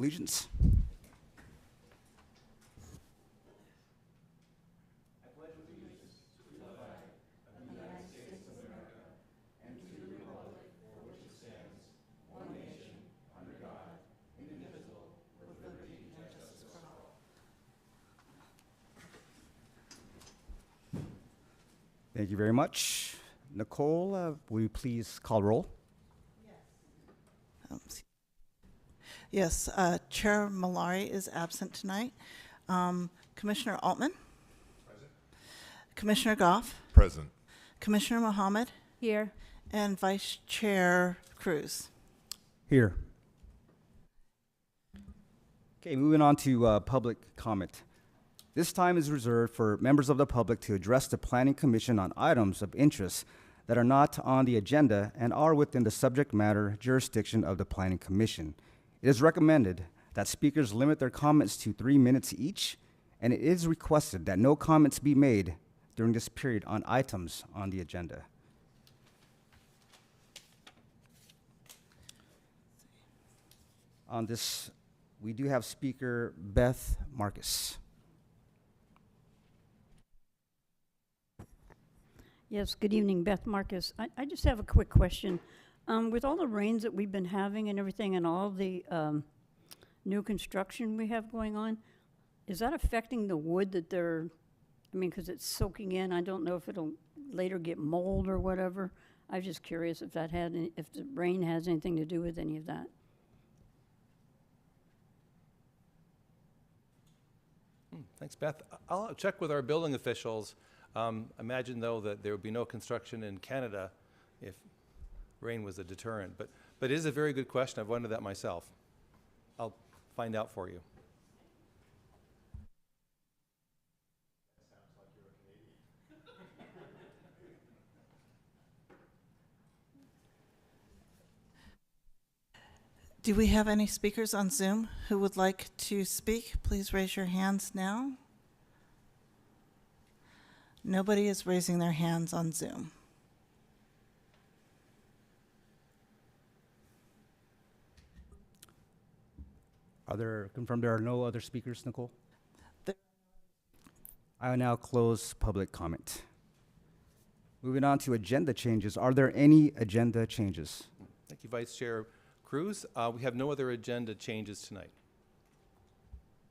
Allegiance. Thank you very much. Nicole, will you please call roll? Yes, Chair Malari is absent tonight. Commissioner Altman? Present. Commissioner Goff? Present. Commissioner Mohammed? Here. And Vice Chair Cruz. Here. Okay, moving on to public comment. This time is reserved for members of the public to address the Planning Commission on items of interest that are not on the agenda and are within the subject matter jurisdiction of the Planning Commission. It is recommended that speakers limit their comments to 3 minutes each, and it is requested that no comments be made during this period on items on the agenda. On this, we do have Speaker Beth Marcus. Yes, good evening, Beth Marcus. I just have a quick question. With all the rains that we've been having and everything and all the new construction we have going on, is that affecting the wood that they're, I mean, because it's soaking in, I don't know if it'll later get mold or whatever. I was just curious if that had, if the rain has anything to do with any of that. Thanks, Beth. I'll check with our building officials. Imagine, though, that there would be no construction in Canada if rain was a deterrent. But it is a very good question. I've wondered that myself. I'll find out for you. Do we have any speakers on Zoom who would like to speak? Please raise your hands now. Nobody is raising their hands on Zoom. Confirmed there are no other speakers, Nicole? There- I will now close public comment. Moving on to agenda changes. Are there any agenda changes? Thank you, Vice Chair Cruz. We have no other agenda changes tonight.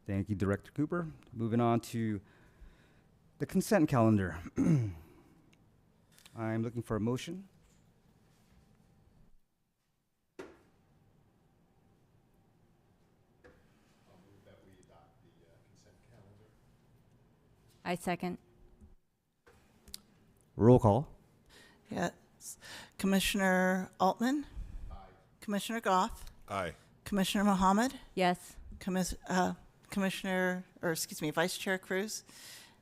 Thank you, Director Cooper. Moving on to the consent calendar. I'm looking for a motion. I second. Roll call. Yes. Commissioner Altman? Aye. Commissioner Goff? Aye. Commissioner Mohammed? Yes. Vice Chair Cruz?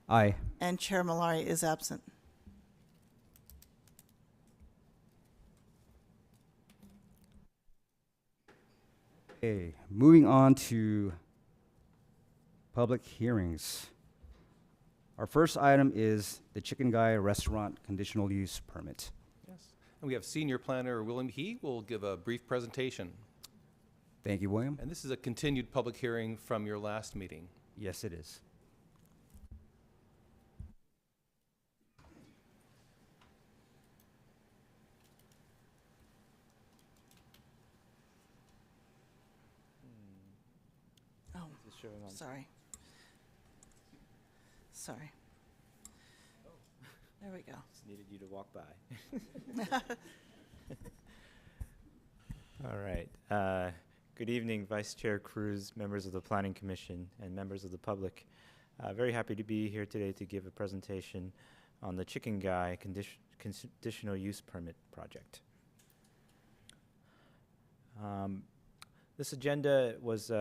Aye. And Chair Malari is absent. Okay, moving on to public hearings. Our first item is the Chicken Guy Restaurant Conditional Use Permit. Yes. And we have Senior Planner William He will give a brief presentation. Thank you, William. And this is a continued public hearing from your last meeting. Yes, it is. Oh, sorry. Sorry. There we go. Just needed you to walk by. All right. Good evening, Vice Chair Cruz, members of the Planning Commission, and members of the public. Very happy to be here today to give a presentation on the Chicken Guy Conditional Use Permit project. This agenda was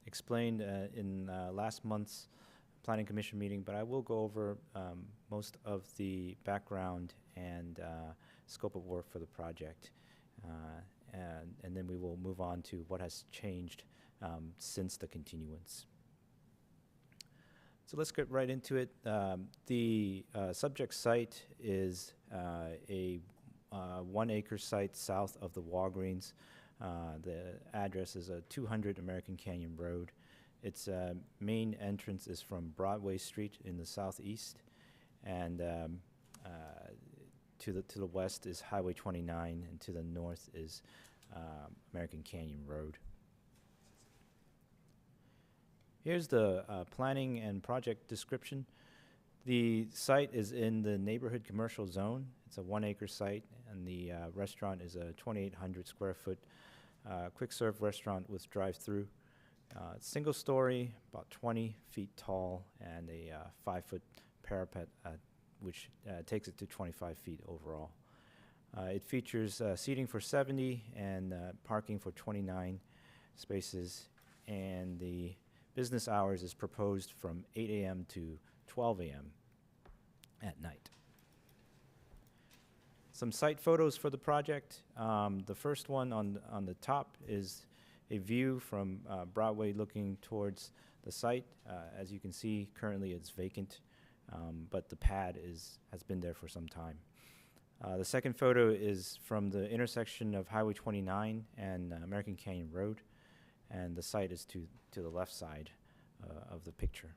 explained in last month's Planning Commission meeting, but I will go over most of the background and scope of work for the project. And then we will move on to what has changed since the continuance. So let's get right into it. The subject site is a 1 acre site south of the Walgreens. The address is 200 American Canyon Road. Its main entrance is from Broadway Street in the southeast, and to the west is Highway 29, and to the north is American Canyon Road. Here's the planning and project description. The site is in the neighborhood commercial zone. It's a 1-acre site, and the restaurant is a 2,800 square foot quick serve restaurant with drive-through. Single story, about 20 feet tall, and a 5-foot parapet, which takes it to 25 feet overall. It features seating for 70 and parking for 29 spaces, and the business hours is proposed from 8 a.m. to 12 a.m. at night. Some site photos for the project. The first one on the top is a view from Broadway looking towards the site. As you can see, currently it's vacant, but the pad has been there for some time. The second photo is from the intersection of Highway 29 and American Canyon Road, and the site is to the left side of the picture.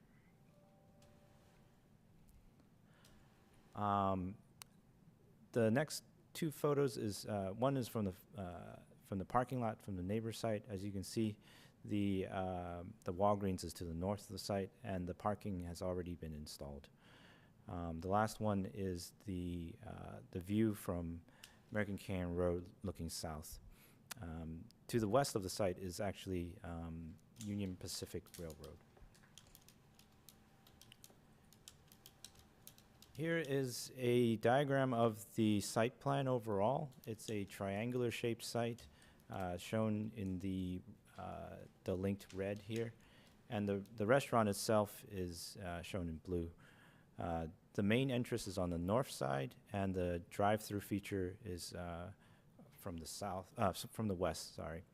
The next two photos is one is from the parking lot from the neighbor site. As you can see, the Walgreens is to the north of the site, and the parking has already been installed. The last one is the view from American Canyon Road looking south. To the west of the site is actually Union Pacific Railroad. Here is a diagram of the site plan overall. It's a triangular shaped site shown in the linked red here. And the restaurant itself is shown in blue. The main entrance is on the north side, and the drive-through feature is from the west, sorry.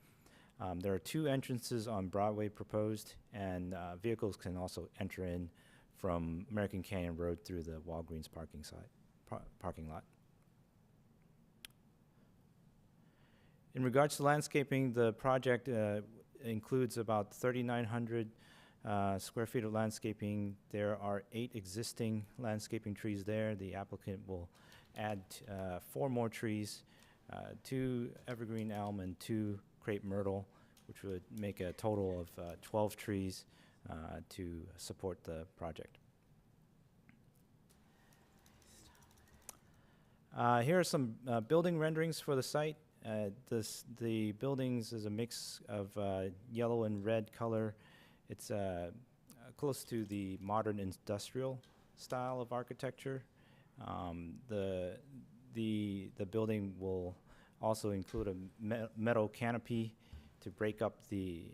There are two entrances on Broadway proposed, and vehicles can also enter in from American Canyon Road through the Walgreens parking lot. In regards to landscaping, the project includes about 3,900 square feet of landscaping. There are 8 existing landscaping trees there. The applicant will add 4 more trees, 2 evergreen elm and 2 crepe myrtle, which would make a total of 12 trees to support the project. Here are some building renderings for the site. The buildings is a mix of yellow and red color. It's close to the modern industrial style of architecture. The building will also include a metal canopy to break up the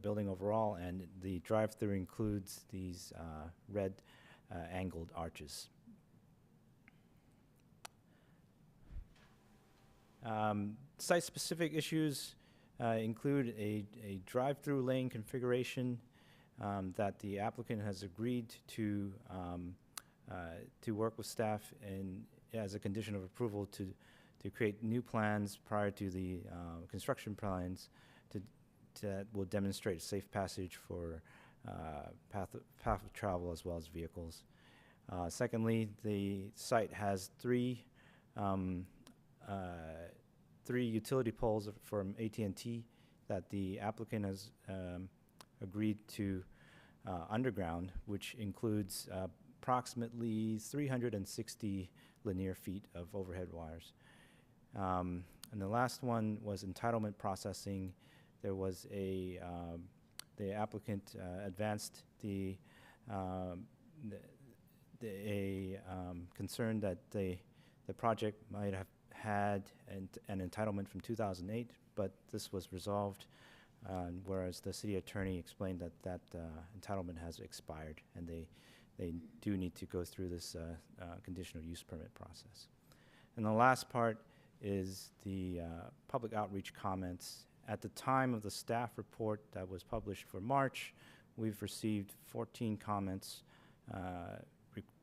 building overall, and the drive-through includes these red angled arches. Site-specific issues include a drive-through lane configuration that the applicant has agreed to work with staff and as a condition of approval to create new plans prior to the construction plans that will demonstrate safe passage for path of travel as well as vehicles. Secondly, the site has 3 utility poles from AT&T that the applicant has agreed to underground, which includes approximately 360 linear feet of overhead wires. And the last one was entitlement processing. There was the applicant advanced a concern that the project might have had an entitlement from 2008, but this was resolved, whereas the city attorney explained that entitlement has expired, and they do need to go through this conditional use permit process. And the last part is the public outreach comments. At the time of the staff report that was published for March, we've received 14 comments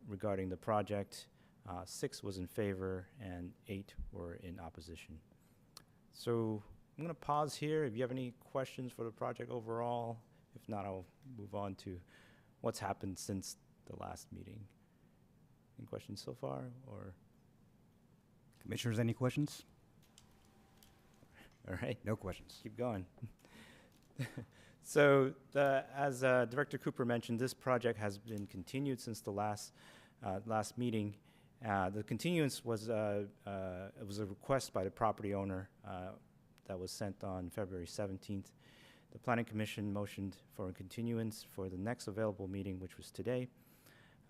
regarding the project. 6 was in favor and 8 were in opposition. So I'm going to pause here. If you have any questions for the project overall, if not, I'll move on to what's happened since the last meeting. Any questions so far, or? Commissioners, any questions? All right. No questions. Keep going. So, as Director Cooper mentioned, this project has been continued since the last meeting. The continuance was it was a request by the property owner that was sent on February 17th. The Planning Commission motioned for a continuance for the next available meeting, which was today.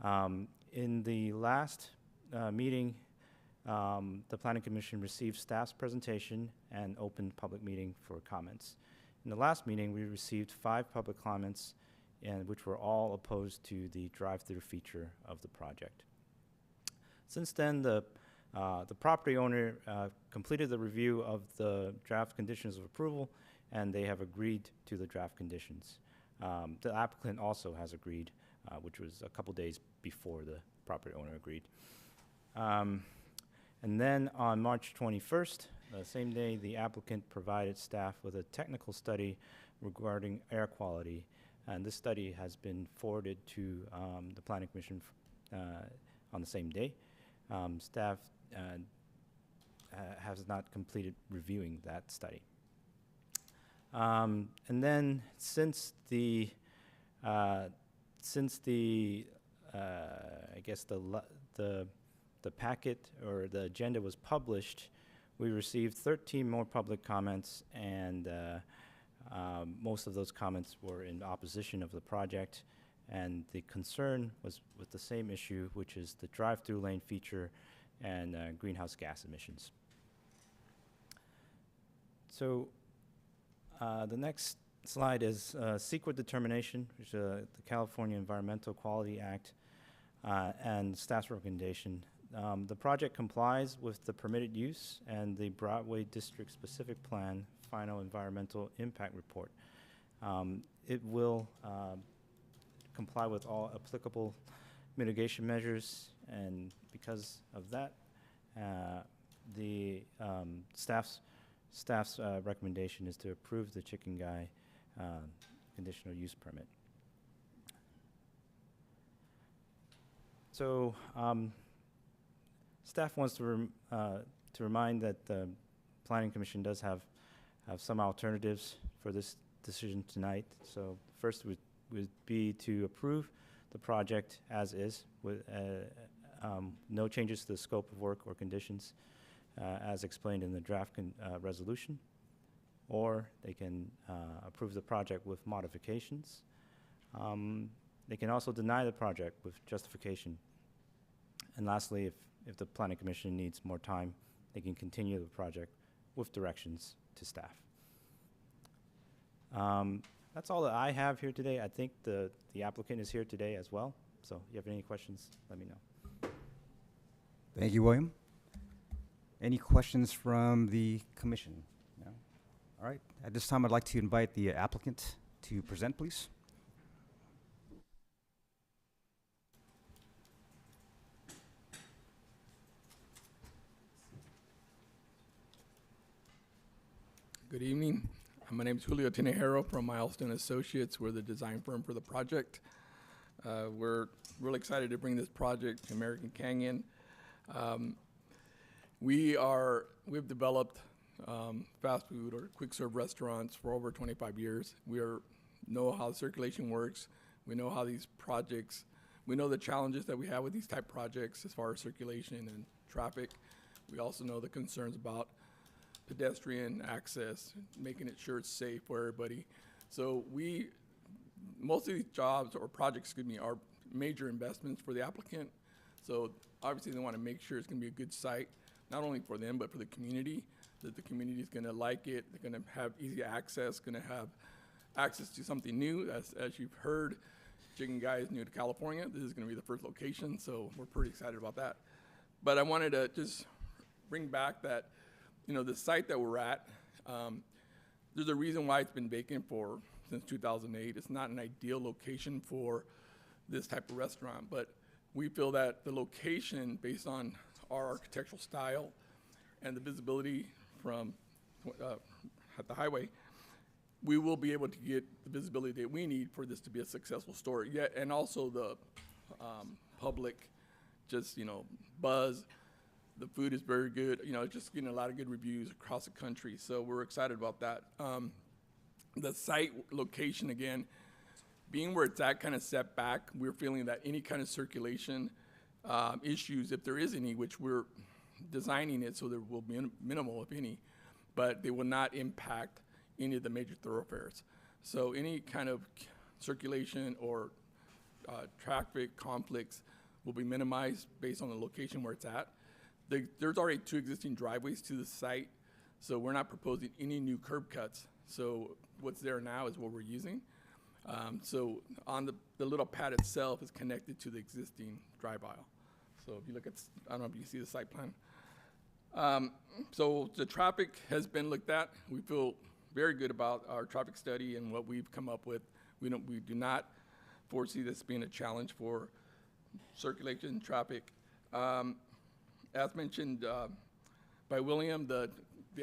In the last meeting, the Planning Commission received staff's presentation and opened public meeting for comments. In the last meeting, we received 5 public comments, and which were all opposed to the drive-through feature of the project. Since then, the property owner completed the review of the draft conditions of approval, and they have agreed to the draft conditions. The applicant also has agreed, which was a couple days before the property owner agreed. And then on March 21st, the same day, the applicant provided staff with a technical study regarding air quality, and this study has been forwarded to the Planning Commission on the same day. Staff has not completed reviewing that study. And then since the I guess the packet or the agenda was published, we received 13 more public comments, and most of those comments were in opposition of the project. And the concern was with the same issue, which is the drive-through lane feature and greenhouse gas emissions. So the next slide is CEQA determination, which is the California Environmental Quality Act, and staff's recommendation. The project complies with the permitted use and the Broadway District Specific Plan Final Environmental Impact Report. It will comply with all applicable mitigation measures, and because of that, the staff's recommendation is to approve the Chicken Guy conditional use permit. So staff wants to remind that the Planning Commission does have some alternatives for this decision tonight. So first would be to approve the project as is with no changes to the scope of work or conditions as explained in the draft resolution, or they can approve the project with modifications. They can also deny the project with justification. And lastly, if the Planning Commission needs more time, they can continue the project with directions to staff. That's all that I have here today. I think the applicant is here today as well. So if you have any questions, let me know. Thank you, William. Any questions from the commission? No? All right. At this time, I'd like to invite the applicant to present, please. Good evening. My name is Julio Tinejero from Milestone Associates. We're the design firm for the project. We're really excited to bring this project to American Canyon. We've developed fast food or quick serve restaurants for over 25 years. We know how the circulation works. We know how these projects, we know the challenges that we have with these type projects as far as circulation and traffic. We also know the concerns about pedestrian access, making it sure it's safe for everybody. So most of these jobs or projects, are major investments for the applicant. So obviously they want to make sure it's going to be a good site, not only for them, but for the community, that the community is going to like it. They're going to have easy access, going to have access to something new. As you've heard, Chicken Guy is new to California. This is going to be the first location, so we're pretty excited about that. But I wanted to just bring back that, the site that we're at, there's a reason why it's been vacant since 2008. It's not an ideal location for this type of restaurant, but we feel that the location, based on our architectural style and the visibility from at the highway, we will be able to get the visibility that we need for this to be a successful store. Yeah, and also the public, just, buzz. The food is very good. Just getting a lot of good reviews across the country. So we're excited about that. The site location, again, being where it's at kind of set back, we're feeling that any kind of circulation issues, if there is any, which we're designing it so there will be minimal, if any, but they will not impact any of the major thoroughfares. So any kind of circulation or traffic conflicts will be minimized based on the location where it's at. There's already 2 existing driveways to the site, so we're not proposing any new curb cuts. So what's there now is what we're using. So on the little pad itself is connected to the existing drive aisle. So if you look at, I don't know if you can see the site plan. So the traffic has been looked at. We feel very good about our traffic study and what we've come up with. We do not foresee this being a challenge for circulation traffic. As mentioned by William, the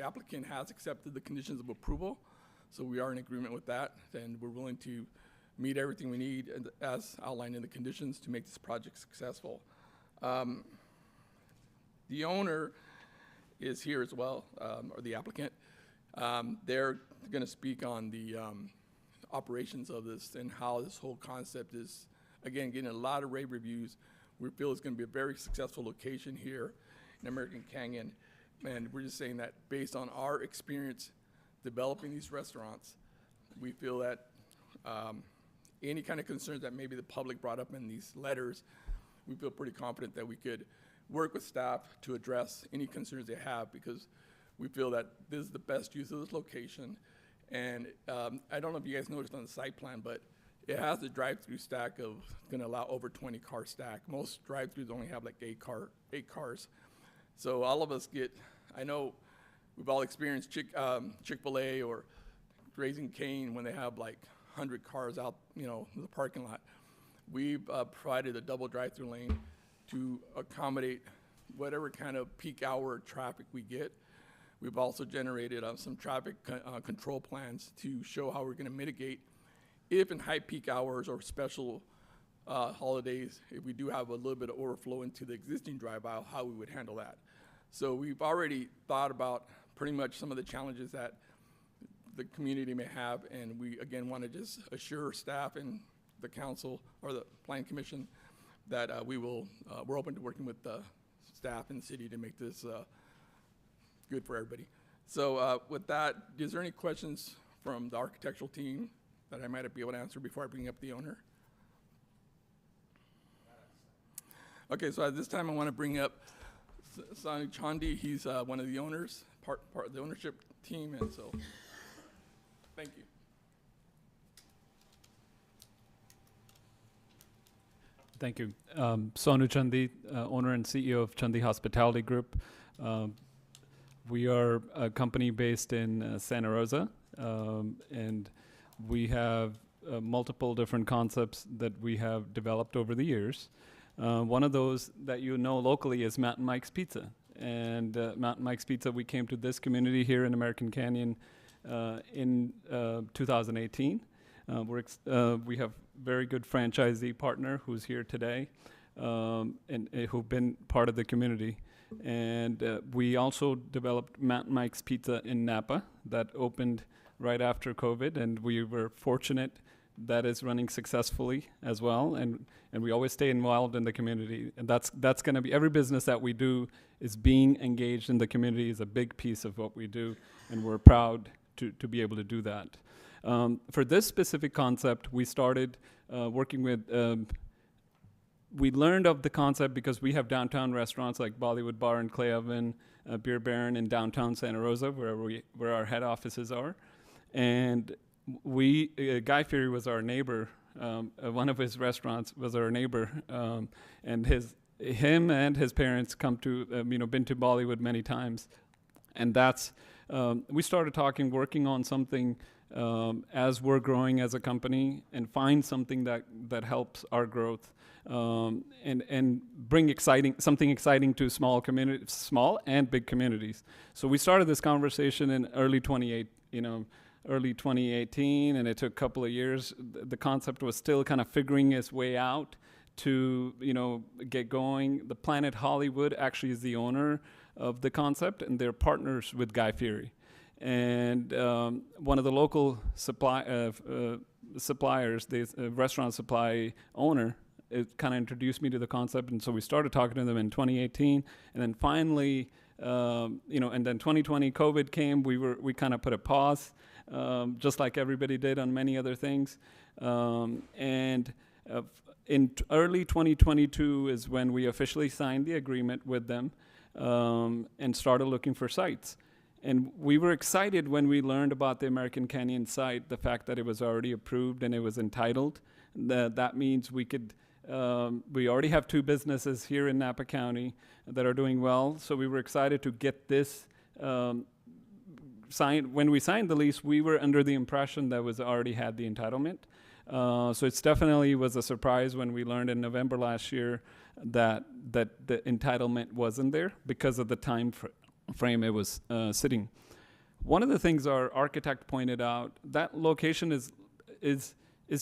applicant has accepted the conditions of approval, so we are in agreement with that, and we're willing to meet everything we need as outlined in the conditions to make this project successful. The owner is here as well, or the applicant. They're going to speak on the operations of this and how this whole concept is, again, getting a lot of rave reviews. We feel it's going to be a very successful location here in American Canyon. And we're just saying that based on our experience developing these restaurants, we feel that any kind of concerns that maybe the public brought up in these letters, we feel pretty confident that we could work with staff to address any concerns they have, because we feel that this is the best use of this location. And I don't know if you guys noticed on the site plan, but it has a drive-through stack of going to allow over 20 car stack. Most drive-throughs only have like 8 cars. So all of us get, I know we've all experienced Chick-fil-A or Raising Cane when they have like 100 cars out, in the parking lot. We've provided a double drive-through lane to accommodate whatever kind of peak hour traffic we get. We've also generated some traffic control plans to show how we're going to mitigate if in high peak hours or special holidays, if we do have a little bit of overflow into the existing drive aisle, how we would handle that. So we've already thought about pretty much some of the challenges that the community may have, and we, again, want to just assure staff and the council or the planning commission that we're open to working with the staff in the city to make this good for everybody. So with that, is there any questions from the architectural team that I might be able to answer before I bring up the owner? Okay, so at this time I want to bring up Sanu Chandi. He's one of the owners, part of the ownership team, and so thank you. Thank you. Sonu Chandi, owner and CEO of Chandi Hospitality Group. We are a company based in Santa Rosa, and we have multiple different concepts that we have developed over the years. One of those that you know locally is Mountain Mike's Pizza. And Mountain Mike's Pizza, we came to this community here in American Canyon in 2018. We have very good franchisee partner who's here today and who've been part of the community. And we also developed Mountain Mike's Pizza in Napa that opened right after COVID, and we were fortunate that is running successfully as well. And we always stay involved in the community. And that's going to be, every business that we do is being engaged in the community is a big piece of what we do, and we're proud to be able to do that. For this specific concept, we started working with, we learned of the concept because we have downtown restaurants like Bollywood Bar and Clay Oven, Beer Baron in downtown Santa Rosa, where our head offices are. And Guy Fieri was our neighbor. One of his restaurants was our neighbor, and him and his parents been to Bollywood many times. And that's, we started working on something as we're growing as a company, and find something that helps our growth, and bring something exciting to small and big communities. So we started this conversation in early 2018, early 2018, and it took a couple of years. The concept was still kind of figuring its way out to, get going. The Planet Hollywood actually is the owner of the concept, and they're partners with Guy Fieri. And one of the local suppliers, the restaurant supply owner, it kind of introduced me to the concept, and so we started talking to them in 2018, and then finally, and then 2020 COVID came. We kind of put a pause, just like everybody did on many other things, and in early 2022 is when we officially signed the agreement with them, and started looking for sites. And we were excited when we learned about the American Canyon site, the fact that it was already approved and it was entitled. That means we could. We already have 2 businesses here in Napa County that are doing well, so we were excited to get this signed. When we signed the lease, we were under the impression that was already had the entitlement. So it's definitely was a surprise when we learned in November last year that the entitlement wasn't there because of the time frame it was sitting. One of the things our architect pointed out, that location is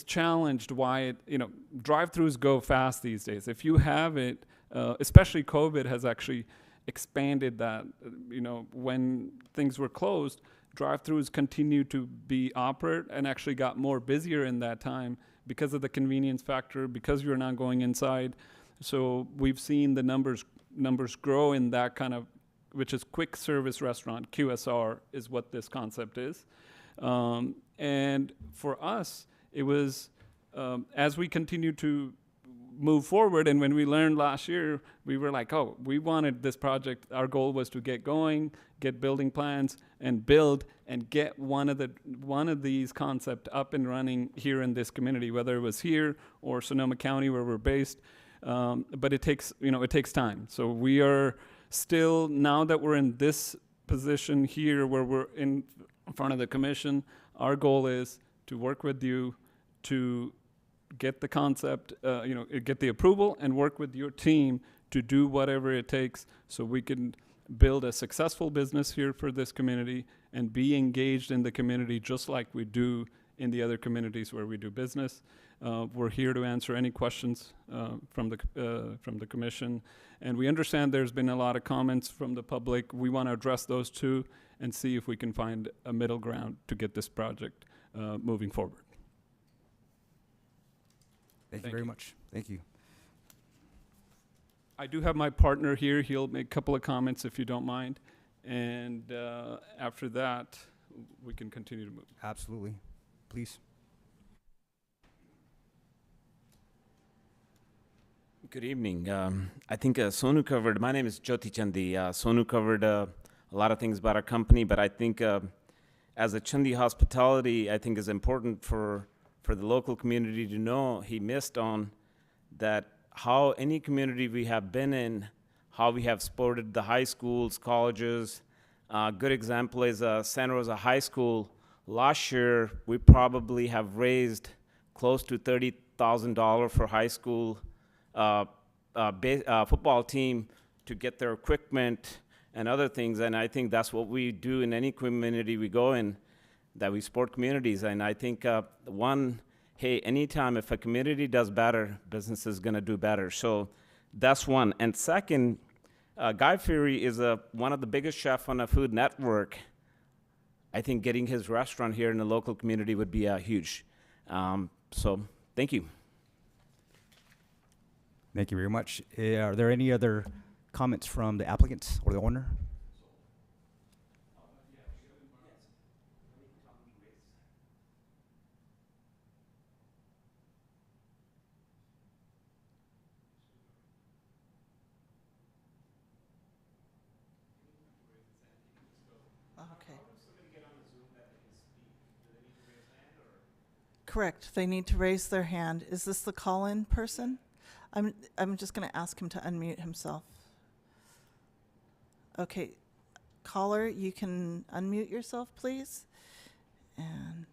challenged. Why drive-throughs go fast these days. If you have it, especially COVID has actually expanded that. When things were closed, drive-throughs continued to be operate and actually got more busier in that time because of the convenience factor, because you're not going inside. So we've seen the numbers grow in that kind of, which is quick service restaurant. QSR is what this concept is. And for us, it was, as we continue to move forward, and when we learned last year, we were like, oh, we wanted this project. Our goal was to get going, get building plans, and build, and get one of these concepts up and running here in this community, whether it was here or Sonoma County where we're based. But it takes time. So we are still, now that we're in this position here where we're in front of the commission, our goal is to work with you to get the concept, get the approval, and work with your team to do whatever it takes so we can build a successful business here for this community and be engaged in the community just like we do in the other communities where we do business. We're here to answer any questions from the commission, and we understand there's been a lot of comments from the public. We want to address those too and see if we can find a middle ground to get this project moving forward. Thank you very much. Thank you. I do have my partner here. He'll make a couple of comments if you don't mind. And after that, we can continue to move. Absolutely. Please. Good evening. I think Sonu covered, my name is Jyoti Chandi. Sonu covered a lot of things about our company, but I think as a Chandi Hospitality, I think is important for the local community to know. He missed on that how any community we have been in, how we have supported the high schools, colleges. Good example is Santa Rosa High School. Last year, we probably have raised close to $30,000 for high school football team to get their equipment and other things. And I think that's what we do in any community we go in, that we support communities. And I think hey, anytime if a community does better, business is gonna do better. So that's one. And second, Guy Fieri is one of the biggest chefs on a Food Network. I think getting his restaurant here in the local community would be huge. So thank you. Thank you very much. Are there any other comments from the applicants or the owner? Okay. Correct. They need to raise their hand. Is this the call-in person? I'm just going to ask him to unmute himself. Okay. Caller, you can unmute yourself, please. And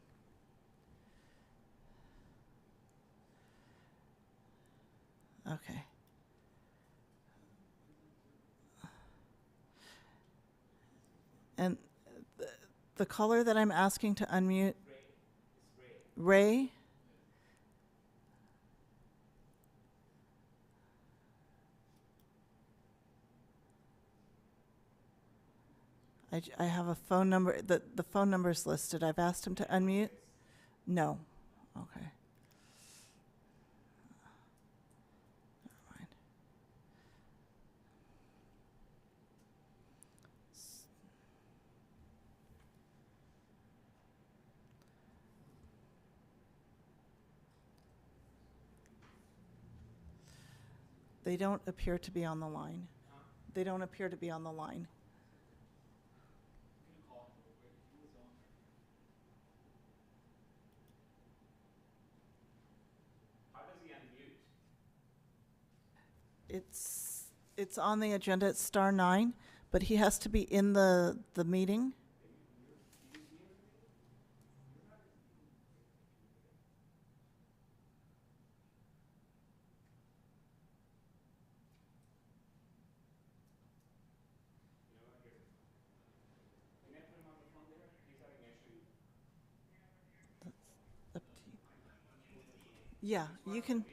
okay. And The caller that I'm asking to unmute. Ray? I have a phone number, the phone number is listed. I've asked him to unmute. No. Okay. Never mind. They don't appear to be on the line. They don't appear to be on the line. It's on the agenda, it's star 9, but he has to be in the meeting. Up to you. Yeah, you can.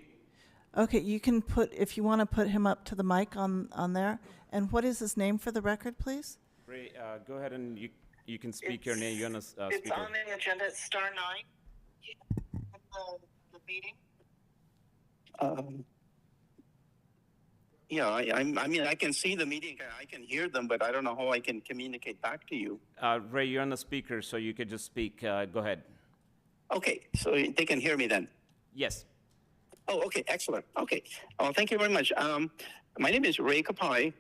Okay, you can put, if you want to put him up to the mic on there. And what is his name for the record, please? Ray, go ahead and you can speak your name. You're on a It's speaker. on the agenda, it's star 9. The meeting. Yeah, I mean, I can see the meeting, I can hear them, but I don't know how I can communicate back to you. Ray, you're on the speaker, so you could just speak. Go ahead. Okay, so they can hear me then. Yes. Oh, okay, excellent. Okay, well, thank you very much. My name is Ray Kapai,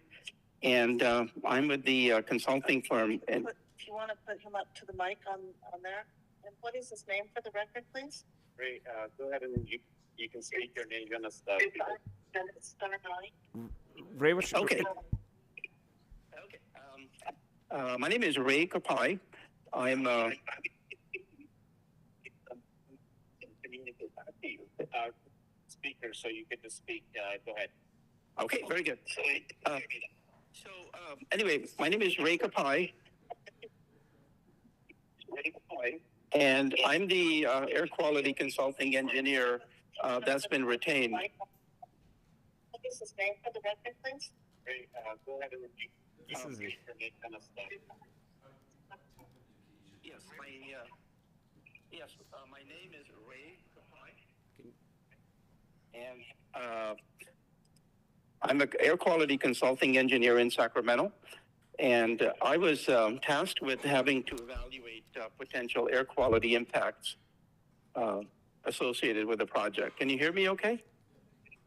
and I'm with the consulting firm. And If you want to put him up to the mic on there. And what is his name for the record, please? Ray, go ahead and you can speak your name. You're on the Then it's star 9. Ray, what's your Okay. Okay. My name is Ray Kapai. I'm speaker, so you get to speak. Go ahead. Okay, very good. Anyway, my name is Ray Kapai, and I'm the air quality consulting engineer that's been retained. What is his name for the record, please? Ray, go ahead and repeat. This is it. Yes, my name is Ray Kapai, and I'm an air quality consulting engineer in Sacramento, and I was tasked with having to evaluate potential air quality impacts associated with the project. Can you hear me okay?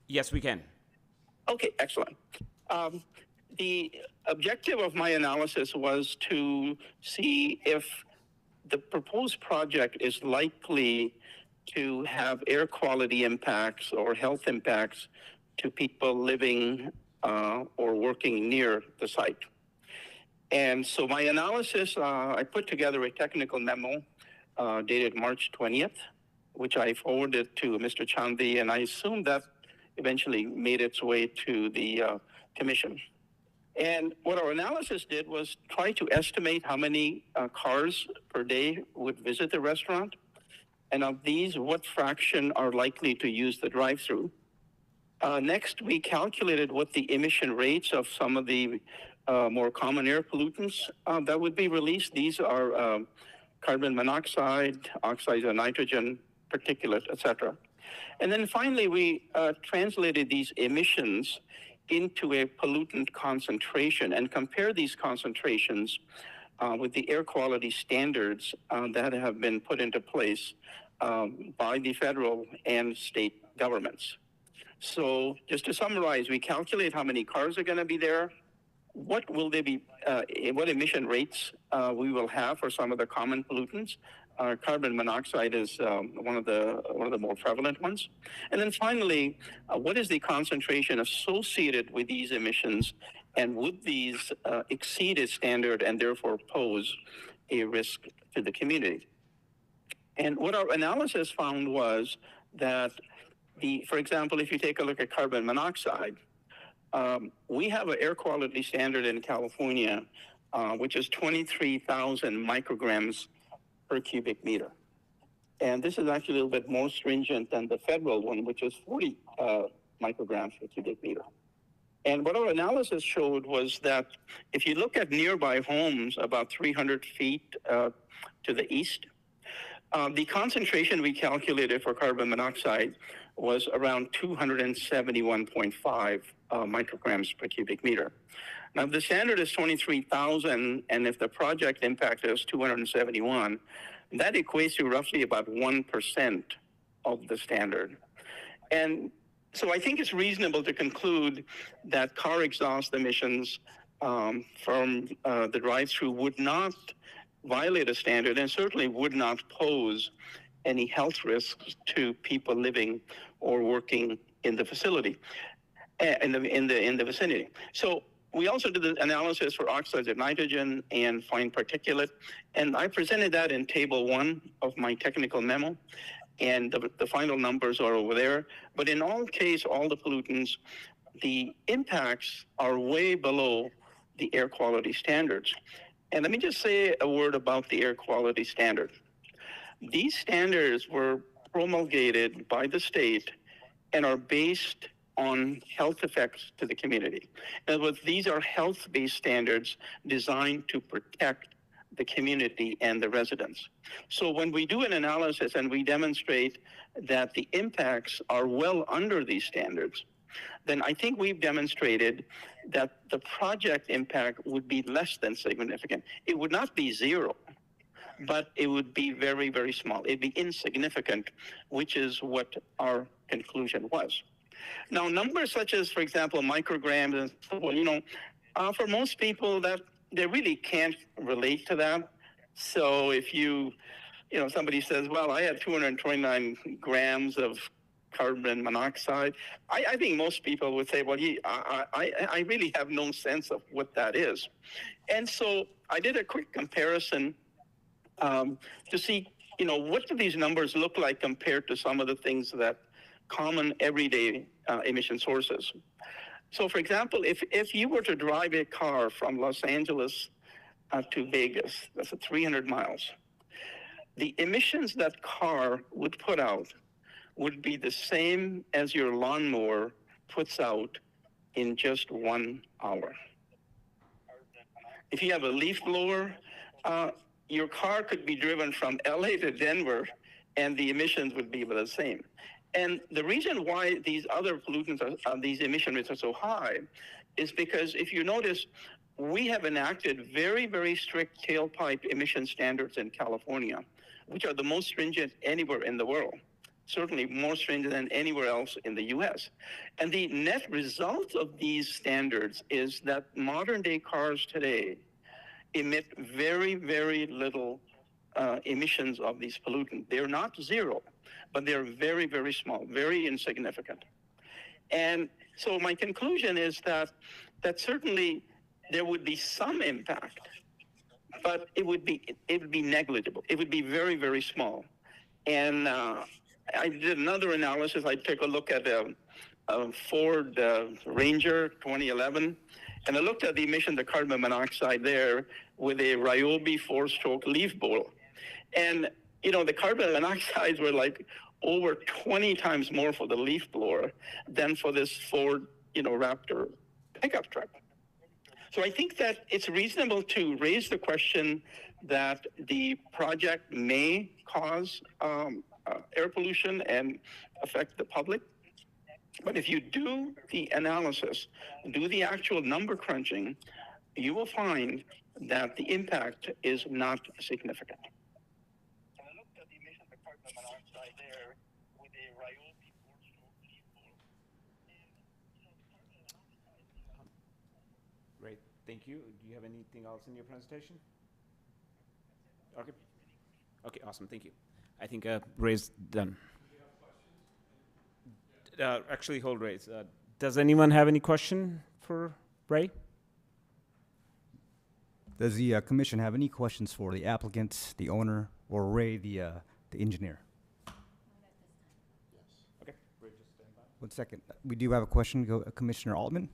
Yes, we can. Okay, excellent. The objective of my analysis was to see if the proposed project is likely to have air quality impacts or health impacts to people living or working near the site. And so my analysis, I put together a technical memo dated March 20th, which I forwarded to Mr. Chandy, and I assume that eventually made its way to the commission. And what our analysis did was try to estimate how many cars per day would visit the restaurant, and of these, what fraction are likely to use the drive-through. Next, we calculated what the emission rates of some of the more common air pollutants that would be released. These are carbon monoxide, oxides of nitrogen, particulate, etc. And then finally, we translated these emissions into a pollutant concentration and compare these concentrations with the air quality standards that have been put into place by the federal and state governments. So just to summarize, we calculate how many cars are going to be there, what will they be, what emission rates we will have for some of the common pollutants. Carbon monoxide is one of the more prevalent ones. And then finally, what is the concentration associated with these emissions, and would these exceed a standard and therefore pose a risk to the community? And what our analysis found was that for example, if you take a look at carbon monoxide, we have an air quality standard in California which is 23,000 micrograms per cubic meter. And this is actually a little bit more stringent than the federal one, which is 40 micrograms per cubic meter. And what our analysis showed was that if you look at nearby homes about 300 feet to the east, the concentration we calculated for carbon monoxide was around 271.5 micrograms per cubic meter. Now, if the standard is 23,000, and if the project impact is 271, that equates to roughly about 1% of the standard. And so I think it's reasonable to conclude that car exhaust emissions from the drive-through would not violate a standard and certainly would not pose any health risks to people living or working in the facility, in the vicinity. So we also did the analysis for oxides of nitrogen and fine particulate, and I presented that in table 1 of my technical memo, and the final numbers are over there. But in all case, all the pollutants, the impacts are way below the air quality standards. And let me just say a word about the air quality standard. These standards were promulgated by the state and are based on health effects to the community. In other words, these are health-based standards designed to protect the community and the residents. So when we do an analysis and we demonstrate that the impacts are well under these standards, then I think we've demonstrated that the project impact would be less than significant. It would not be zero, but it would be very, very small. It'd be insignificant, which is what our conclusion was. Now, numbers such as, for example, micrograms and so on, for most people that they really can't relate to that. So if somebody says, well, I had 229 grams of carbon monoxide, I think most people would say, well, I really have no sense of what that is. And so I did a quick comparison to see, what do these numbers look like compared to some of the things that common everyday emission sources. So for example, if you were to drive a car from Los Angeles to Vegas, that's 300 miles, the emissions that car would put out would be the same as your lawnmower puts out in just 1 hour. If you have a leaf blower, your car could be driven from LA to Denver and the emissions would be the same. And the reason why these other pollutants, these emission rates are so high is because if you notice, we have enacted very, very strict tailpipe emission standards in California, which are the most stringent anywhere in the world, certainly more stringent than anywhere else in the US. And the net result of these standards is that modern day cars today emit very, very little emissions of these pollutants. They're not zero, but they're very, very small, very insignificant. And so my conclusion is that certainly there would be some impact, but it would be negligible. It would be very, very small. And I did another analysis. I took a look at a Ford Ranger 2011, and I looked at the emission of carbon monoxide there with a Ryobi 4-stroke leaf blower. And, the carbon monoxides were like over 20 times more for the leaf blower than for this Ford, Raptor pickup truck. So I think that it's reasonable to raise the question that the project may cause air pollution and affect the public. But if you do the analysis, do the actual number crunching, you will find that the impact is not significant. And I looked at the emission of carbon monoxide there with a Ryobi 4-stroke leaf blower. Great, thank you. Do you have anything else in your presentation? Okay. Okay, awesome, thank you. I think Ray's done. Actually, hold Ray's. Does anyone have any question for Ray? Does the commission have any questions for the applicant, the owner, or Ray, the engineer? Okay, Ray, just stand by. 1 second. We do have a question, Commissioner Altman.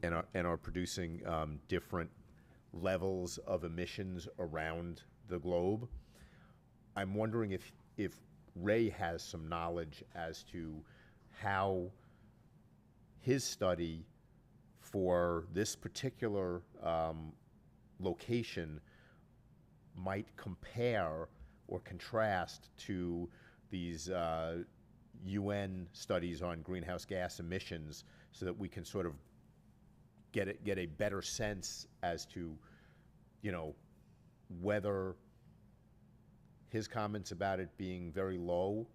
and are producing different levels of emissions around the globe. I'm wondering if Ray has some knowledge as to how his study for this particular location might compare or contrast to these UN studies on greenhouse gas emissions, so that we can sort of get a better sense as to, whether his comments about it being very low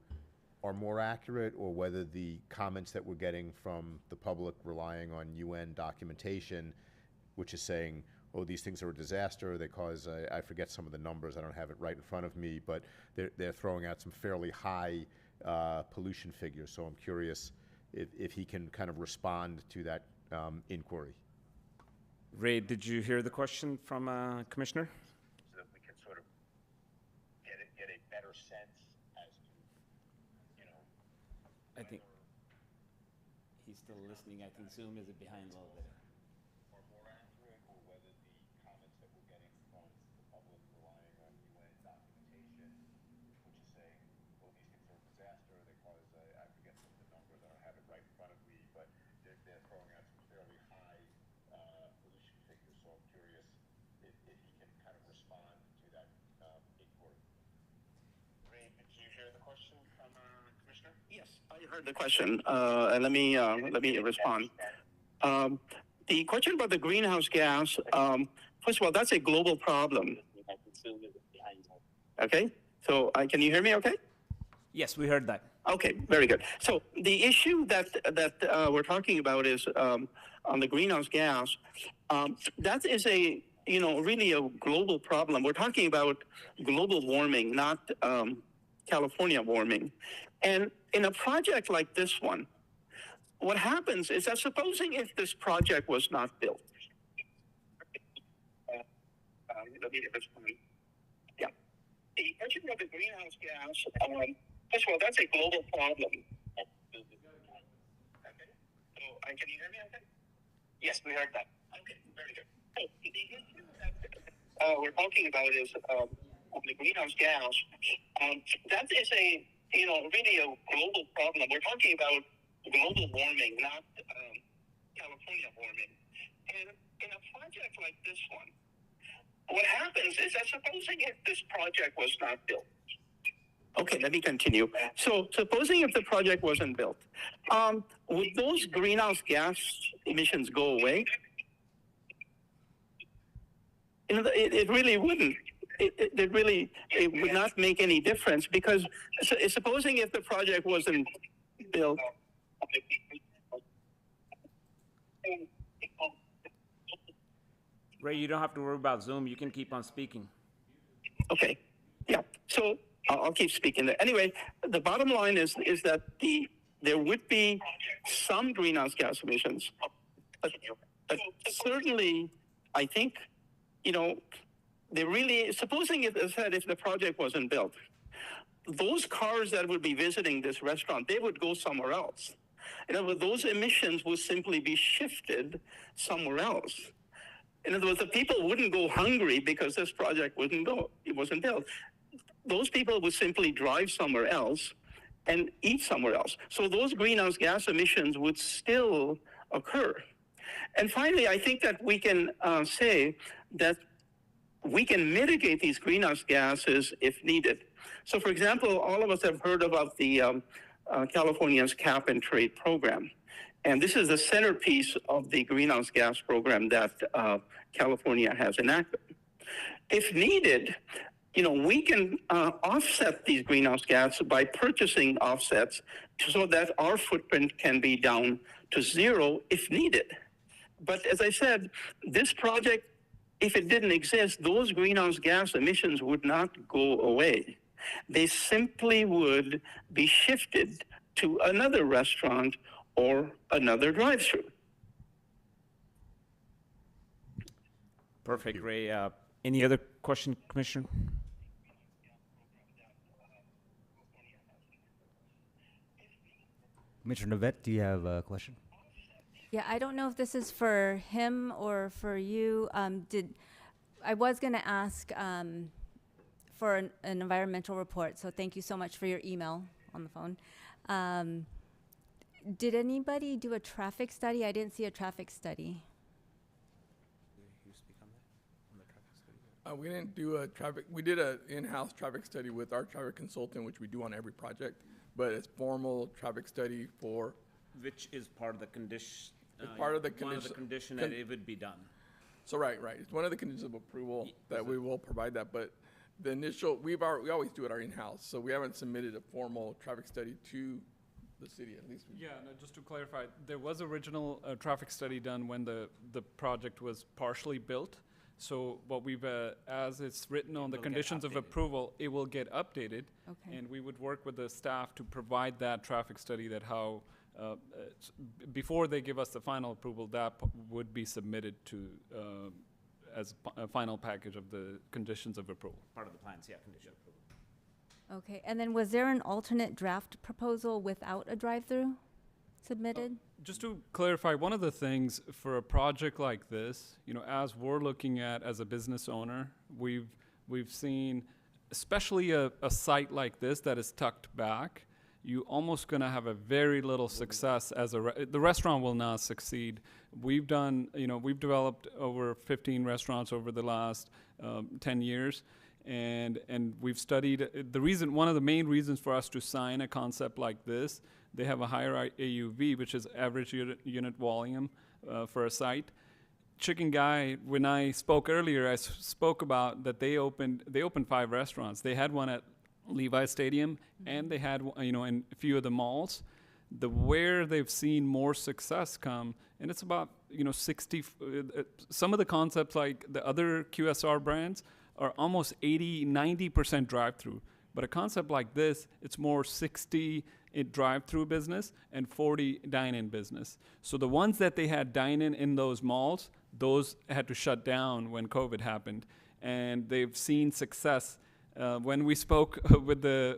are more accurate, or whether the comments that we're getting from the public relying on UN documentation, which is saying, oh, these things are a disaster, they cause, I forget some of the numbers, I don't have it right in front of me, but they're throwing out some fairly high pollution figures. So I'm curious if he can kind of respond to that inquiry. Ray, did you hear the question from Commissioner? So that we can sort of get a better sense as to, I think he's still listening. I think Zoom is behind a little bit. are more accurate, or whether the comments that we're getting from the public relying on UN documentation, which is saying, oh, these things are a disaster, they cause, I forget some of the numbers, I don't have it right in front of me, but they're throwing out some fairly high pollution figures. So I'm curious if he can kind of respond to that inquiry. Ray, did you hear the question from Commissioner? Yes, I heard the question, and let me respond. The question about the greenhouse gas, first of all, that's a global problem. Okay, so can you hear me okay? Yes, we heard that. Okay, very good. So the issue that we're talking about is on the greenhouse gas. That is a really a global problem. We're talking about global warming, not California warming. And in a project like this one, what happens is that supposing if this project was not built, yeah, the question of the greenhouse gas. First of all, that's a global problem. Okay. So, can you hear me? Okay. Yes, we heard that. Okay, very good. So the issue that we're talking about is the greenhouse gas. That is a really a global problem. We're talking about global warming, not California warming. And in a project like this one, what happens is that supposing if this project was not built. Okay, let me continue. So supposing if the project wasn't built, would those greenhouse gas emissions go away? It really wouldn't. It would not make any difference, because supposing if the project wasn't built. Ray, you don't have to worry about Zoom. You can keep on speaking. Okay, yeah. So I'll keep speaking. Anyway, the bottom line is that there would be some greenhouse gas emissions, but certainly, I think, they really, supposing if the project wasn't built, those cars that would be visiting this restaurant, they would go somewhere else. In other words, those emissions would simply be shifted somewhere else. In other words, the people wouldn't go hungry because this project wasn't built. Those people would simply drive somewhere else and eat somewhere else. So those greenhouse gas emissions would still occur. And finally, I think that we can say that we can mitigate these greenhouse gases if needed. So for example, all of us have heard about the California's cap and trade program. And this is the centerpiece of the greenhouse gas program that California has enacted. If needed, we can offset these greenhouse gases by purchasing offsets so that our footprint can be down to zero if needed. But as I said, this project, if it didn't exist, those greenhouse gas emissions would not go away. They simply would be shifted to another restaurant or another drive-through. Perfect, Ray. Any other question, Commissioner? Commissioner Navet, do you have a question? Yeah, I don't know if this is for him or for you. I was going to ask for an environmental report, so thank you so much for your email on the phone. Did anybody do a traffic study? I didn't see a traffic study. We didn't do a traffic, we did an in-house traffic study with our traffic consultant, which we do on every project, but it's formal traffic study for, Which is part of the condition. It's part of the One of the condition- condition that it would be done. so right, it's one of the conditions of approval that we will provide that, but the initial, we always do it our in-house, so we haven't submitted a formal traffic study to the city, at least. Yeah, no, just to clarify, there was original traffic study done when the project was partially built. So what we've, as it's written on the will get conditions of updated. approval, it will get updated. Okay. And we would work with the staff to provide that traffic study that how, before they give us the final approval, that would be submitted to, as a final package of the conditions of approval. Part of the plans, yeah, condition approval. Okay, and then was there an alternate draft proposal without a drive-through submitted? Just to clarify, one of the things for a project like this, you know, as we're looking at as a business owner, we've seen, especially a site like this that is tucked back, you almost gonna have a very little success as the restaurant will not succeed. We've done, you know, we've developed over 15 restaurants over the last 10 years. And we've studied one of the main reasons for us to sign a concept like this, they have a higher AUV, which is average unit volume for a site. Chicken Guy, when I spoke earlier, I spoke about that they opened 5 restaurants. They had one at Levi Stadium, and they had, you know, in a few of the malls. Where they've seen more success come, and it's about, you know, 60. Some of the concepts like the other QSR brands are almost 80-90% drive-through. But a concept like this, it's more 60 drive-through business and 40 dine-in business. So the ones that they had dine-in in those malls, those had to shut down when COVID happened, and they've seen success. When we spoke with the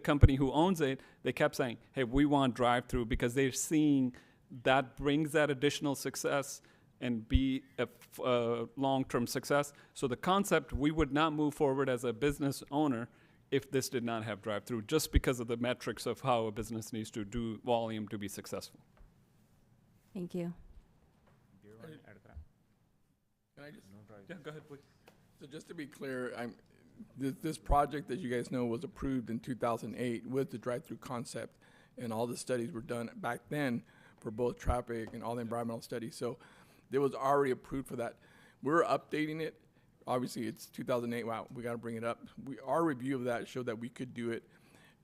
company who owns it, they kept saying, "Hey, we want drive-through," because they're seeing that brings that additional success and be a long-term success. So the concept, we would not move forward as a business owner if this did not have drive-through, just because of the metrics of how a business needs to do volume to be successful. Thank you. Can I just, Yeah, go ahead, please. so just to be clear, this project, as you guys know, was approved in 2008 with the drive-through concept, and all the studies were done back then for both traffic and all the environmental studies. So it was already approved for that. We're updating it. Obviously, it's 2008. Wow, we got to bring it up. Our review of that showed that we could do it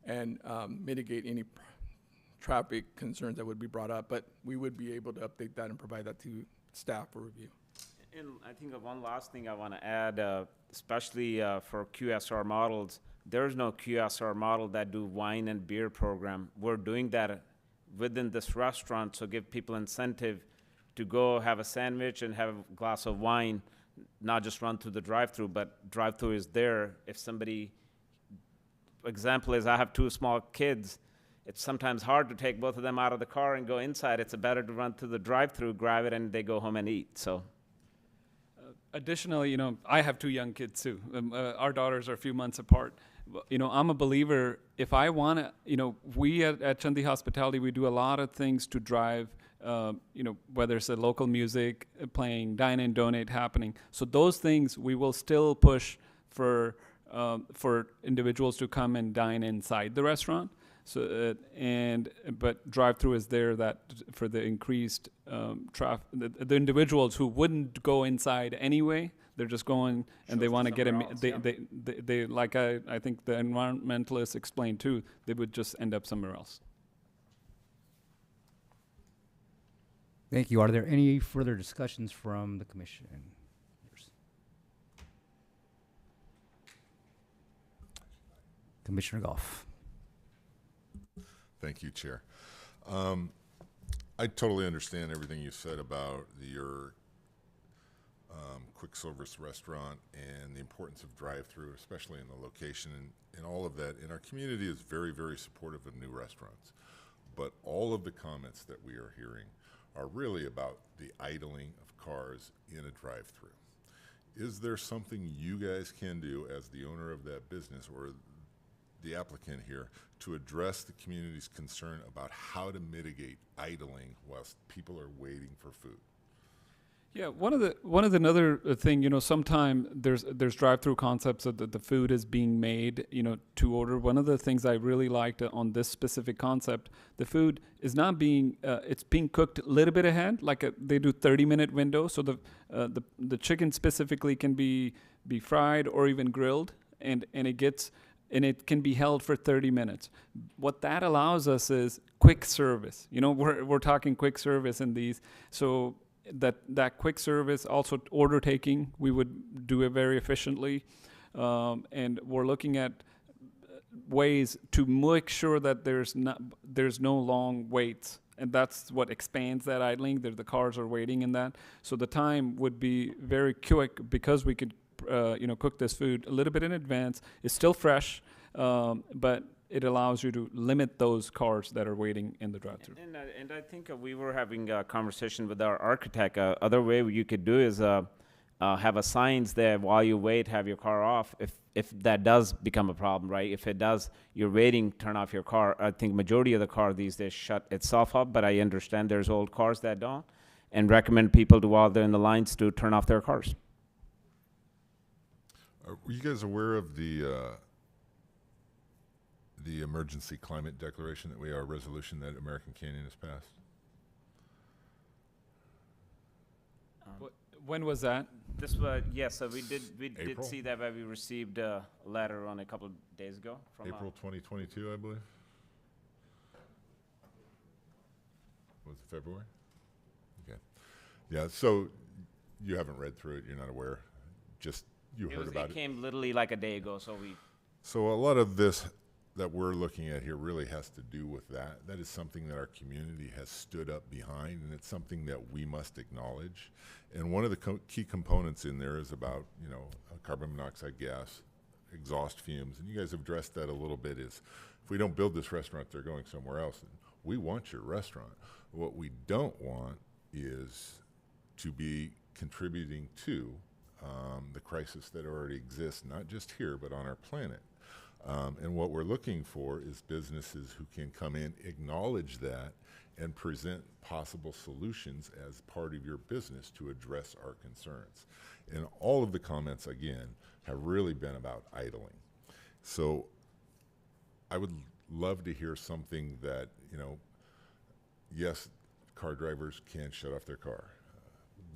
and mitigate any traffic concerns that would be brought up. But we would be able to update that and provide that to staff for review. And I think of one last thing I want to add, especially for QSR models, there's no QSR model that do wine and beer program. We're doing that within this restaurant, so give people incentive to go have a sandwich and have a glass of wine, not just run through the drive-through, but drive-through is there. If somebody, example is I have 2 small kids, it's sometimes hard to take both of them out of the car and go inside. It's better to run through the drive-through, grab it, and they go home and eat, so. Additionally, you know, I have 2 young kids too. Our daughters are a few months apart. You know, I'm a believer, if I want to, you know, we at Chandi Hospitality, we do a lot of things to drive, you know, whether it's a local music playing, dine and donate happening. So those things we will still push for individuals to come and dine inside the restaurant. So but drive-through is there that for the increased traffic, the individuals who wouldn't go inside anyway, they're just going and they want to get they like I think the environmentalists explained too, they would just end up somewhere else. Thank you. Are there any further discussions from the commission? Commissioner Goff. Thank you, Chair. I totally understand everything you said about your quick service restaurant and the importance of drive-through, especially in the location and all of that. And our community is very, very supportive of new restaurants. but all of the comments that we are hearing are really about the idling of cars in a drive-through. Is there something you guys can do as the owner of that business or the applicant here to address the community's concern about how to mitigate idling whilst people are waiting for food? Yeah, one of the another thing, you know, sometime there's drive-through concepts that the food is being made, you know, to order. One of the things I really liked on this specific concept, the food is not being it's being cooked a little bit ahead, like they do 30-minute window, so the chicken specifically can be fried or even grilled, and it can be held for 30 minutes. What that allows us is quick service. You know, we're talking quick service in these, so that quick service, also order taking, we would do it very efficiently, and we're looking at ways to make sure that there's no long waits, and that's what expands that idling. The cars are waiting in that, so the time would be very quick because we could cook this food a little bit in advance. It's still fresh, but it allows you to limit those cars that are waiting in the drive-thru. And I think we were having a conversation with our architect. Other way you could do is have a signs there while you wait, have your car off. If that does become a problem, right? If it does, you're waiting, turn off your car. I think majority of the car these days shut itself up, but I understand there's old cars that don't, and recommend people to, while they're in the lines, to turn off their cars. Were you guys aware of the emergency climate declaration that we are, resolution that American Canyon has passed? When was that? This was, yes, so we did April? see that, where we received a letter on a couple of days ago from April 2022, I believe. Was it February? Okay. Yeah, so you haven't read through it, you're not aware, just you heard about it came literally like a day ago, so we. So a lot of this that we're looking at here really has to do with that. That is something that our community has stood up behind, and it's something that we must acknowledge. And one of the key components in there is about, you know, carbon monoxide gas, exhaust fumes, and you guys have addressed that a little bit, is if we don't build this restaurant, they're going somewhere else. And we want your restaurant. What we don't want is to be contributing to the crisis that already exists, not just here, but on our planet. And what we're looking for is businesses who can come in, acknowledge that, and present possible solutions as part of your business to address our concerns. And all of the comments, again, have really been about idling. So I would love to hear something that, you know, yes, car drivers can shut off their car.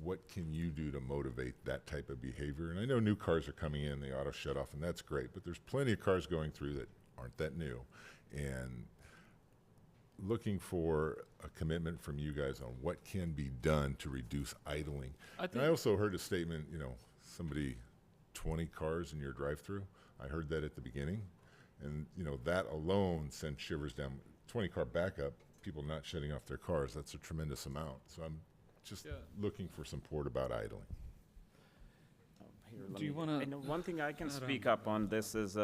What can you do to motivate that type of behavior? And I know new cars are coming in, they auto shut off, and that's great, but there's plenty of cars going through that aren't that new. And looking for a commitment from you guys on what can be done to reduce idling. And I also heard a statement, you know, somebody, 20 cars in your drive-through. I heard that at the beginning. And, you know, that alone sent shivers down. 20 car backup, people not shutting off their cars, that's a tremendous amount. So I'm just looking for support about idling. Do you want to? One thing I can speak up on this is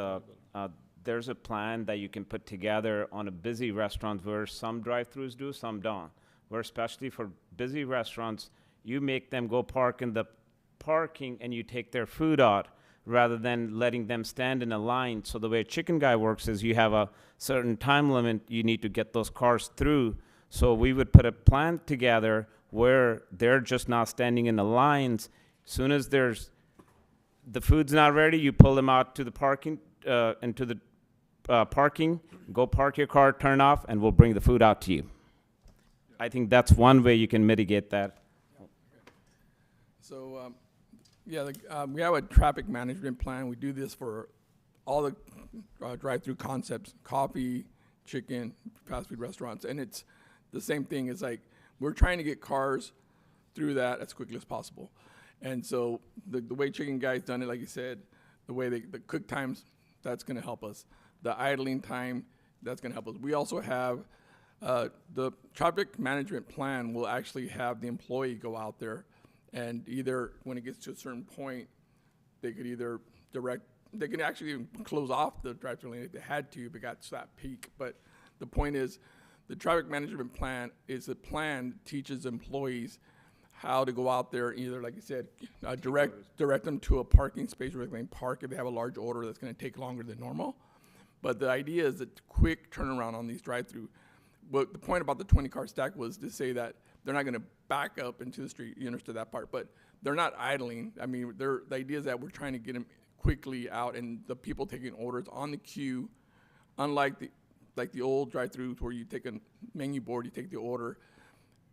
there's a plan that you can put together on a busy restaurant where some drive-throughs do, some don't. Where especially for busy restaurants, you make them go park in the parking and you take their food out rather than letting them stand in a line. So the way Chicken Guy works is you have a certain time limit you need to get those cars through. So we would put a plan together where they're just not standing in the lines. Soon as the food's not ready, you pull them out to the parking, into the parking, go park your car, turn off, and we'll bring the food out to you. I think that's one way you can mitigate that. So, we have a traffic management plan. We do this for all the drive-through concepts, coffee, chicken, fast food restaurants, and it's the same thing. It's like we're trying to get cars through that as quickly as possible. And so the way Chicken Guy's done it, like you said, the way the cook times, that's going to help us. The idling time, that's going to help us. We also have the traffic management plan will actually have the employee go out there, and either when it gets to a certain point, they could either they can actually even close off the drive-thru lane if they had to if it got to that peak. But the point is, The traffic management plan is a plan that teaches employees how to go out there, either, like I said, direct them to a parking space where they can park if they have a large order that's gonna take longer than normal. But the idea is a quick turnaround on these drive-through. But the point about the 20-car stack was to say that they're not gonna back up into the street, you understood that part, but they're not idling. I mean, the idea is that we're trying to get them quickly out, and the people taking orders on the queue, unlike the old drive-throughs where you take a menu board, you take the order.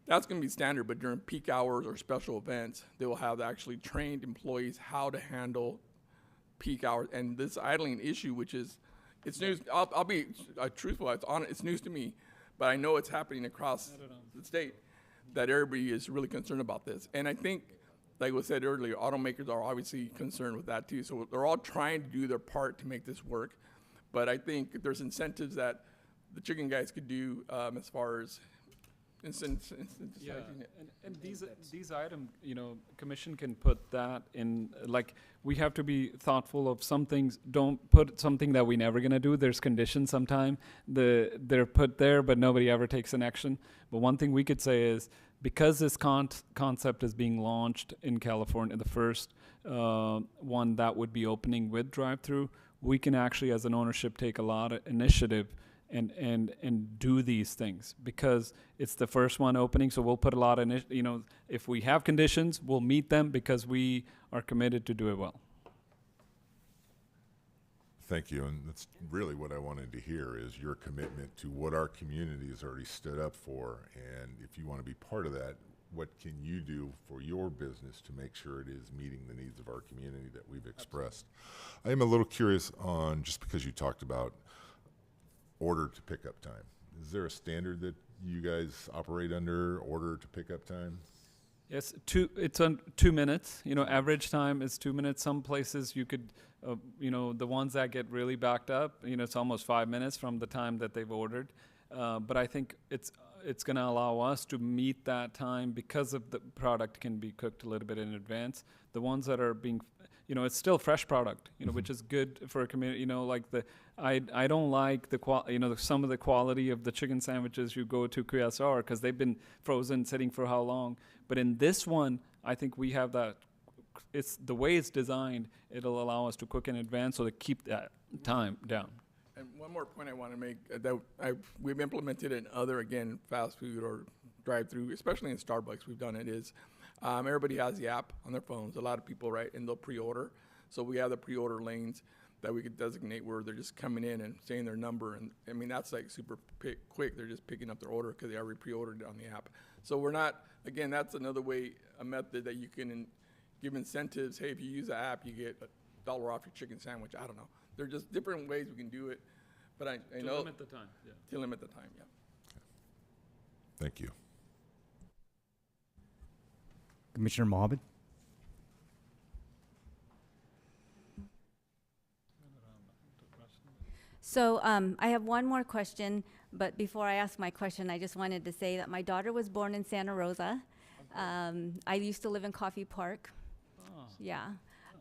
That's going to be standard, but during peak hours or special events, they will have actually trained employees how to handle peak hours. And this idling issue, which is, it's news. I'll be truthful. It's news to me, but I know it's happening across the state. That everybody is really concerned about this, and I think, like was said earlier, automakers are obviously concerned with that too. So they're all trying to do their part to make this work. But I think there's incentives that the chicken guys could do as far as Yeah, and these items, commission can put that in, like, we have to be thoughtful of some things. Don't put something that we never gonna do. There's conditions sometime. They're put there, but nobody ever takes an action. But one thing we could say is, because this concept is being launched in California, the first one that would be opening with drive-through, we can actually, as an ownership, take a lot of initiative and do these things, because it's the first one opening. So we'll put a lot of, if we have conditions, we'll meet them because we are committed to do it well. Thank you, and that's really what I wanted to hear, is your commitment to what our community has already stood up for, and if you want to be part of that, what can you do for your business to make sure it is meeting the needs of our community that we've expressed? I am a little curious on, just because you talked about order to pickup time, is there a standard that you guys operate under, order to pickup time? Yes, it's on 2 minutes. Average time is 2 minutes. Some places you could, the ones that get really backed up, it's almost 5 minutes from the time that they've ordered. But I think it's going to allow us to meet that time because of the product can be cooked a little bit in advance. The ones that are being, it's still fresh product, which is good for a community. I don't like some of the quality of the chicken sandwiches you go to QSR because they've been frozen, sitting for how long. But in this one, I think we have that. It's the way it's designed. It'll allow us to cook in advance, so to keep that time down. And one more point I want to make, that we've implemented in other, again, fast food or drive-through, especially in Starbucks, we've done it, is everybody has the app on their phones, a lot of people, right, and they'll pre-order. So we have the pre-order lanes that we could designate where they're just coming in and saying their number. And I mean, that's like super quick. They're just picking up their order because they already pre-ordered it on the app. So we're not, again, that's another way, a method that you can give incentives. Hey, if you use the app, you get $1 off your chicken sandwich. I don't know. There are just different ways we can do it. But I know. To limit the time, yeah. To limit the time, yeah. Thank you. Commissioner Mohammed? So I have one more question, but before I ask my question, I just wanted to say that my daughter was born in Santa Rosa. I used to live in Coffey Park. Oh. Yeah.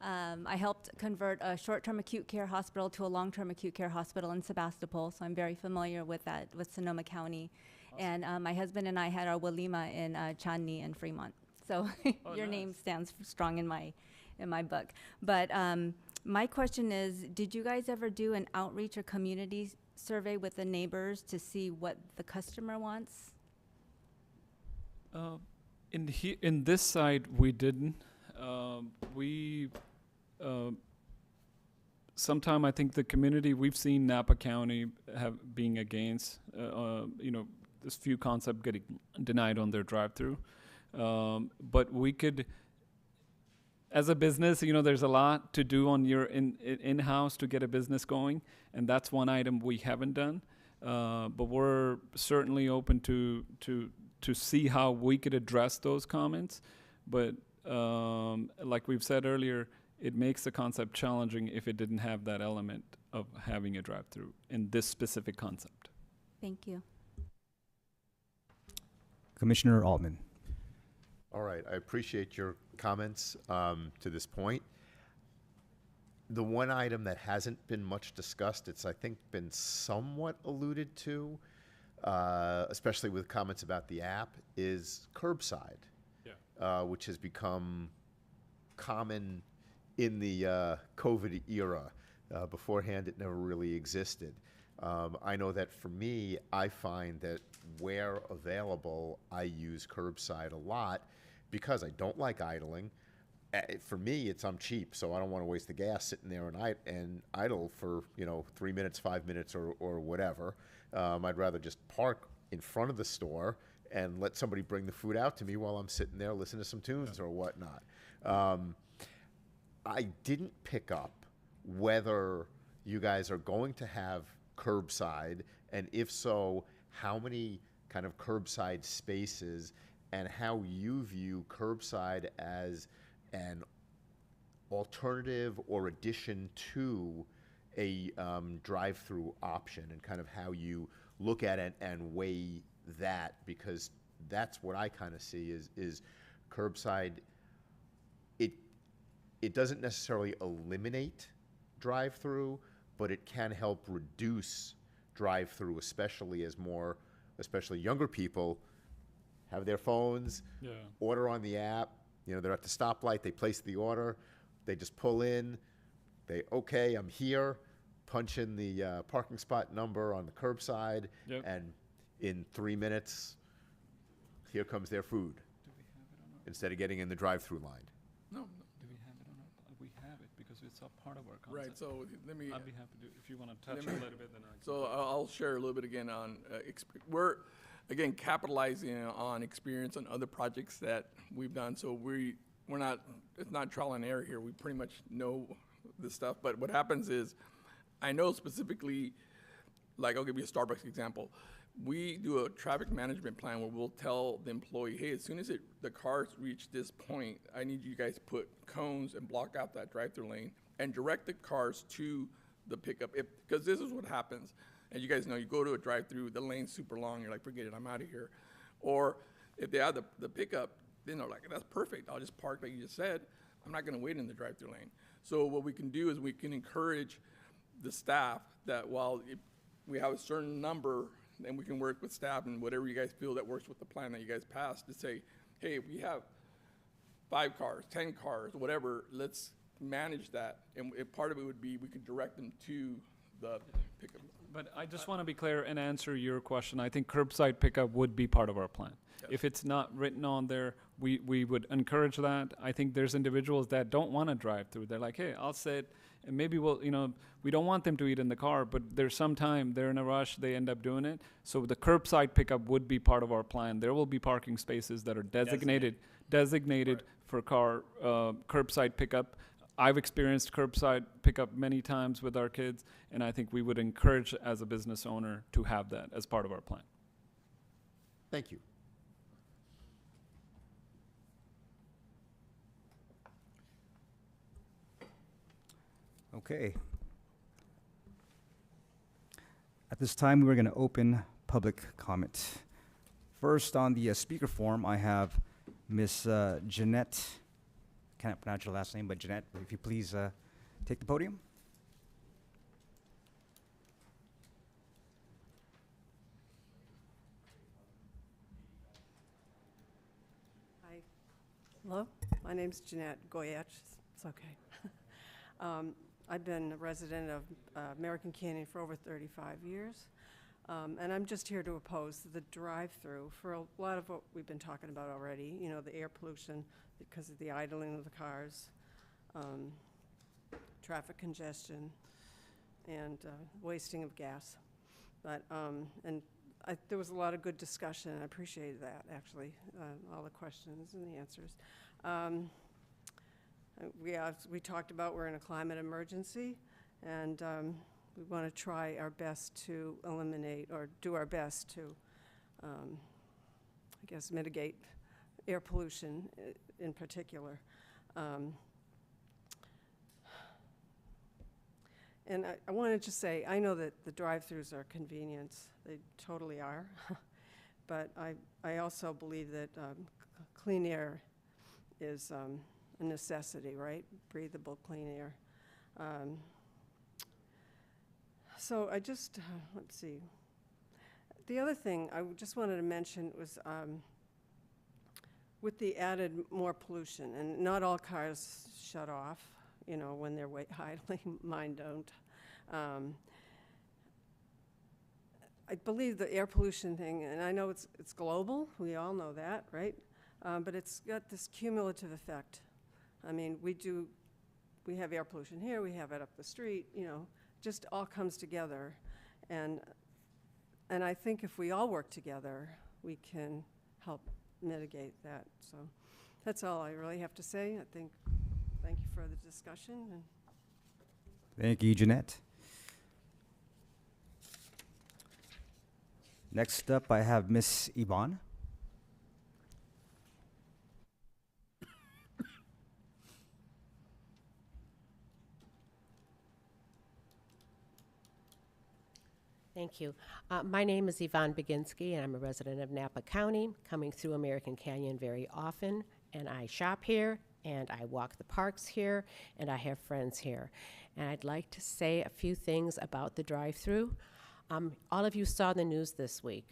I helped convert a short-term acute care hospital to a long-term acute care hospital in Sebastopol, so I'm very familiar with that, with Sonoma County. Awesome. And my husband and I had our Walima in Channi and Fremont. So your name stands strong in my book. But my question is, did you guys ever do an outreach or community survey with the neighbors to see what the customer wants? In this side, we didn't. Sometime I think the community, we've seen Napa County being against, this few concept getting denied on their drive-through. But we could, as a business, there's a lot to do on your in-house to get a business going, and that's one item we haven't done. But we're certainly open to see how we could address those comments. But like we've said earlier, it makes the concept challenging if it didn't have that element of having a drive-through in this specific concept. Thank you. Commissioner Altman. All right, I appreciate your comments to this point. The one item that hasn't been much discussed, it's I think been somewhat alluded to, especially with comments about the app, is curbside, which has become common in the COVID era. Beforehand, it never really existed. I know that for me, I find that where available, I use curbside a lot because I don't like idling. For me, I'm cheap, so I don't want to waste the gas sitting there and idle for 3 minutes, 5 minutes, or whatever. I'd rather just park in front of the store and let somebody bring the food out to me while I'm sitting there listening to some tunes or whatnot. I didn't pick up whether you guys are going to have curbside, and if so, how many kind of curbside spaces, and how you view curbside as an alternative or addition to a drive-through option, and kind of how you look at it and weigh that, because that's what I kind of see is curbside. It doesn't necessarily eliminate drive-through, but it can help reduce drive-through, especially younger people have their phones, order on the app. They're at the stoplight, they place the order, they just pull in, okay, I'm here, punch in the parking spot number on the curbside, and in 3 minutes, here comes their food, instead of getting in the drive-through line. No, Do we have it or not? We have it because it's a part of our concept. right, so let me. I'd be happy to, if you want to touch Let a me- little bit, then I can. So I'll share a little bit again on, we're, again, capitalizing on experience on other projects that we've done. So we're not, it's not trial and error here. We pretty much know this stuff. But what happens is, I know specifically, like I'll give you a Starbucks example. We do a traffic management plan where we'll tell the employee, hey, as soon as the cars reach this point, I need you guys to put cones and block out that drive-through lane and direct the cars to the pickup. Because this is what happens. And you guys know, you go to a drive-through, the lane's super long, you're like, forget it, I'm out of here. Or if they have the pickup, then they're like, that's perfect, I'll just park like you just said. I'm not gonna wait in the drive-through lane. So what we can do is we can encourage the staff that while we have a certain number, then we can work with staff and whatever you guys feel that works with the plan that you guys passed to say, hey, we have 5 cars, 10 cars, whatever, let's manage that. And if part of it would be, we could direct them to the pickup. But I just want to be clear and answer your question. I think curbside pickup would be part of our plan. Yes. If it's not written on there, we would encourage that. I think there's individuals that don't want to drive through. They're like, hey, I'll sit, and maybe we don't want them to eat in the car, but there's some time, they're in a rush, they end up doing it. So the curbside pickup would be part of our plan. There will be parking spaces that are designated for curbside pickup. I've experienced curbside pickup many times with our kids, and I think we would encourage as a business owner to have that as part of our plan. Thank you. Okay. At this time, we're going to open public comment. First, on the speaker form, I have Miss Jeanette. Can't pronounce your last name, but Jeanette, if you please take the podium. Hi. Hello, my name's Jeanette Goyech. It's okay. I've been a resident of American Canyon for over 35 years, and I'm just here to oppose the drive-through for a lot of what we've been talking about already. The air pollution because of the idling of the cars, traffic congestion, and wasting of gas. But there was a lot of good discussion, and I appreciated that, actually, all the questions and the answers. We talked about we're in a climate emergency, and we want to try our best to eliminate, or do our best to, I guess, mitigate air pollution in particular. And I wanted to say, I know that the drive-throughs are convenience. They totally are. But I also believe that clean air is a necessity, right? Breathable, clean air. So I just, let's see. The other thing I just wanted to mention was with the added more pollution, and not all cars shut off, you know, when they're idling. Mine don't. I believe the air pollution thing, and I know it's global. We all know that, right? But it's got this cumulative effect. I mean, we have air pollution here, we have it up the street, you know, just all comes together. And I think if we all work together, we can help mitigate that. So that's all I really have to say. I think, thank you for the discussion. And Thank you, Jeanette. Next up, I have Miss Yvonne. Thank you. My name is Yvonne Baginski, and I'm a resident of Napa County, coming through American Canyon very often. And I shop here, and I walk the parks here, and I have friends here. And I'd like to say a few things about the drive-through. All of you saw the news this week.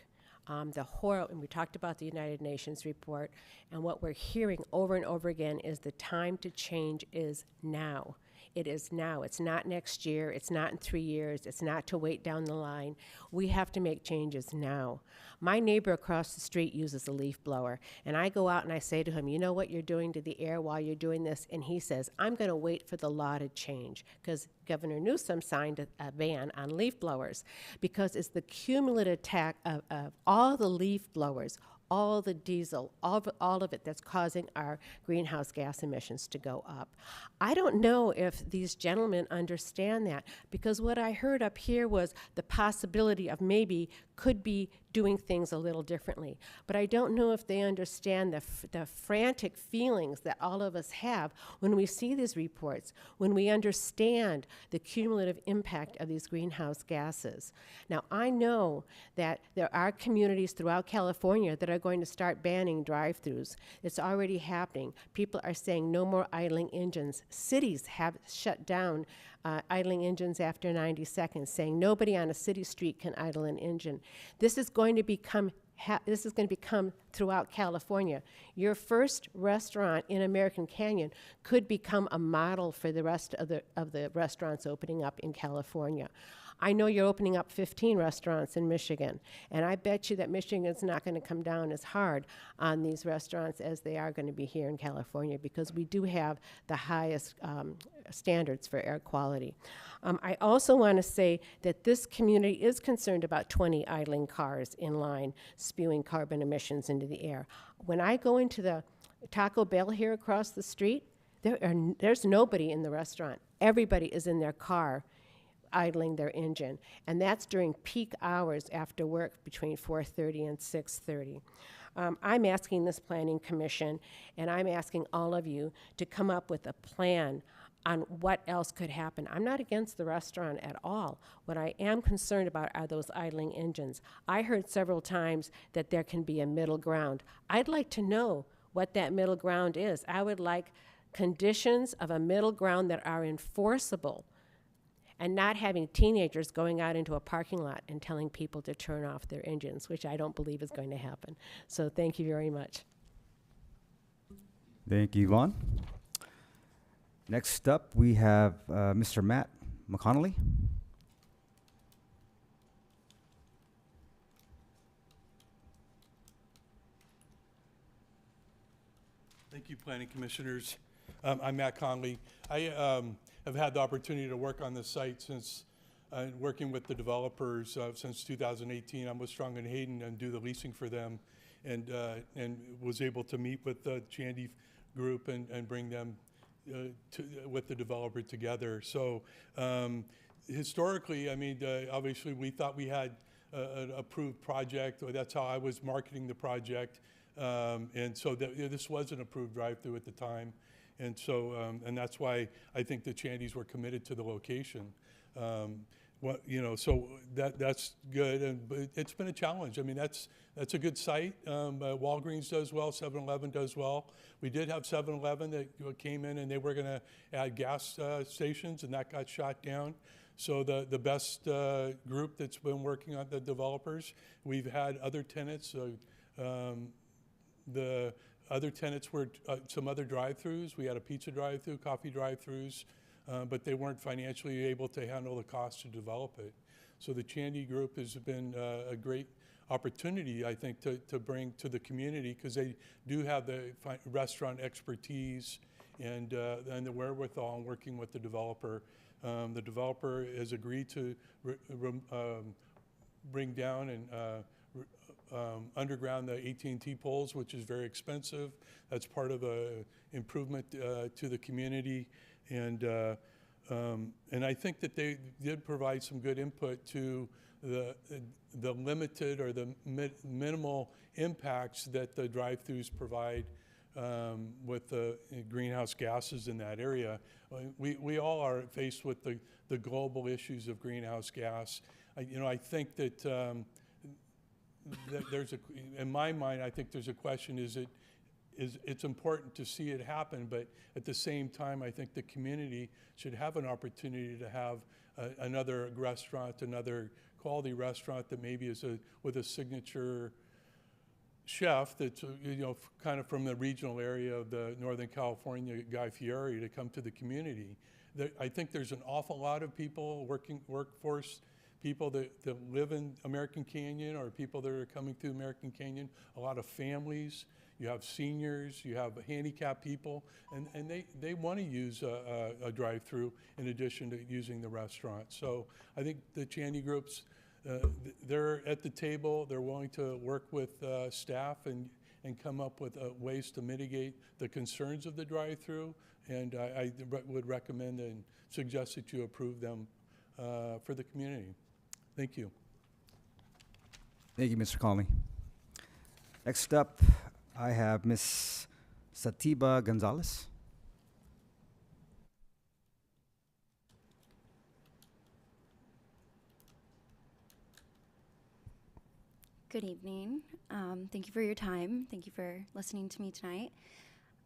The horror, and we talked about the United Nations report, and what we're hearing over and over again is the time to change is now. It is now. It's not next year. It's not in 3 years. It's not to wait down the line. We have to make changes now. My neighbor across the street uses a leaf blower, and I go out and I say to him, you know what you're doing to the air while you're doing this? And he says, I'm going to wait for the law to change, because Governor Newsom signed a ban on leaf blowers, because it's the cumulative attack of all the leaf blowers, all the diesel, all of it that's causing our greenhouse gas emissions to go up. I don't know if these gentlemen understand that, because what I heard up here was the possibility of maybe could be doing things a little differently. But I don't know if they understand the frantic feelings that all of us have when we see these reports, when we understand the cumulative impact of these greenhouse gases. Now, I know that there are communities throughout California that are going to start banning drive-thrus. It's already happening. People are saying no more idling engines. Cities have shut down idling engines after 90 seconds, saying nobody on a city street can idle an engine. This is going to become throughout California. Your first restaurant in American Canyon could become a model for the rest of the restaurants opening up in California. I know you're opening up 15 restaurants in Michigan, and I bet you that Michigan's not going to come down as hard on these restaurants as they are going to be here in California, because we do have the highest standards for air quality. I also want to say that this community is concerned about 20 idling cars in line spewing carbon emissions into the air. When I go into the Taco Bell here across the street, there's nobody in the restaurant. Everybody is in their car idling their engine, and that's during peak hours after work between 4:30 and 6:30. I'm asking this planning commission, and I'm asking all of you to come up with a plan on what else could happen. I'm not against the restaurant at all. What I am concerned about are those idling engines. I heard several times that there can be a middle ground. I'd like to know what that middle ground is. I would like conditions of a middle ground that are enforceable, and not having teenagers going out into a parking lot and telling people to turn off their engines, which I don't believe is going to happen. So thank you very much. Thank you, Yvonne. Next up, we have Mr. Matt McConnelly. Thank you, Planning Commissioners. I'm Matt Conley. I have had the opportunity to work on this site since working with the developers since 2018. I'm with Strong and Hayden and do the leasing for them, and was able to meet with the Chandy group and bring them with the developer together. So historically, I mean, obviously we thought we had an approved project, or that's how I was marketing the project. And so this was an approved drive-through at the time. And so, and that's why I think the Chandys were committed to the location. So that's good, but it's been a challenge. I mean, that's a good site. Walgreens does well, 7-Eleven does well. We did have 7-Eleven that came in and they were gonna add gas stations, and that got shot down. So the best group that's been working on the developers, we've had other tenants. The other tenants were some other drive-throughs. We had a pizza drive-through, coffee drive-throughs, but they weren't financially able to handle the cost to develop it. So the Chandy Group has been a great opportunity, I think, to bring to the community, because they do have the restaurant expertise and the wherewithal in working with the developer. The developer has agreed to bring down and underground the AT&T poles, which is very expensive. That's part of a improvement to the community, and I think that they did provide some good input to the limited or the minimal impacts that the drive-throughs provide with the greenhouse gases in that area. We all are faced with the global issues of greenhouse gas. I think that, that in my mind, I think there's a question, it's important to see it happen, but at the same time, I think the community should have an opportunity to have another restaurant, another quality restaurant that maybe is with a signature chef that's kind of from the regional area of the Northern California Guy Fieri to come to the community. I think there's an awful lot of people, workforce people that live in American Canyon, or people that are coming through American Canyon, a lot of families. You have seniors, you have handicapped people, and they want to use a drive-through in addition to using the restaurant. So I think the Chandy Groups, they're at the table, they're willing to work with staff and come up with ways to mitigate the concerns of the drive-through, and I would recommend and suggest that you approve them for the community. Thank you. Thank you, Mr. Conley. Next up, I have Ms. Satiba Gonzalez. Good evening. Thank you for your time. Thank you for listening to me tonight.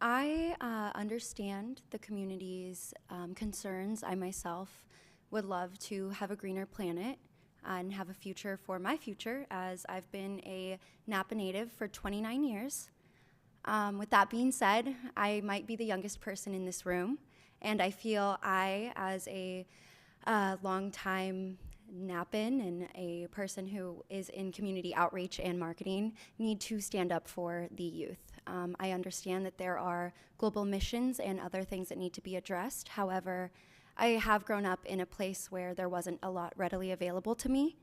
I understand the community's concerns. I myself would love to have a greener planet and have a future for my future, as I've been a Napa native for 29 years. With that being said, I might be the youngest person in this room, and I feel I, as a longtime Napan and a person who is in community outreach and marketing, need to stand up for the youth. I understand that there are global missions and other things that need to be addressed. However, I have grown up in a place where there wasn't a lot readily available to me,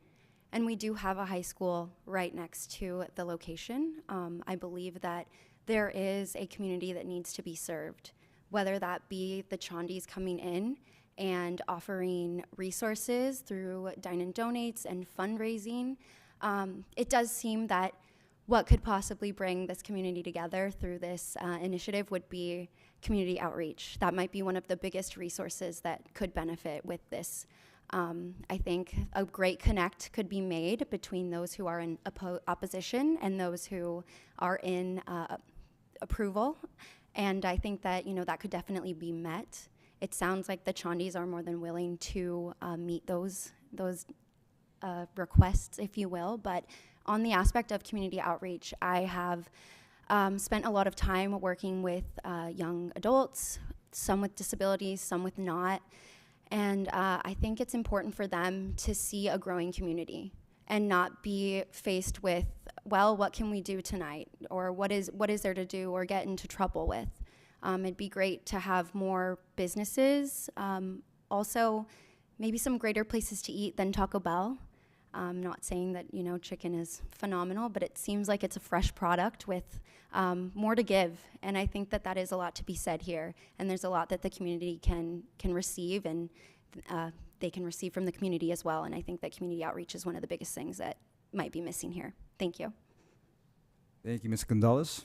and we do have a high school right next to the location. I believe that there is a community that needs to be served, whether that be the Chandys coming in and offering resources through Dine and Donates and fundraising. It does seem that what could possibly bring this community together through this initiative would be community outreach. That might be one of the biggest resources that could benefit with this. I think a great connect could be made between those who are in opposition and those who are in approval. And I think that, that could definitely be met. It sounds like the Chandys are more than willing to meet those requests, if you will. But on the aspect of community outreach, I have spent a lot of time working with young adults, some with disabilities, some with not. And I think it's important for them to see a growing community and not be faced with, well, what can we do tonight? Or what is there to do or get into trouble with? It'd be great to have more businesses. Also, maybe some greater places to eat than Taco Bell. I'm not saying that, chicken is phenomenal, but it seems like it's a fresh product with more to give. And I think that is a lot to be said here. And there's a lot that the community can receive, and they can receive from the community as well. And I think that community outreach is one of the biggest things that might be missing here. Thank you. Thank you, Ms. Gonzalez.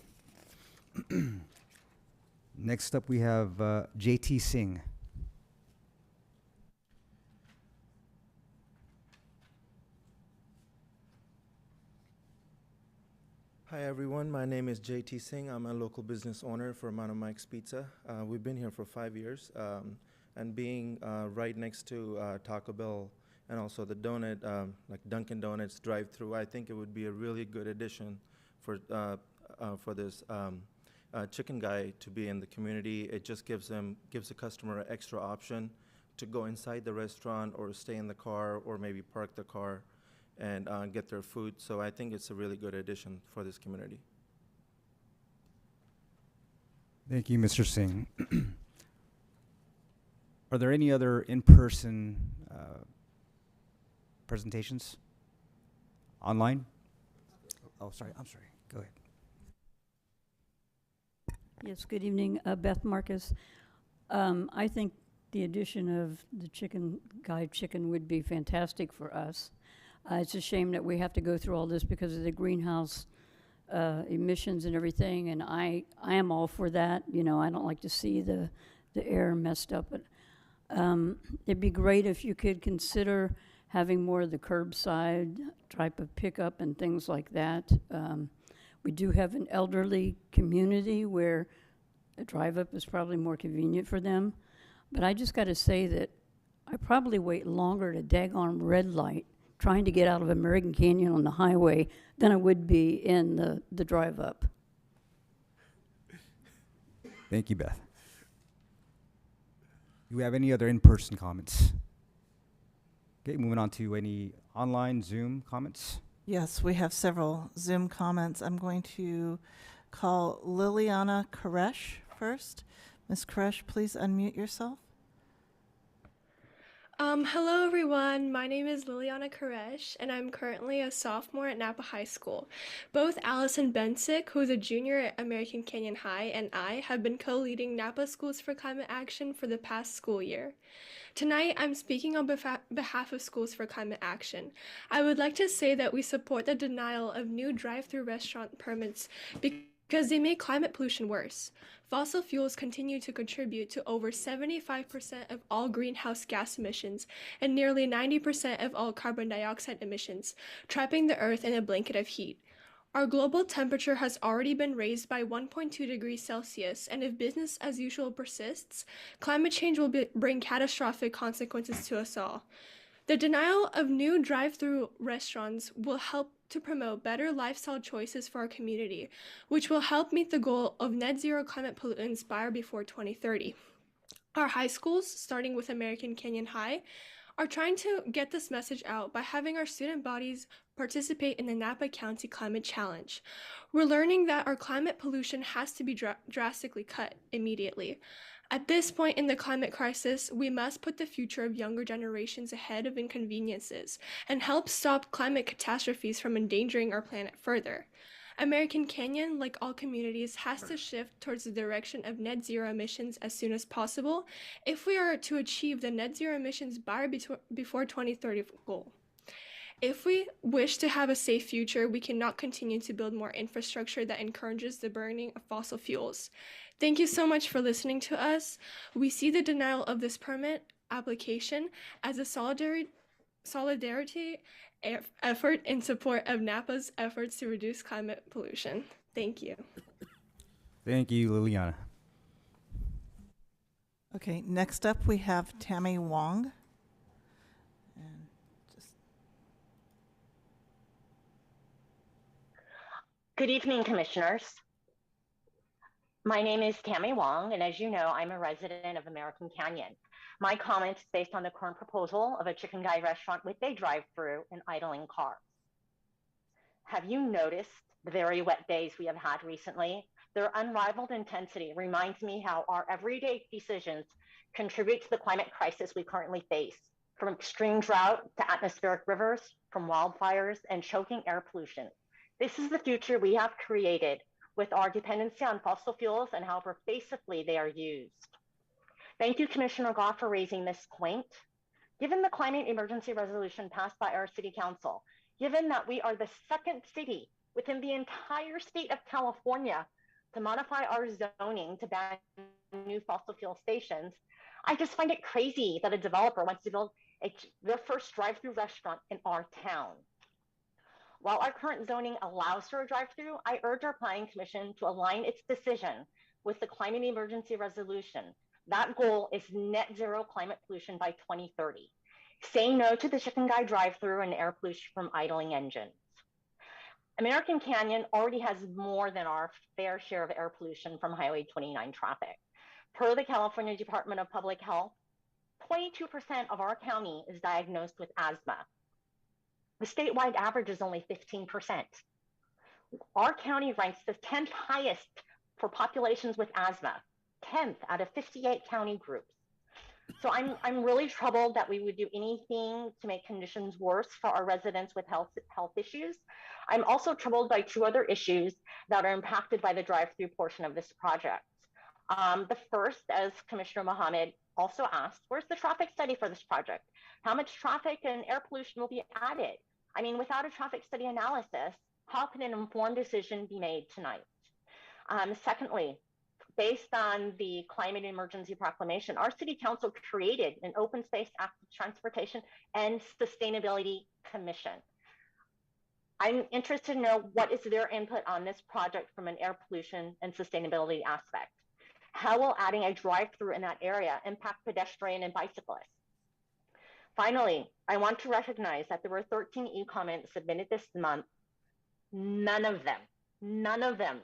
Next up, we have J.T. Singh. Hi everyone, my name is J.T. Singh. I'm a local business owner for Mano Mike's Pizza. We've been here for 5 years. and being right next to Taco Bell and also the donut, like Dunkin' Donuts drive-through, I think it would be a really good addition for this chicken guy to be in the community. It just gives the customer an extra option to go inside the restaurant or stay in the car or maybe park the car and get their food. So I think it's a really good addition for this community. Thank you, Mr. Singh. Are there any other in-person presentations? Online? Oh, sorry, I'm sorry. Go ahead. Yes, good evening, Beth Marcus. I think the addition of the chicken would be fantastic for us. It's a shame that we have to go through all this because of the greenhouse emissions and everything, and I am all for that. You know, I don't like to see the air messed up, but it'd be great if you could consider having more of the curbside type of pickup and things like that. We do have an elderly community where a drive-up is probably more convenient for them, but I just got to say that I probably wait longer at a daggone red light trying to get out of American Canyon on the highway than I would be in the drive-up. Thank you, Beth. Do we have any other in-person comments? Okay, moving on to any online Zoom comments. Yes, we have several Zoom comments. I'm going to call Liliana Koresh first. Ms. Koresh, please unmute yourself. Hello everyone, my name is Liliana Koresh and I'm currently a sophomore at Napa High School. Both Allison Bensick, who is a junior at American Canyon High, and I have been co-leading Napa Schools for Climate Action for the past school year. Tonight, I'm speaking on behalf of Schools for Climate Action. I would like to say that we support the denial of new drive-through restaurant permits because they make climate pollution worse. Fossil fuels continue to contribute to over 75% of all greenhouse gas emissions and nearly 90% of all carbon dioxide emissions, trapping the Earth in a blanket of heat. Our global temperature has already been raised by 1.2 degrees Celsius, and if business as usual persists, climate change will bring catastrophic consequences to us all. The denial of new drive-through restaurants will help to promote better lifestyle choices for our community, which will help meet the goal of net zero climate pollutants by or before 2030. Our high schools, starting with American Canyon High, are trying to get this message out by having our student bodies participate in the Napa County Climate Challenge. We're learning that our climate pollution has to be drastically cut immediately. At this point in the climate crisis, we must put the future of younger generations ahead of inconveniences and help stop climate catastrophes from endangering our planet further. American Canyon, like all communities, has to shift towards the direction of net zero emissions as soon as possible if we are to achieve the net zero emissions by or before 2030 goal. If we wish to have a safe future, we cannot continue to build more infrastructure that encourages the burning of fossil fuels. Thank you so much for listening to us. We see the denial of this permit application as a solidarity effort in support of NAPA's efforts to reduce climate pollution. Thank you. Thank you, Liliana. Okay, next up we have Tammy Wong. And Good evening, Commissioners. My name is Tammy Wong, and as you know, I'm a resident of American Canyon. My comment is based on the current proposal of a Chicken Guy restaurant with a drive-through and idling cars. Have you noticed the very wet days we have had recently? Their unrivaled intensity reminds me how our everyday decisions contribute to the climate crisis we currently face, from extreme drought to atmospheric rivers, from wildfires and choking air pollution. This is the future we have created with our dependency on fossil fuels and how pervasively they are used. Thank you, Commissioner Goff, for raising this point. Given the climate emergency resolution passed by our City Council, given that we are the second city within the entire state of California to modify our zoning to ban new fossil fuel stations, I just find it crazy that a developer wants to build their first drive-through restaurant in our town. While our current zoning allows for a drive-through, I urge our Planning Commission to align its decision with the climate emergency resolution That goal is net zero climate pollution by 2030. Say no to the Chicken Guy drive-through and air pollution from idling engines. American Canyon already has more than our fair share of air pollution from Highway 29 traffic. Per the California Department of Public Health, 22% of our county is diagnosed with asthma. The statewide average is only 15%. Our county ranks the 10th highest for populations with asthma, 10th out of 58 county groups. So I'm really troubled that we would do anything to make conditions worse for our residents with health issues. I'm also troubled by two other issues that are impacted by the drive-through portion of this project. The first, as Commissioner Mohammed also asked, where's the traffic study for this project? How much traffic and air pollution will be added? I mean, without a traffic study analysis, how can an informed decision be made tonight? Secondly, based on the climate emergency proclamation, our city council created an open space, active transportation, and sustainability commission. I'm interested to know what is their input on this project from an air pollution and sustainability aspect. How will adding a drive-through in that area impact pedestrian and bicyclists? Finally, I want to recognize that there were 13 e-comments submitted this month. None of them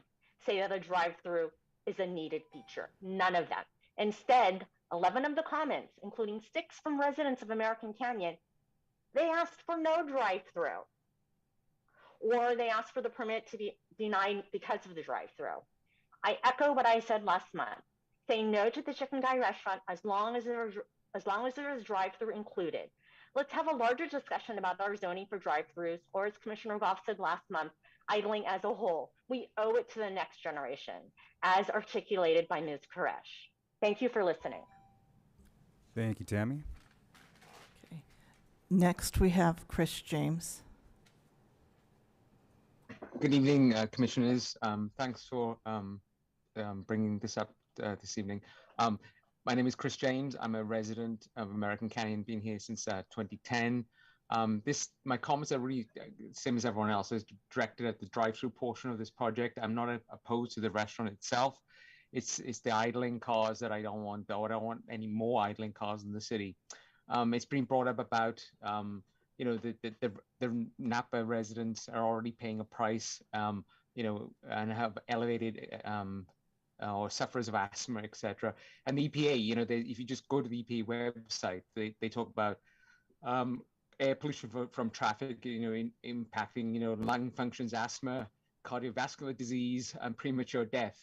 say that a drive-through is a needed feature. None of them. Instead, 11 of the comments, including 6 from residents of American Canyon, they asked for no drive-through, or they asked for the permit to be denied because of the drive-through. I echo what I said last month. Say no to the Chicken Guy restaurant as long as there is drive-through included. Let's have a larger discussion about our zoning for drive-throughs, or as Commissioner Goff said last month, idling as a whole. We owe it to the next generation, as articulated by Ms. Koresh. Thank you for listening. Thank you, Tammy. Okay. Next, we have Chris James. Good evening, commissioners. Thanks for bringing this up this evening. My name is Chris James. I'm a resident of American Canyon, been here since 2010. My comments are really same as everyone else, is directed at the drive-through portion of this project. I'm not opposed to the restaurant itself. It's the idling cars that I don't want, though. I don't want any more idling cars in the city. It's been brought up about, you know, the Napa residents are already paying a price, you know, and have elevated or sufferers of asthma, etc. And the EPA, you know, if you just go to the EPA website, they talk about air pollution from traffic, you know, impacting, you know, lung functions, asthma, cardiovascular disease, and premature death.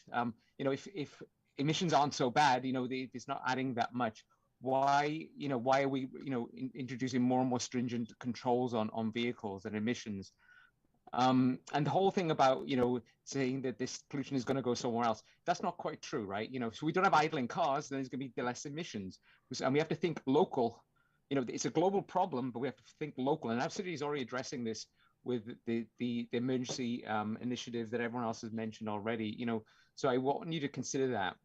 You know, if emissions aren't so bad, you know, it's not adding that much. Why are we, you know, introducing more and more stringent controls on vehicles and emissions? And the whole thing about, you know, saying that this pollution is going to go somewhere else, that's not quite true, right? You know, so we don't have idling cars, then there's going to be less emissions. And we have to think local. You know, it's a global problem, but we have to think local. And our city is already addressing this with the emergency initiative that everyone else has mentioned already. You know, so I want you to consider that.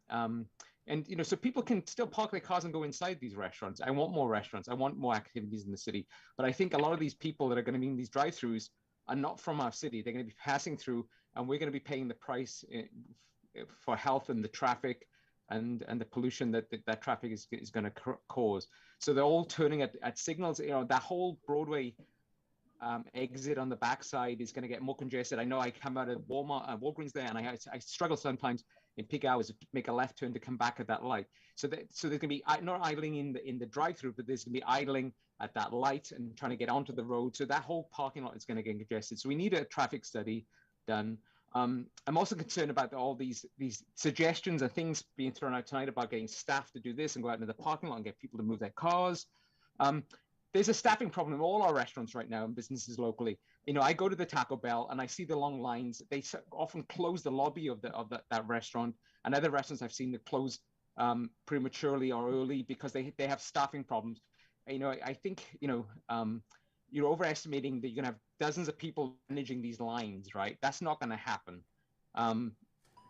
And, you know, so people can still park their cars and go inside these restaurants. I want more restaurants. I want more activities in the city. But I think a lot of these people that are going to be in these drive-throughs are not from our city. They're going to be passing through, and we're going to be paying the price for health and the traffic and the pollution that traffic is going to cause. So they're all turning at signals. You know, that whole Broadway exit on the backside is going to get more congested. I know I come out of Walgreens there, and I struggle sometimes in peak hours to make a left turn to come back at that light. So there's going to be not idling in the drive-through, but there's going to be idling at that light and trying to get onto the road. So that whole parking lot is going to get congested. So we need a traffic study done. I'm also concerned about all these suggestions and things being thrown out tonight about getting staff to do this and go out into the parking lot and get people to move their cars. There's a staffing problem in all our restaurants right now and businesses locally. You know, I go to the Taco Bell and I see the long lines. They often close the lobby of that restaurant, and other restaurants I've seen that close prematurely or early because they have staffing problems. You know, I think, you know, you're overestimating that you're going to have dozens of people managing these lines, right? That's not going to happen.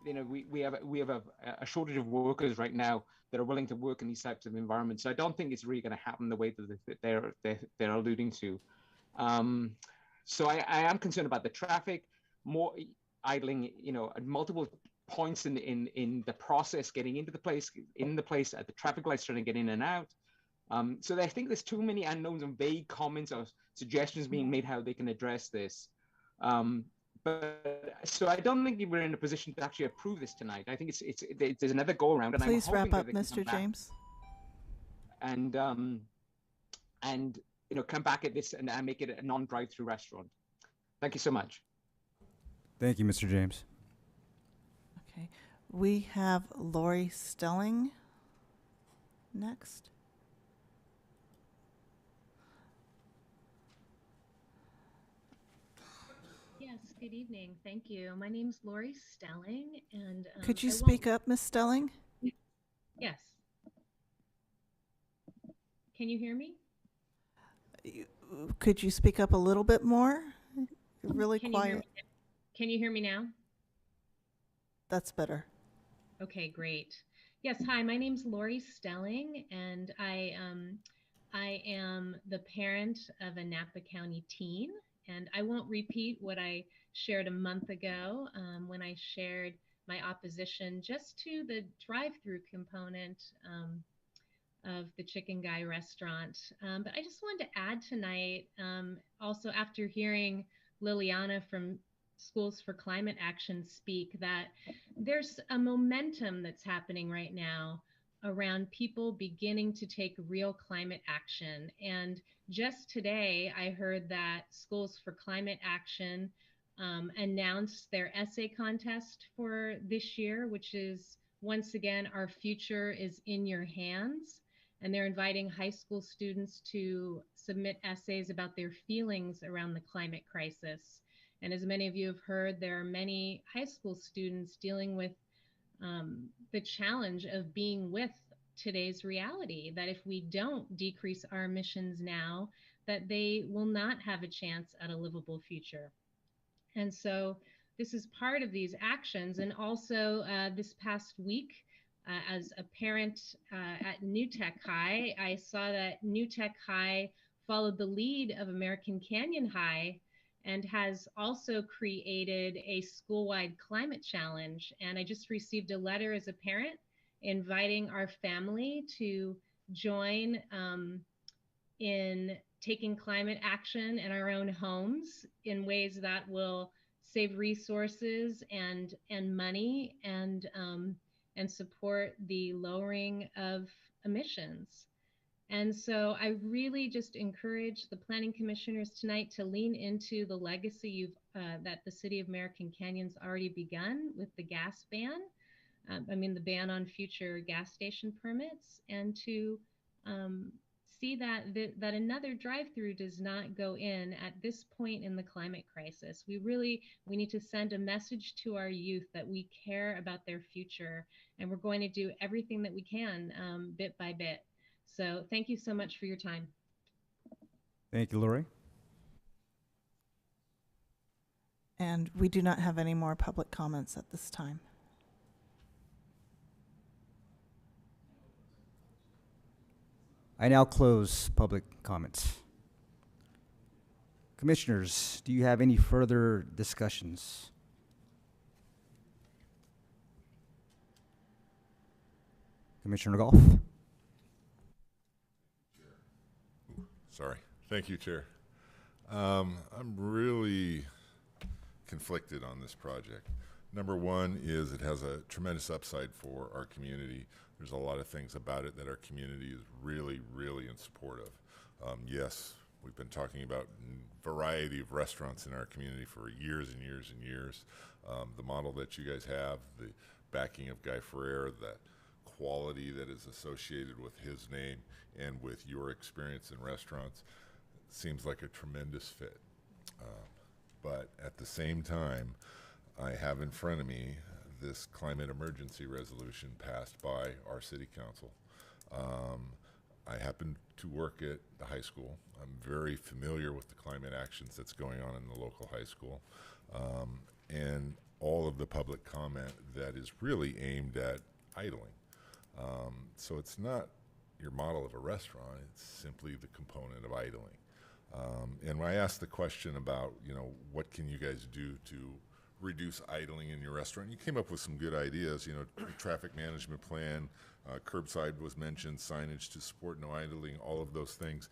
You know, we have a shortage of workers right now that are willing to work in these types of environments. So I don't think it's really going to happen the way that they're alluding to. So I am concerned about the traffic, more idling, you know, multiple points in the process getting into the place, at the traffic lights trying to get in and out. So I think there's too many unknowns and vague comments or suggestions being made how they can address this. But so I don't think we're in a position to actually approve this tonight. I think there's another go around. And Please I'm wrap hoping up, that they can Mr. come back James. And come back at this and make it a non-drive-through restaurant. Thank you so much. Thank you, Mr. James. Okay, we have Lori Stelling next. Yes, good evening. Thank you. My name's Lori Stelling, and Could you I speak won't- up, Miss Stelling? Yes. Can you hear me? Could you speak up a little bit more? You're really Can you hear quiet. me? Can you hear me now? That's better. Okay, great. Yes, hi, my name's Lori Stelling, and I am the parent of a Napa County teen, and I won't repeat what I shared a month ago when I shared my opposition just to the drive-through component of the Chicken Guy restaurant. But I just wanted to add tonight, also after hearing Liliana from Schools for Climate Action speak, that there's a momentum that's happening right now around people beginning to take real climate action. And just today, I heard that Schools for Climate Action announced their essay contest for this year, which is, once again, Our Future is in Your Hands. And they're inviting high school students to submit essays about their feelings around the climate crisis. And as many of you have heard, there are many high school students dealing with the challenge of being with today's reality, that if we don't decrease our emissions now, that they will not have a chance at a livable future. And so this is part of these actions. And also this past week, as a parent at New Tech High, I saw that New Tech High followed the lead of American Canyon High and has also created a school-wide climate challenge. And I just received a letter as a parent inviting our family to join in taking climate action in our own homes in ways that will save resources and money and support the lowering of emissions. And so I really just encourage the planning commissioners tonight to lean into the legacy that the city of American Canyon's already begun with the gas ban. The ban on future gas station permits, and to see that another drive-through does not go in at this point in the climate crisis. We need to send a message to our youth that we care about their future, and we're going to do everything that we can bit by bit. So thank you so much for your time. Thank you, Lori. And we do not have any more public comments at this time. I now close public comments. Commissioners, do you have any further discussions? Commissioner Golf? Sorry. Thank you, Chair. I'm really conflicted on this project. Number one is it has a tremendous upside for our community. There's a lot of things about it that our community is really, really in support of. Yes, we've been talking about a variety of restaurants in our community for years and years and years. The model that you guys have, the backing of Guy Ferrer, that quality that is associated with his name and with your experience in restaurants seems like a tremendous fit. But at the same time, I have in front of me this climate emergency resolution passed by our city council. I happen to work at the high school. I'm very familiar with the climate actions that's going on in the local high school. And all of the public comment that is really aimed at idling. So it's not your model of a restaurant, it's simply the component of idling. And when I asked the question about, what can you guys do to reduce idling in your restaurant. You came up with some good ideas, you know, traffic management plan, curbside was mentioned, signage to support no idling, all of those things.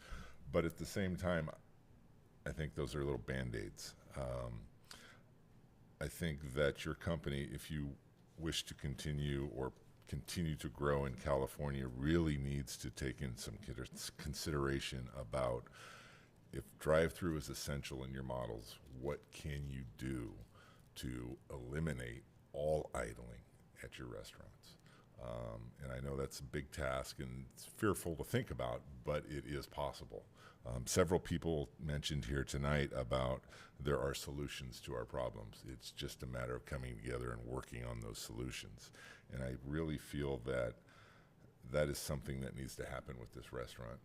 But at the same time, I think those are little Band-Aids. I think that your company, if you wish to continue to grow in California, really needs to take in some consideration about, if drive-through is essential in your models, what can you do to eliminate all idling at your restaurants? And I know that's a big task and it's fearful to think about, but it is possible. Several people mentioned here tonight about there are solutions to our problems. It's just a matter of coming together and working on those solutions. And I really feel that that is something that needs to happen with this restaurant.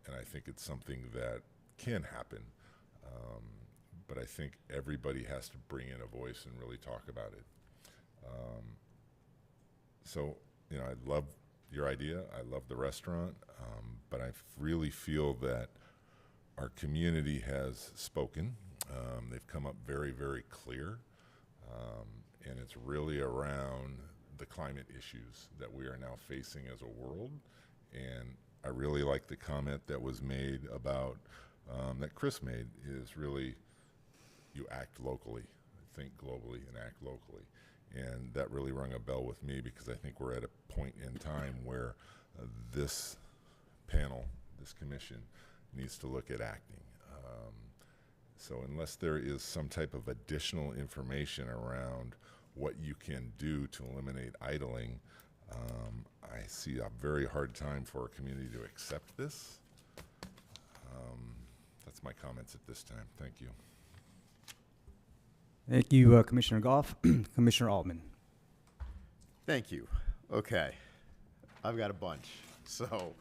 And I think it's something that can happen. But I think everybody has to bring in a voice and really talk about it. So, you know, I love your idea. I love the restaurant. But I really feel that our community has spoken. They've come up very, very clear. And it's really around the climate issues that we are now facing as a world. And I really like the comment that was made about, that Chris made, is really, you act locally, think globally and act locally. And that really rung a bell with me, because I think we're at a point in time where this panel, this commission, needs to look at acting. So unless there is some type of additional information around what you can do to eliminate idling, I see a very hard time for our community to accept this. That's my comments at this time. Thank you. Thank you, Commissioner Goff. Commissioner Altman. Thank you. Okay. I've got a bunch. So,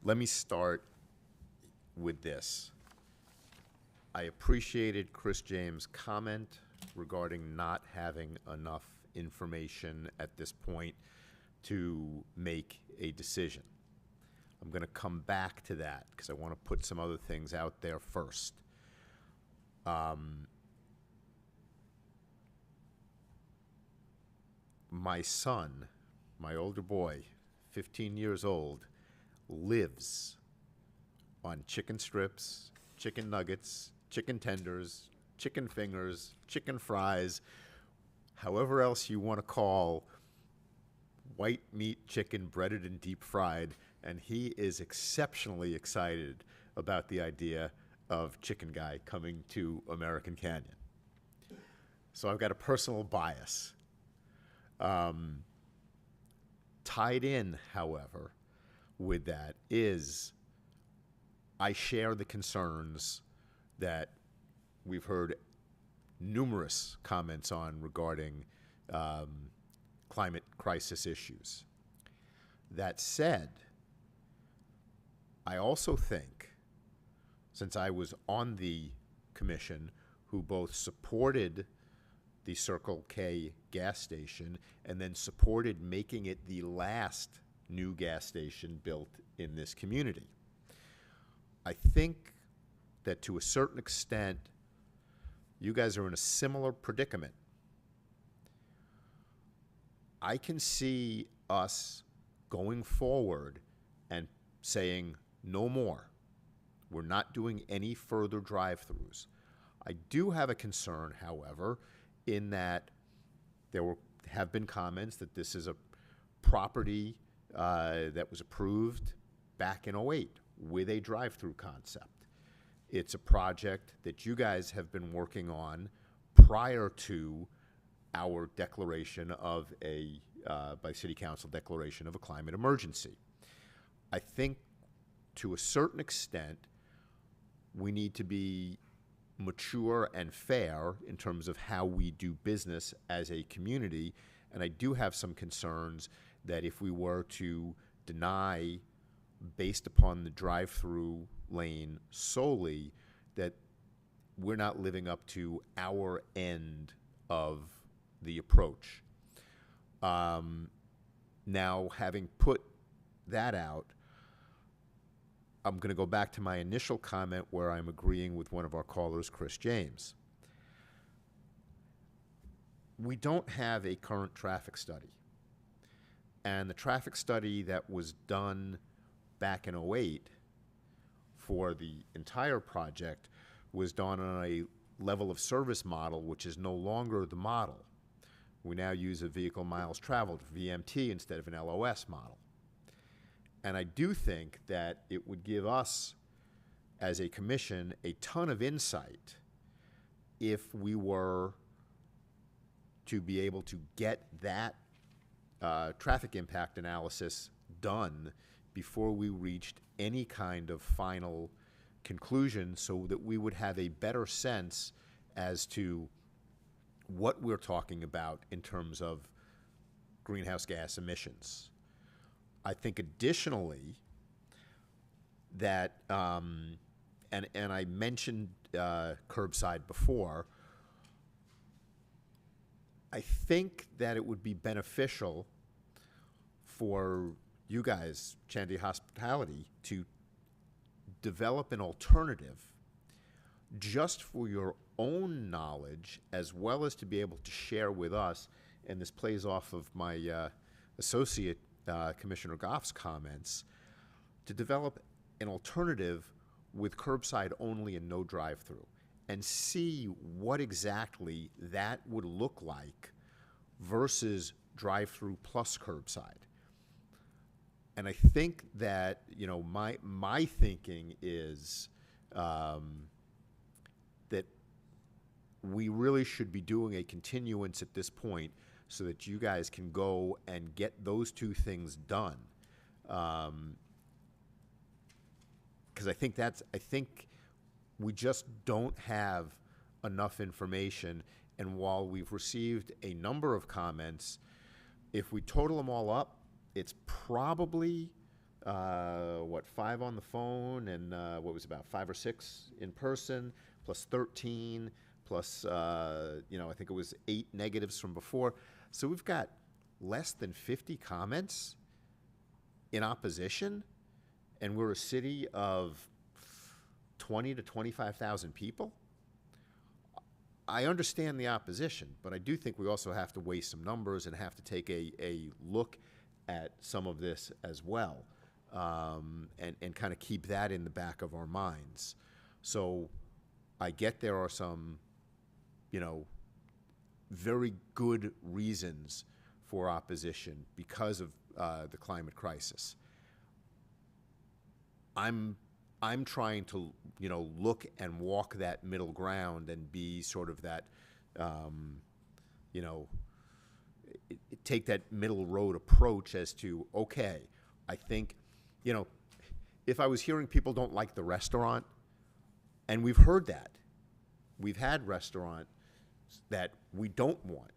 let me start with this. I appreciated Chris James' comment regarding not having enough information at this point to make a decision. I'm going to come back to that because I want to put some other things out there first. My son, my older boy, 15 years old, lives on chicken strips, chicken nuggets, chicken tenders, chicken fingers, chicken fries, however else you want to call white meat chicken breaded and deep fried, and he is exceptionally excited about the idea of Chicken Guy coming to American Canyon. So I've got a personal bias. Tied in, however, with that is I share the concerns that we've heard numerous comments on regarding climate crisis issues. That said, I also think, since I was on the commission who both supported the Circle K gas station and then supported making it the last new gas station built in this community, I think that to a certain extent, you guys are in a similar predicament. I can see us going forward and saying no more. We're not doing any further drive-throughs. I do have a concern, however, in that there have been comments that this is a property that was approved back in '08 with a drive-through concept. It's a project that you guys have been working on prior to our declaration of by City Council declaration of a climate emergency. I think to a certain extent, we need to be mature and fair in terms of how we do business as a community. And I do have some concerns that if we were to deny based upon the drive-through lane solely, that we're not living up to our end of the approach. Now, having put that out, I'm going to go back to my initial comment where I'm agreeing with one of our callers, Chris James. We don't have a current traffic study. And the traffic study that was done back in '08 for the entire project was done on a level of service model, which is no longer the model. We now use a vehicle miles traveled, VMT, instead of an LOS model. And I do think that it would give us, as a commission, a ton of insight if we were to be able to get that traffic impact analysis done before we reached any kind of final conclusion, so that we would have a better sense as to what we're talking about in terms of greenhouse gas emissions. I think additionally that, and I mentioned curbside before, I think that it would be beneficial for you guys, Chandy Hospitality, to develop an alternative just for your own knowledge, as well as to be able to share with us, and this plays off of my associate Commissioner Goff's comments, to develop an alternative with curbside only and no drive-through, and see what exactly that would look like versus drive-through plus curbside. And I think that, you know, my thinking is that we really should be doing a continuance at this point so that you guys can go and get those two things done. Because I think we just don't have enough information. And while we've received a number of comments, if we total them all up, it's probably, 5 on the phone and what was about 5 or 6 in person, plus 13, plus, I think it was 8 negatives from before. So we've got less than 50 comments in opposition, and we're a city of 20 to 25,000 people. I understand the opposition, but I do think we also have to weigh some numbers and have to take a look at some of this as well, and kind of keep that in the back of our minds. So I get there are some, very good reasons for opposition because of the climate crisis. I'm trying to, look and walk that middle ground and be sort of that, take that middle road approach as to, okay, I think, if I was hearing people don't like the restaurant, and we've heard that. We've had restaurants that we don't want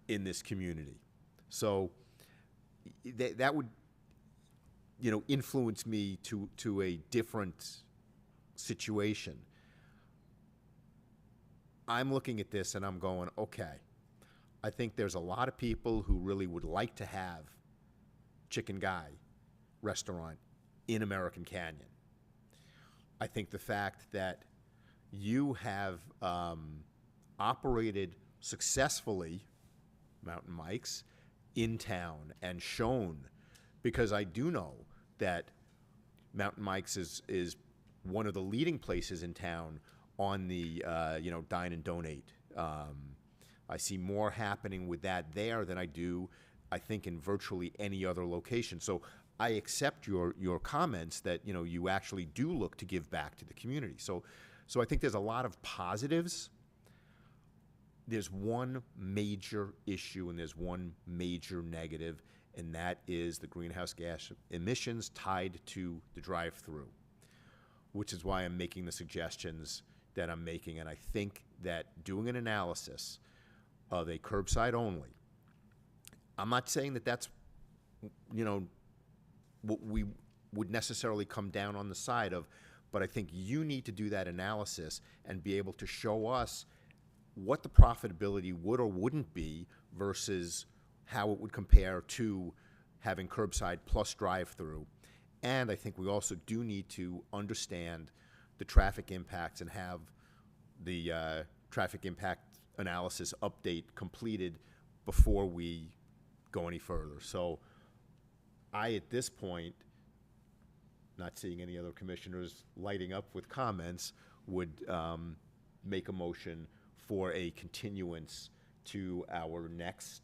in this community. So that would, influence me to a different situation. I'm looking at this and I'm going, okay, I think there's a lot of people who really would like to have Chicken Guy restaurant in American Canyon. I think the fact that you have operated successfully Mountain Mike's in town and shown, because I do know that Mountain Mike's is one of the leading places in town on the dine and donate. I see more happening with that there than I do, I think, in virtually any other location. So I accept your comments that you actually do look to give back to the community. So I think there's a lot of positives. There's one major issue and there's one major negative, and that is the greenhouse gas emissions tied to the drive-through, which is why I'm making the suggestions that I'm making. And I think that doing an analysis of a curbside only, I'm not saying that that's, what we would necessarily come down on the side of, but I think you need to do that analysis and be able to show us what the profitability would or wouldn't be versus how it would compare to having curbside plus drive-through, And I think we also do need to understand the traffic impacts and have the traffic impact analysis update completed before we go any further. So I, at this point, not seeing any other commissioners lighting up with comments, would make a motion for a continuance to our next,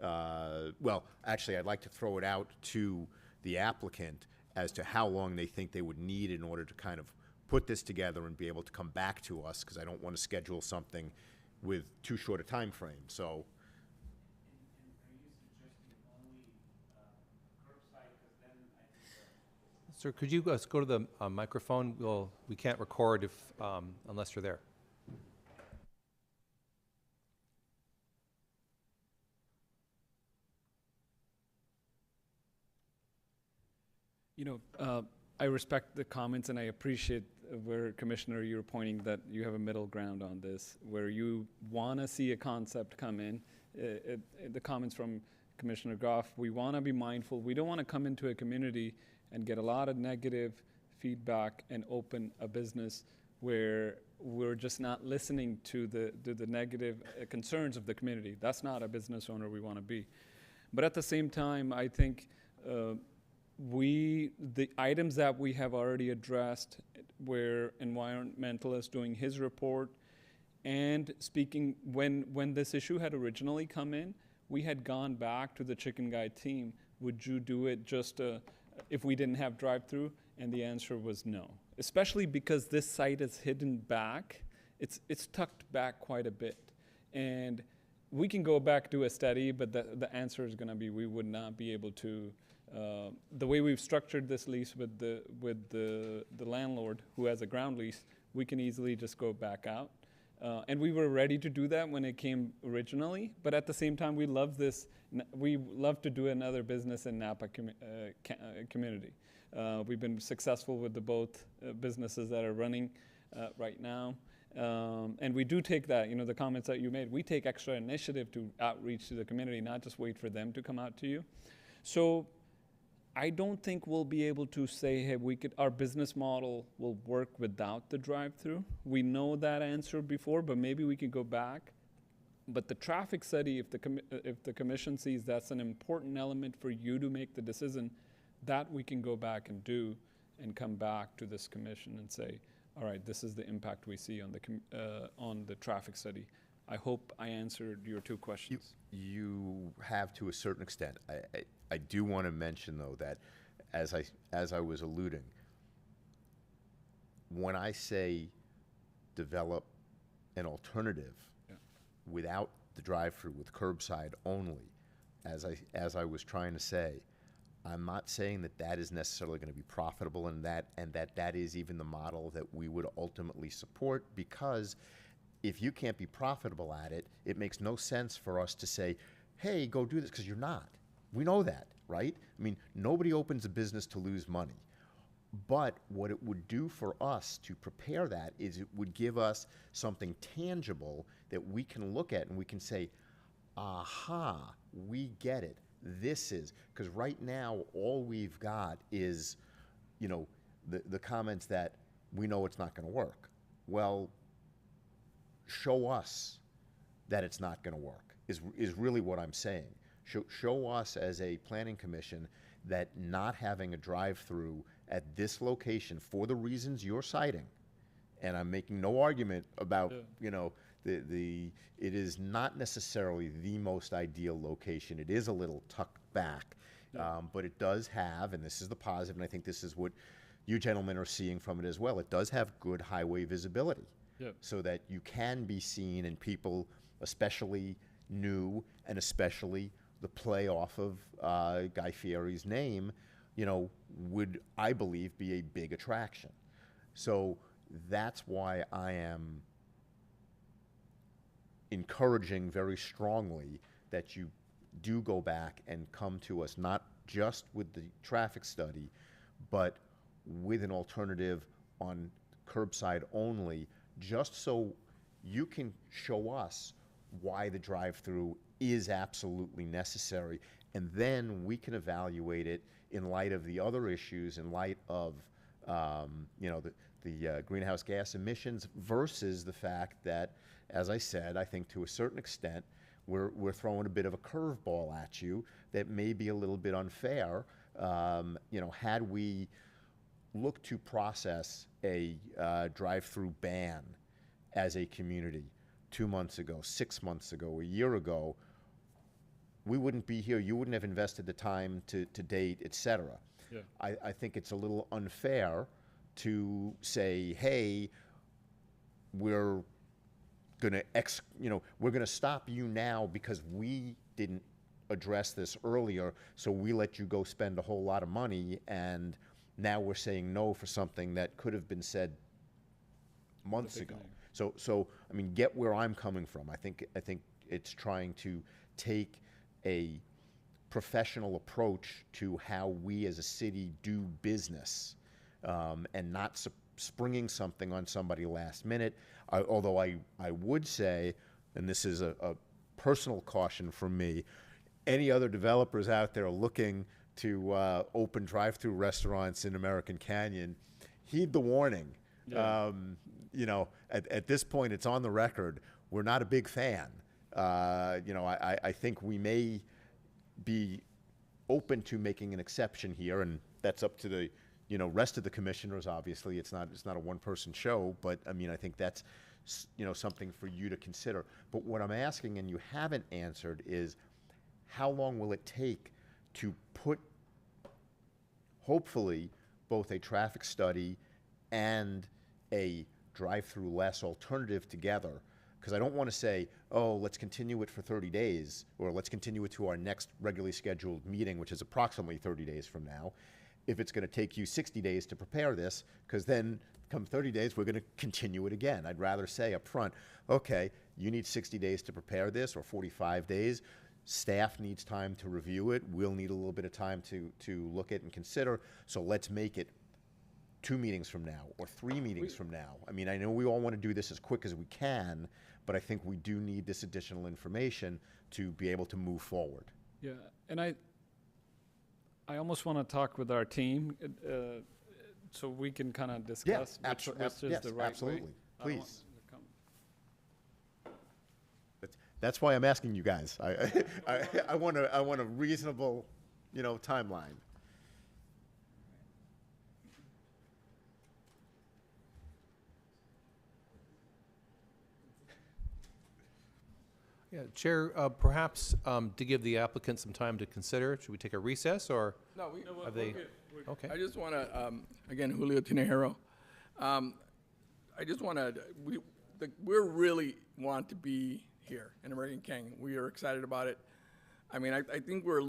well, actually, I'd like to throw it out to the applicant as to how long they think they would need in order to kind of put this together and be able to come back to us, because I don't want to schedule something with too short a time frame. So Sir, could you go to the microphone? We can't record if unless you're there. You know, I respect the comments, and I appreciate where, Commissioner, you're pointing that you have a middle ground on this, where you want to see a concept come in. The comments from Commissioner Goff, we want to be mindful. We don't want to come into a community and get a lot of negative feedback and open a business where we're just not listening to the negative concerns of the community. That's not a business owner we want to be. But at the same time, I think the items that we have already addressed, where environmentalist doing his report, and speaking, when this issue had originally come in, we had gone back to the Chicken Guy team. Would you do it just if we didn't have drive-through? And the answer was no, especially because this site is hidden back. It's tucked back quite a bit. And we can go back to a study, but the answer is going to be we would not be able to. The way we've structured this lease with the landlord who has a ground lease, we can easily just go back out. And we were ready to do that when it came originally, but at the same time, we love this. We love to do another business in Napa community. We've been successful with the both businesses that are running right now. And we do take that, the comments that you made, we take extra initiative to outreach to the community, not just wait for them to come out to you. So I don't think we'll be able to say, hey, our business model will work without the drive-through. We know that answer before, but maybe we could go back. But the traffic study, if the commission sees that's an important element for you to make the decision, that we can go back and do and come back to this commission and say, all right, this is the impact we see on the traffic study. I hope I answered your two questions. You have, to a certain extent. I do want to mention, though, that as I was alluding, when I say develop an alternative without the drive-through, with curbside only, as I was trying to say, I'm not saying that is necessarily going to be profitable, and that is even the model that we would ultimately support, because if you can't be profitable at it, it makes no sense for us to say, hey, go do this, because you're not. We know that, right? I mean, nobody opens a business to lose money. But what it would do for us to prepare that is it would give us something tangible that we can look at and we can say, aha, we get it. This is, because right now all we've got is, the comments that we know it's not going to work. Well, show us that it's not going to work is really what I'm saying. Show us as a planning commission that not having a drive-through at this location for the reasons you're citing, and I'm making no argument about, it is not necessarily the most ideal location. It is a little tucked back, but it does have, and this is the positive, and I think this is what you gentlemen are seeing from it as well, it does have good highway visibility. So that you can be seen, and people, especially new and especially the play off of Guy Fieri's name, would, I believe, be a big attraction. So that's why I am encouraging very strongly that you do go back and come to us, not just with the traffic study, but with an alternative on curbside only, just so you can show us why the drive-through is absolutely necessary, and then we can evaluate it in light of the other issues, in light of the greenhouse gas emissions versus the fact that, as I said, I think to a certain extent, we're throwing a bit of a curveball at you that may be a little bit unfair. Had we looked to process a drive-through ban as a community 2 months ago, 6 months ago, a year ago, we wouldn't be here. You wouldn't have invested the time to date, et cetera. Yeah. I think it's a little unfair to say, hey, we're gonna stop you now because we didn't address this earlier, so we let you go spend a whole lot of money, and now we're saying no for something that could have been said months ago. So I mean, get where I'm coming from. I think it's trying to take a professional approach to how we as a city do business, and not springing something on somebody last minute. Although I would say, and this is a personal caution from me, any other developers out there looking to open drive-through restaurants in American Canyon, heed the warning. Yeah. At this point, it's on the record. We're not a big fan. I think we may be open to making an exception here, and that's up to the rest of the commissioners. Obviously, it's not a one-person show, but I mean, I think that's something for you to consider. But what I'm asking, and you haven't answered, is how long will it take to put, hopefully, both a traffic study and a drive-through less alternative together? Because I don't want to say, oh, let's continue it for 30 days, or let's continue it to our next regularly scheduled meeting, which is approximately 30 days from now, if it's going to take you 60 days to prepare this, because then come 30 days, we're going to continue it again. I'd rather say up front, okay, you need 60 days to prepare this, or 45 days. Staff needs time to review it. We'll need a little bit of time to look at and consider. So let's make it 2 meetings from now or 3 meetings from now. I mean, I know we all want to do this as quick as we can, but I think we do need this additional information to be able to move forward. Yeah, and I almost want to talk with our team, so we can kind of discuss which is the right absolutely. way. Please. That's why I'm asking you guys. I want a reasonable, timeline. Yeah, Chair, perhaps to give the applicant some time to consider, should we take a recess, or No, are they? Okay. I just want to, again, Julio Tinajero. I just want to, we really want to be here in American Canyon. We are excited about it. I mean, I think we're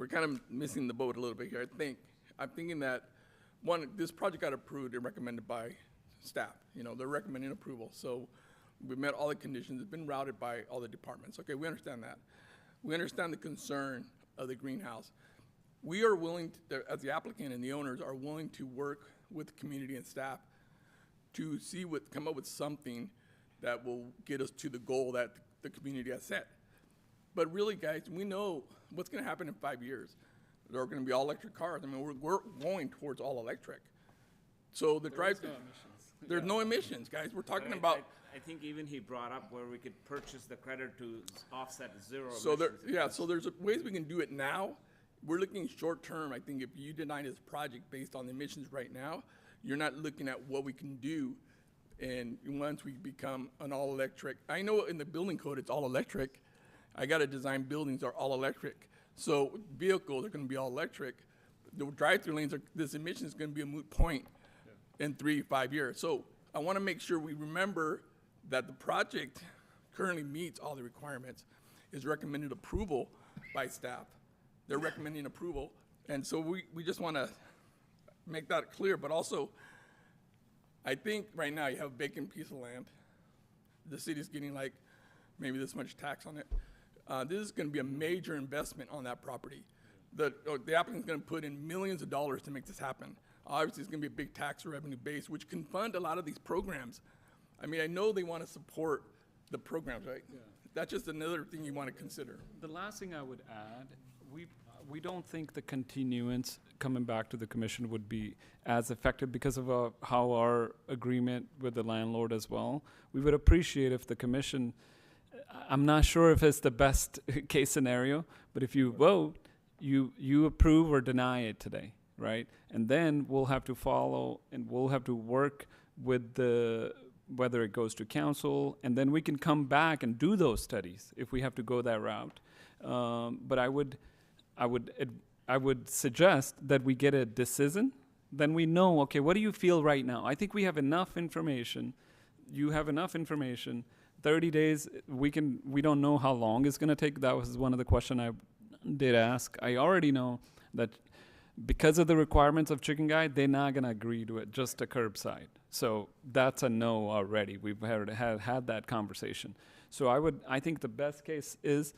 kind of missing the boat a little bit here. I'm thinking that, one, this project got approved and recommended by staff. They're recommending approval. So we met all the conditions. It's been routed by all the departments. Okay, we understand that. We understand the concern of the greenhouse. We are willing, as the applicant and the owners, are willing to work with the community and staff to come up with something that will get us to the goal that the community has set. But really, guys, we know what's going to happen in 5 years. There are going to be all electric cars. I mean, we're going towards all electric. So there's no emissions, guys. We're talking about. I think even he brought up where we could purchase the credit to offset zero emissions. So there's ways we can do it now. We're looking short term. I think if you deny this project based on the emissions right now, you're not looking at what we can do. And once we become an all electric, I know in the building code it's all electric. I got to design buildings that are all electric. So vehicles are going to be all electric. The drive-through lanes this emission is going to be a moot point in 3-5 years. So I want to make sure we remember that the project currently meets all the requirements, is recommended approval by staff. They're recommending approval. And so we just want to make that clear. But also, I think right now you have a vacant piece of land. The city's getting like maybe this much tax on it. This is going to be a major investment on that property. The applicant's going to put in millions of dollars to make this happen. Obviously, it's going to be a big tax revenue base, which can fund a lot of these programs. I mean, I know they want to support the programs, right? Yeah. that's just another thing you want to consider. The last thing I would add, we don't think the continuance coming back to the commission would be as effective because of how our agreement with the landlord as well. We would appreciate if the commission, I'm not sure if it's the best case scenario, but if you vote, you approve or deny it today, right? And then we'll have to follow and we'll have to work with whether it goes to council, and then we can come back and do those studies if we have to go that route. But I would suggest that we get a decision. Then we know, okay, what do you feel right now? I think we have enough information. You have enough information. 30 days, we don't know how long it's going to take. That was one of the questions I did ask. I already know that because of the requirements of Chicken Guy, they're not going to agree to it, just a curbside. So that's a no already. We've had that conversation. So I think the best case is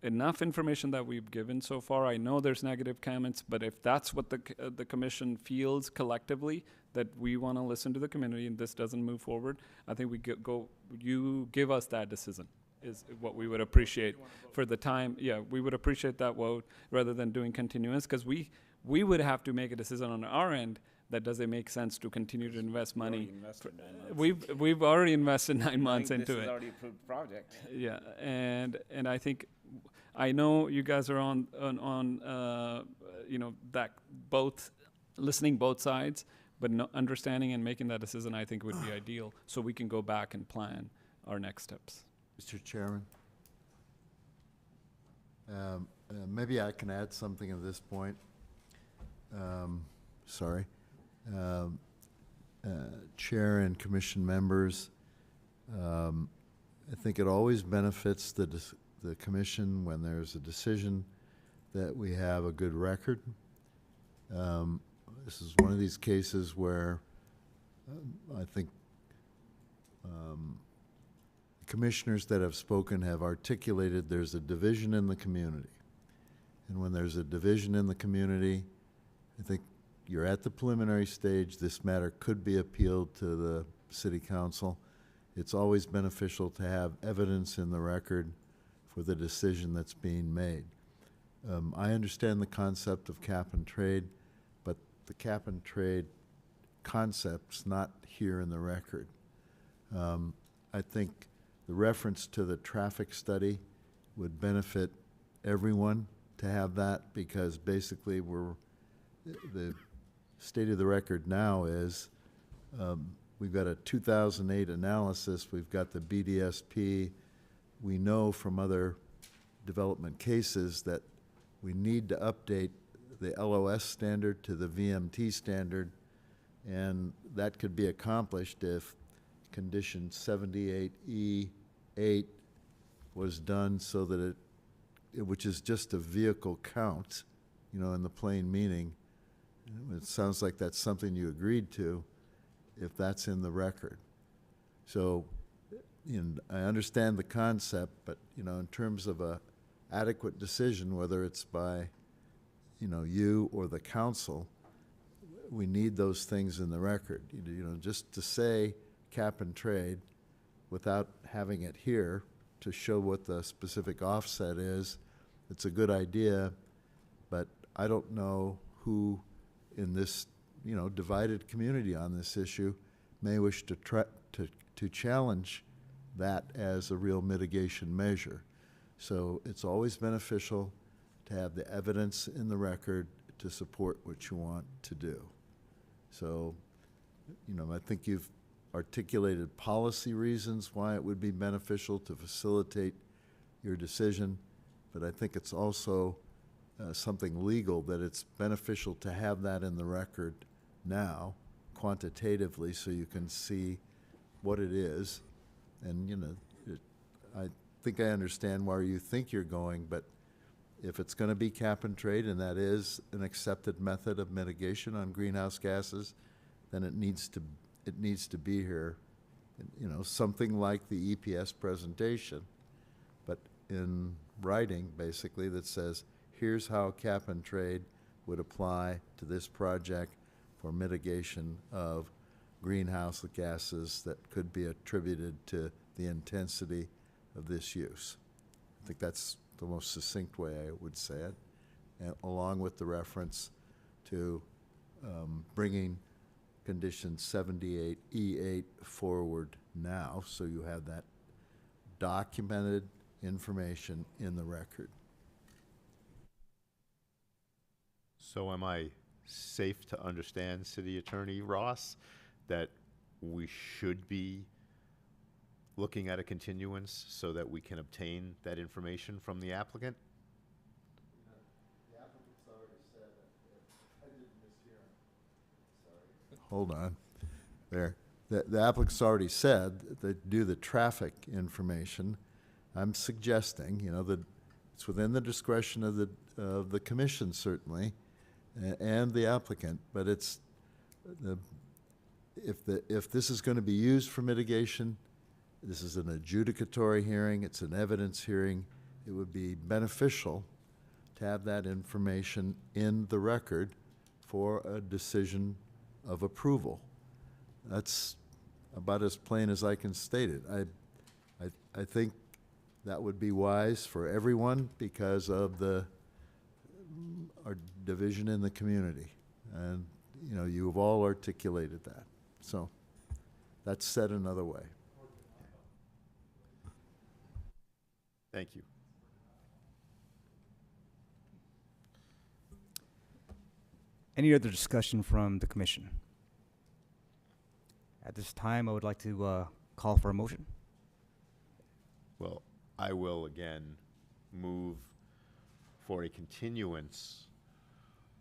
enough information that we've given so far. I know there's negative comments, but if that's what the commission feels collectively, that we want to listen to the community and this doesn't move forward, I think you give us that decision is what we would appreciate for the time. Yeah, we would appreciate that vote rather than doing continuance, because we would have to make a decision on our end that does it make sense to continue to invest money. We've already invested 9 months into it. This is already approved project. Yeah, and I think I know you guys are on that listening both sides, but understanding and making that decision I think would be ideal, so we can go back and plan our next steps. Mr. Chairman, maybe I can add something at this point. Sorry. Chair and commission members, I think it always benefits the commission when there's a decision that we have a good record. This is one of these cases where I think commissioners that have spoken have articulated there's a division in the community. And when there's a division in the community, I think you're at the preliminary stage. This matter could be appealed to the city council. It's always beneficial to have evidence in the record for the decision that's being made. I understand the concept of cap and trade, but the cap and trade concept's not here in the record. I think the reference to the traffic study would benefit everyone to have that, because basically the state of the record now is we've got a 2008 analysis, we've got the BDSP. We know from other development cases that we need to update the LOS standard to the VMT standard, and that could be accomplished if condition 78E8 was done so that which is just a vehicle count, in the plain meaning. It sounds like that's something you agreed to, if that's in the record. So, I understand the concept, but, in terms of a adequate decision, whether it's by, you or the council, we need those things in the record. Just to say cap and trade without having it here to show what the specific offset is, it's a good idea, but I don't know who in this, divided community on this issue may wish to challenge that as a real mitigation measure. So it's always beneficial to have the evidence in the record to support what you want to do. So, I think you've articulated policy reasons why it would be beneficial to facilitate your decision, but I think it's also something legal that it's beneficial to have that in the record now, quantitatively, so you can see what it is. And, I think I understand where you think you're going, but if it's going to be cap and trade, and that is an accepted method of mitigation on greenhouse gases, then it needs to be here, something like the EPS presentation, but in writing, basically, that says, here's how cap and trade would apply to this project for mitigation of greenhouse gases that could be attributed to the intensity of this use. I think that's the most succinct way I would say it, and along with the reference to bringing condition 78E8 forward now, so you have that documented information in the record. So am I safe to understand, City Attorney Ross, that we should be looking at a continuance so that we can obtain that information from the applicant? Hold on. There. The applicant's already said that due to the traffic information, I'm suggesting, you know, that it's within the discretion of the commission certainly, and the applicant, but it's if this is going to be used for mitigation, this is an adjudicatory hearing, it's an evidence hearing, it would be beneficial to have that information in the record for a decision of approval. That's about as plain as I can state it. I think that would be wise for everyone because of our division in the community. And, you know, you've all articulated that. So that's said another way. Thank you. Any other discussion from the commission? At this time, I would like to call for a motion. Well, I will again move for a continuance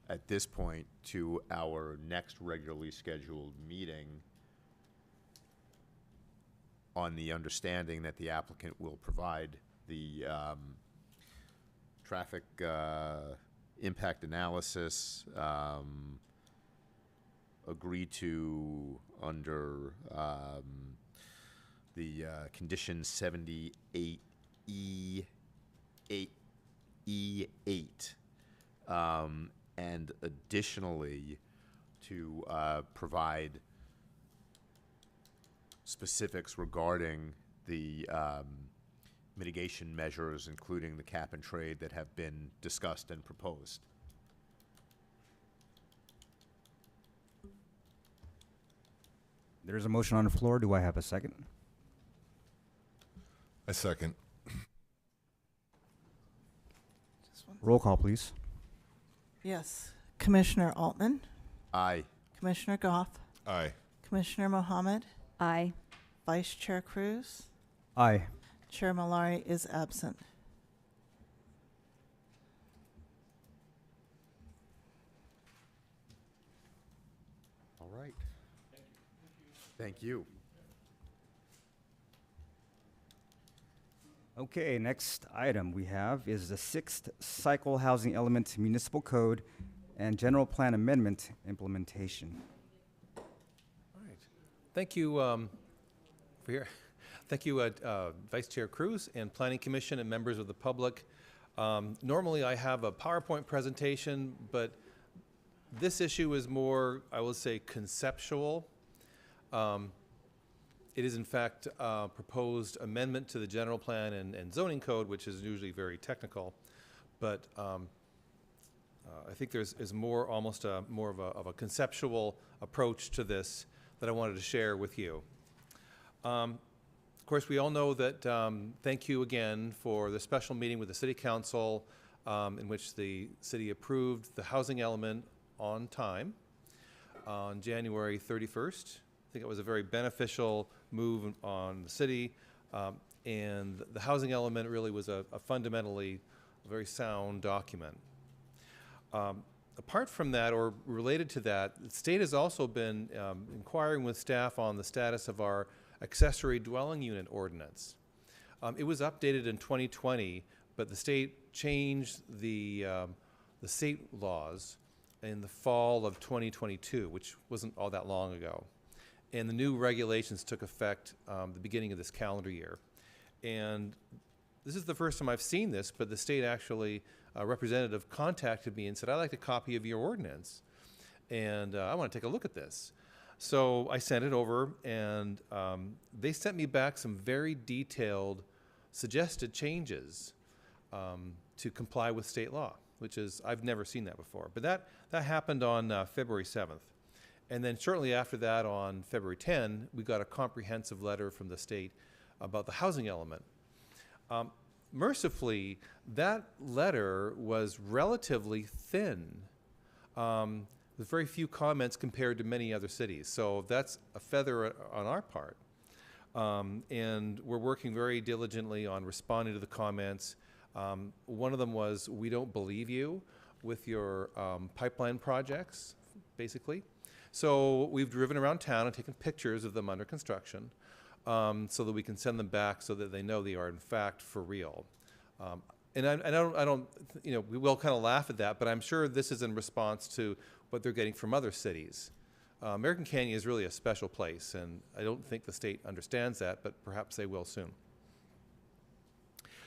at this point to our next regularly scheduled meeting on the understanding that the applicant will provide the traffic impact analysis agreed to under the condition 78E8, and additionally to provide specifics regarding the mitigation measures, including the cap and trade that have been discussed and proposed. There is a motion on the floor. Do I have a second? I second. Roll call, please. Yes. Commissioner Altman, Aye. Commissioner Goff, Aye. Commissioner Mohammed, Aye. Vice Chair Cruz, Aye. Chair Malari is absent. All right. Thank you. Okay, next item we have is the sixth cycle housing element municipal code and general plan amendment implementation. All right. Thank you for your, thank you, Vice Chair Cruz and Planning Commission and members of the public. Normally I have a PowerPoint presentation, but this issue is more, I will say, conceptual. It is in fact a proposed amendment to the general plan and zoning code, which is usually very technical, but I think is more almost more of a conceptual approach to this that I wanted to share with you. Of course, we all know that, thank you again for the special meeting with the City Council in which the city approved the housing element on time on January 31st. I think it was a very beneficial move on the city, and the housing element really was a fundamentally very sound document. Apart from that, or related to that, the state has also been inquiring with staff on the status of our accessory dwelling unit ordinance. It was updated in 2020, but the state changed the state laws in the fall of 2022, which wasn't all that long ago. And the new regulations took effect the beginning of this calendar year. And this is the first time I've seen this, but the state actually, representative contacted me and said, I'd like a copy of your ordinance. And I want to take a look at this. So I sent it over, and they sent me back some very detailed suggested changes to comply with state law, which is, I've never seen that before. But that happened on February 7th. And then shortly after that, on February 10, we got a comprehensive letter from the state about the housing element. Mercifully, that letter was relatively thin. With very few comments compared to many other cities. So that's a feather on our part. And we're working very diligently on responding to the comments. One of them was, we don't believe you with your pipeline projects, basically. So we've driven around town and taken pictures of them under construction so that we can send them back so that they know they are in fact for real. And I don't, you know, we will kind of laugh at that, but I'm sure this is in response to what they're getting from other cities. American Canyon is really a special place, and I don't think the state understands that, but perhaps they will soon.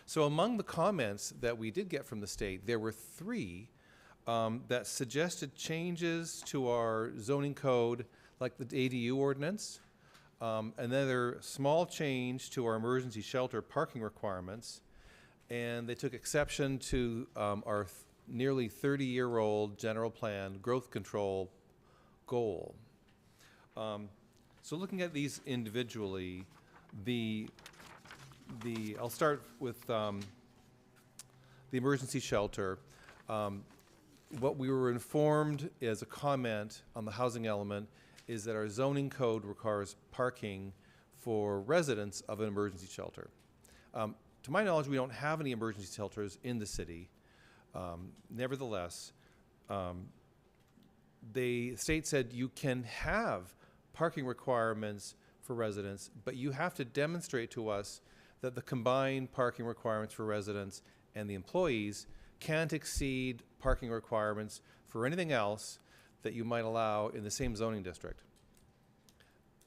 So among the comments that we did get from the state, there were 3 that suggested changes to our zoning code, like the ADU ordinance, another small change to our emergency shelter parking requirements, and they took exception to our nearly 30-year-old general plan growth control goal. So looking at these individually, I'll start with the emergency shelter. What we were informed as a comment on the housing element is that our zoning code requires parking for residents of an emergency shelter. To my knowledge, we don't have any emergency shelters in the city. Nevertheless, the state said you can have parking requirements for residents, but you have to demonstrate to us that the combined parking requirements for residents and the employees can't exceed parking requirements for anything else that you might allow in the same zoning district.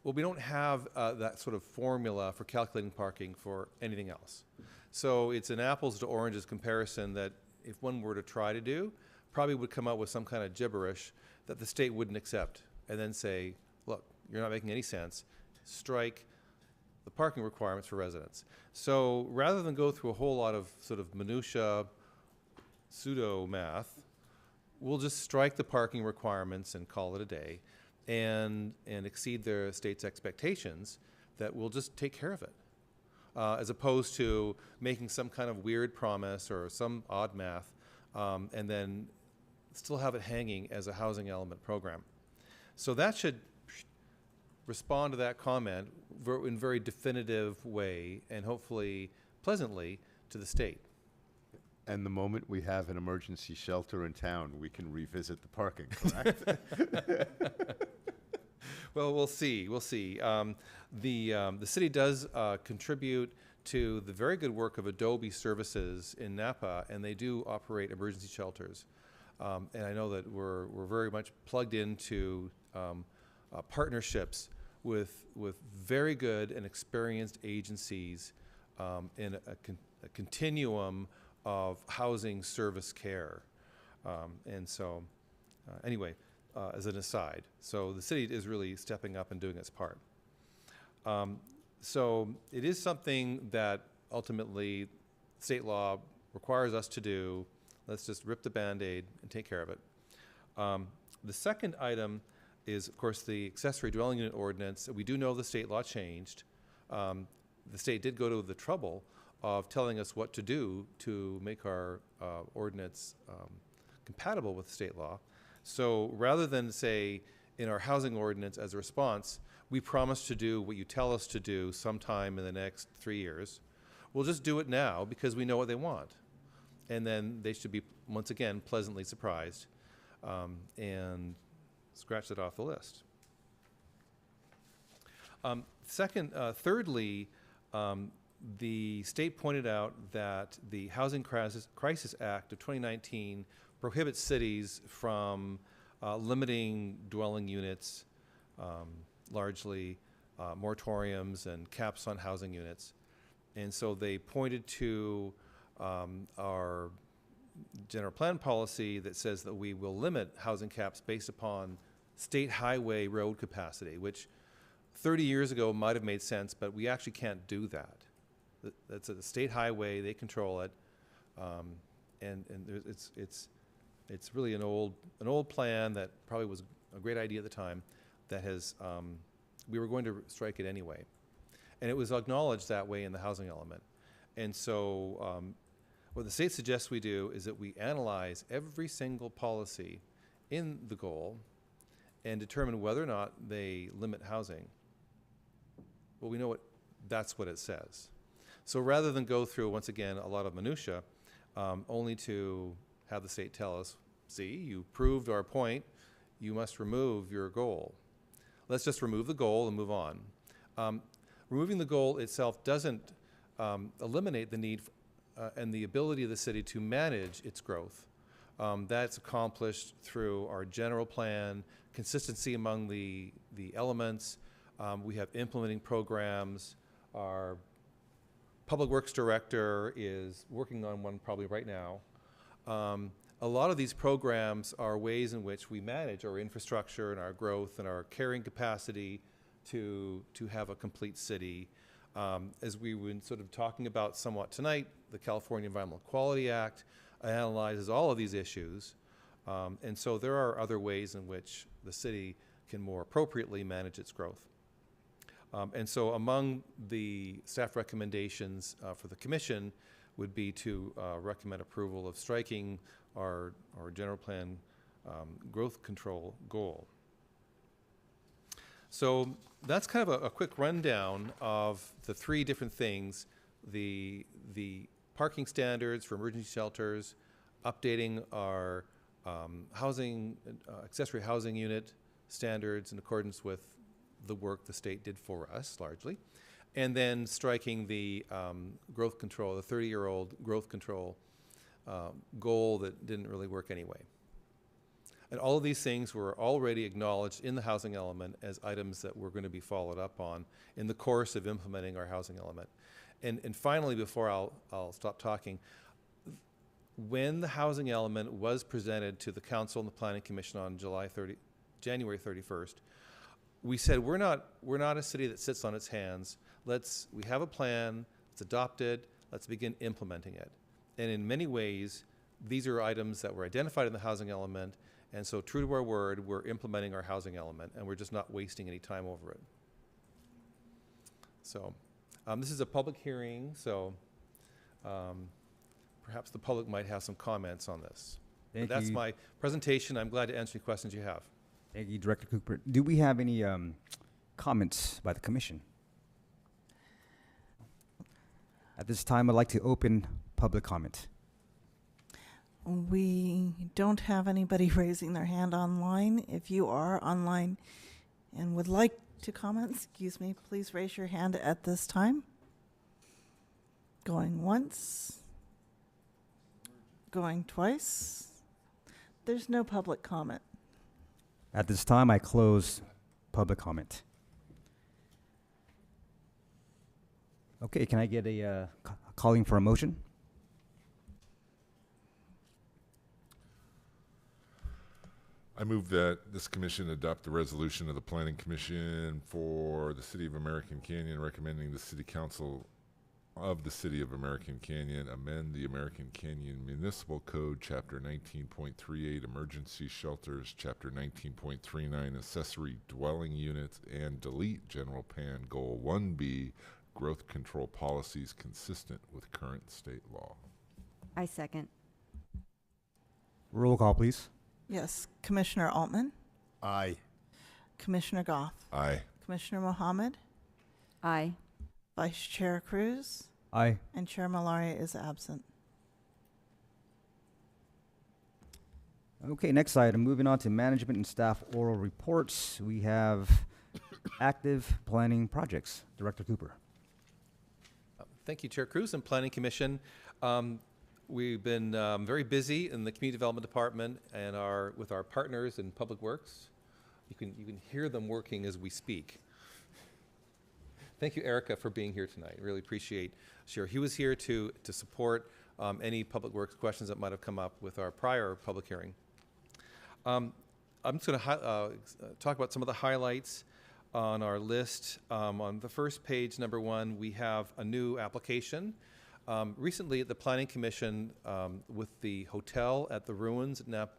Well, we don't have that sort of formula for calculating parking for anything else. So it's an apples to oranges comparison that if one were to try to do, probably would come out with some kind of gibberish that the state wouldn't accept, and then say, look, you're not making any sense, strike the parking requirements for residents. So rather than go through a whole lot of sort of minutia pseudo math, we'll just strike the parking requirements and call it a day, and exceed the state's expectations that we'll just take care of it. As opposed to making some kind of weird promise or some odd math, and then still have it hanging as a housing element program. So that should respond to that comment in a very definitive way, and hopefully pleasantly to the state. And the moment we have an emergency shelter in town, we can revisit the parking, correct? Well, we'll see. We'll see. The city does contribute to the very good work of Adobe Services in Napa, and they do operate emergency shelters. And I know that we're very much plugged into partnerships with very good and experienced agencies in a continuum of housing service care. And so, anyway, as an aside, so the city is really stepping up and doing its part. So it is something that ultimately state law requires us to do. Let's just rip the Band-Aid and take care of it. The second item is, of course, the accessory dwelling unit ordinance. We do know the state law changed. The state did go to the trouble of telling us what to do to make our ordinance compatible with state law. So rather than say in our housing ordinance as a response, we promise to do what you tell us to do sometime in the next 3 years, we'll just do it now because we know what they want. And then they should be, once again, pleasantly surprised and scratch it off the list. Thirdly, the state pointed out that the Housing Crisis Act of 2019 prohibits cities from limiting dwelling units, largely moratoriums and caps on housing units. And so they pointed to our general plan policy that says that we will limit housing caps based upon state highway road capacity, which 30 years ago might have made sense, but we actually can't do that. That's a state highway, they control it. And it's really an old plan that probably was a great idea at the time that has, we were going to strike it anyway. And it was acknowledged that way in the housing element. And so what the state suggests we do is that we analyze every single policy in the goal and determine whether or not they limit housing. Well, we know that's what it says. So rather than go through, once again, a lot of minutia, only to have the state tell us, see, you proved our point, you must remove your goal. Let's just remove the goal and move on. Removing the goal itself doesn't eliminate the need and the ability of the city to manage its growth. That's accomplished through our general plan, consistency among the elements. We have implementing programs. Our Public Works Director is working on one probably right now. A lot of these programs are ways in which we manage our infrastructure and our growth and our carrying capacity to have a complete city. As we were sort of talking about somewhat tonight, the California Environmental Quality Act analyzes all of these issues. And so there are other ways in which the city can more appropriately manage its growth. And so among the staff recommendations for the commission would be to recommend approval of striking our general plan growth control goal. So that's kind of a quick rundown of the three different things: the parking standards for emergency shelters, updating our housing, accessory housing unit standards in accordance with the work the state did for us largely, and then striking the growth control, the 30-year-old growth control goal that didn't really work anyway. And all of these things were already acknowledged in the housing element as items that were going to be followed up on in the course of implementing our housing element. And finally, before I'll stop talking, when the housing element was presented to the council and the planning commission on January 31st, we said we're not a city that sits on its hands. We have a plan, it's adopted, let's begin implementing it. And in many ways, these are items that were identified in the housing element, and so true to our word, we're implementing our housing element, and we're just not wasting any time over it. So this is a public hearing, so perhaps the public might have some comments on this. But that's my presentation. I'm glad to answer any questions you have. Thank you, Director Cooper. Do we have any comments by the commission? At this time, I'd like to open public comment. We don't have anybody raising their hand online. If you are online and would like to comment, excuse me, please raise your hand at this time. Going once. Going twice. There's no public comment. At this time, I close public comment. Okay, can I get a calling for a motion? I move that this commission adopt the resolution of the Planning Commission for the City of American Canyon recommending the City Council of the City of American Canyon amend the American Canyon Municipal Code, Chapter 19.38 Emergency Shelters, Chapter 19.39 Accessory Dwelling Units, and delete General Plan Goal 1B Growth Control Policies consistent with current state law. I second. Roll call, please. Yes, Commissioner Altman, Aye. Commissioner Goff, Aye. Commissioner Mohammed, Aye. Vice Chair Cruz, Aye. and Chair Malaria is absent. Okay, next item, moving on to management and staff oral reports. We have active planning projects. Director Cooper. Thank you, Chair Cruz and Planning Commission. We've been very busy in the Community Development Department and with our partners in Public Works. You can hear them working as we speak. Thank you, Erica, for being here tonight. Really appreciate he was here to support any Public Works questions that might have come up with our prior public hearing. I'm just going to talk about some of the highlights. on our list, on the first page, number 1, we have a new application. Recently at the Planning Commission, with the hotel at the ruins at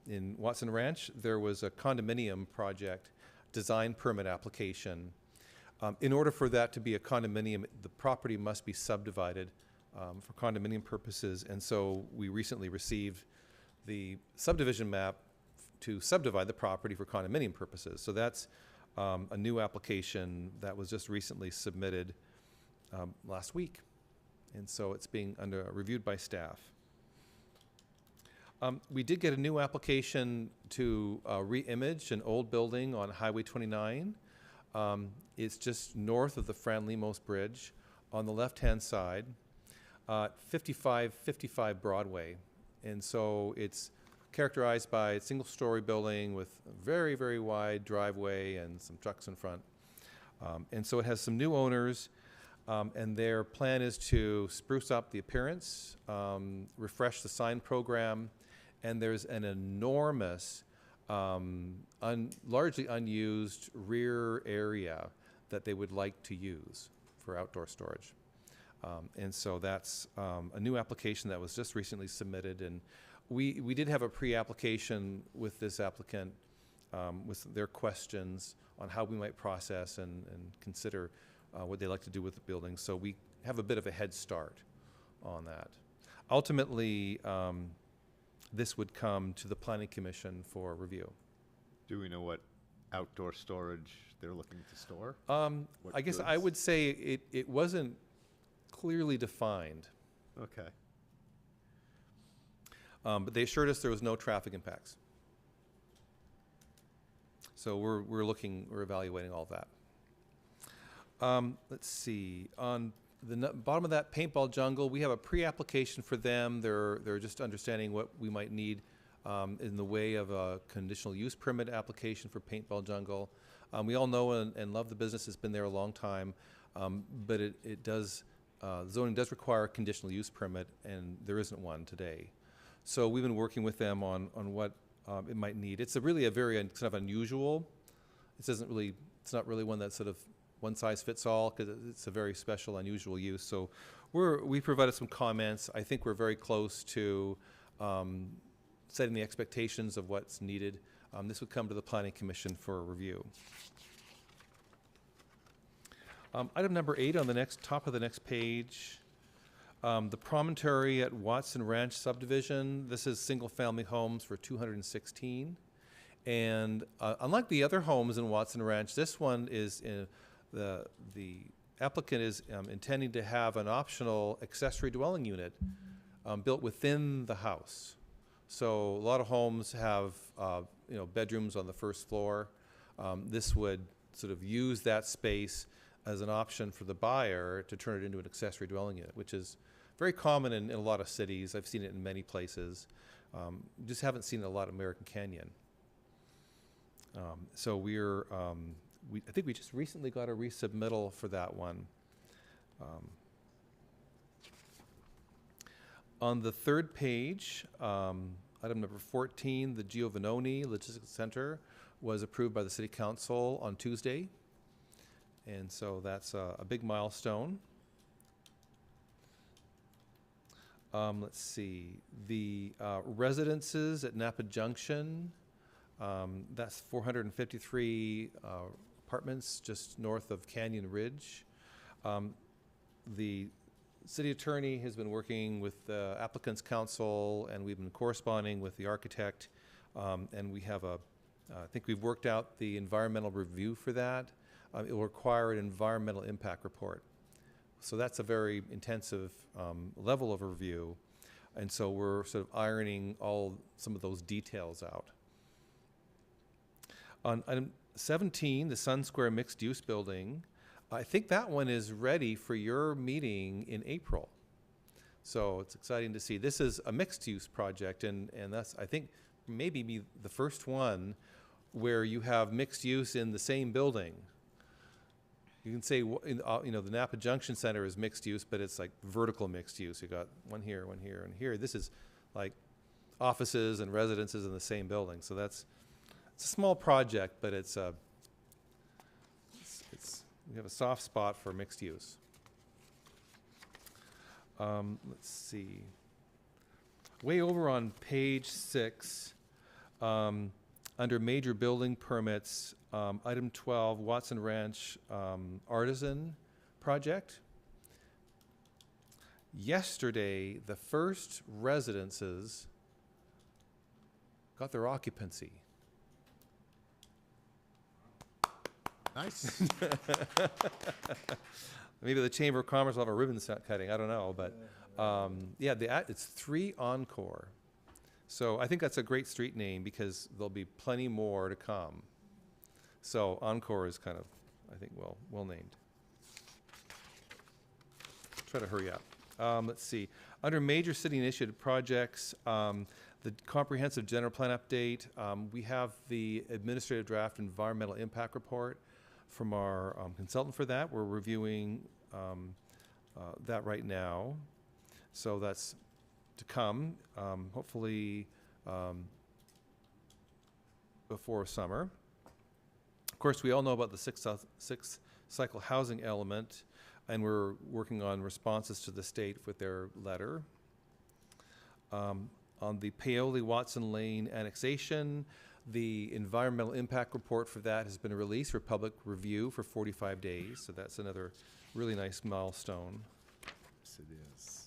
in Watson Ranch, there was a condominium project design permit application. In order for that to be a condominium, the property must be subdivided for condominium purposes, and so we recently received the subdivision map to subdivide the property for condominium purposes. So that's a new application that was just recently submitted last week, and so it's being reviewed by staff. We did get a new application to re-image an old building on Highway 29. It's just north of the Fran Limos Bridge on the left-hand side, 5555 Broadway. And so it's characterized by a single-story building with a very, very wide driveway and some trucks in front. And so it has some new owners, and their plan is to spruce up the appearance, refresh the sign program, and there's an enormous, largely unused rear area that they would like to use for outdoor storage. And so that's a new application that was just recently submitted, and we did have a pre-application with this applicant with their questions on how we might process and consider what they like to do with the building. So we have a bit of a head start on that. Ultimately, this would come to the Planning Commission for review. Do we know what outdoor storage they're looking to store? I guess I goods? would say it wasn't clearly defined. Okay. But they assured us there was no traffic impacts. So we're evaluating all of that. Let's see, on the bottom of that, Paintball Jungle, we have a pre-application for them. They're just understanding what we might need in the way of a conditional use permit application for Paintball Jungle. We all know and love the business. It's been there a long time, but zoning does require a conditional use permit, and there isn't one today. So we've been working with them on what it might need. It's really a very kind of unusual. It's not really one that's sort of one size fits all, because it's a very special, unusual use. So we provided some comments. I think we're very close to setting the expectations of what's needed. This would come to the Planning Commission for a review. Item number 8 on the top of the next page. The promontory at Watson Ranch subdivision. This is single-family homes for 216. And unlike the other homes in Watson Ranch, this one is the applicant is intending to have an optional accessory dwelling unit built within the house. So a lot of homes have bedrooms on the first floor. This would sort of use that space as an option for the buyer to turn it into an accessory dwelling unit, which is very common in a lot of cities. I've seen it in many places. Just haven't seen it a lot in American Canyon. So I think we just recently got a resubmittal for that one. On the third page, item number 14, the Giovanoni Logistics Center was approved by the City Council on Tuesday. And so that's a big milestone. Let's see, the residences at Napa Junction, that's 453 apartments just north of Canyon Ridge. The city attorney has been working with the applicant's counsel, and we've been corresponding with the architect, and we have I think we've worked out the environmental review for that. It will require an environmental impact report. So that's a very intensive level of review, and so we're sort of ironing some of those details out. On item 17, the Sun Square mixed-use building, I think that one is ready for your meeting in April. So it's exciting to see. This is a mixed-use project, and that's, I think, maybe be the first one where you have mixed use in the same building. You can say, the Napa Junction Center is mixed use, but it's like vertical mixed use. You got one here, and here. This is like offices and residences in the same building. So it's a small project, but it's we have a soft spot for mixed use. Let's see. Way over on page 6, under major building permits, item 12, Watson Ranch Artisan Project. Yesterday, the first residences got their occupancy. Nice. Maybe the Chamber of Commerce will have a ribbon cutting, I don't know, but yeah, it's 3 Encore. So I think that's a great street name because there'll be plenty more to come. So Encore is kind of, I think, well named. Try to hurry up. Let's see. Under major city initiative projects, the comprehensive general plan update, we have the administrative draft environmental impact report from our consultant for that. We're reviewing that right now. So that's to come, hopefully before summer. Of course, we all know about the sixth cycle housing element, and we're working on responses to the state with their letter. On the Paoli-Watson Lane annexation, the environmental impact report for that has been released for public review for 45 days, so that's another really nice milestone. Yes, it is.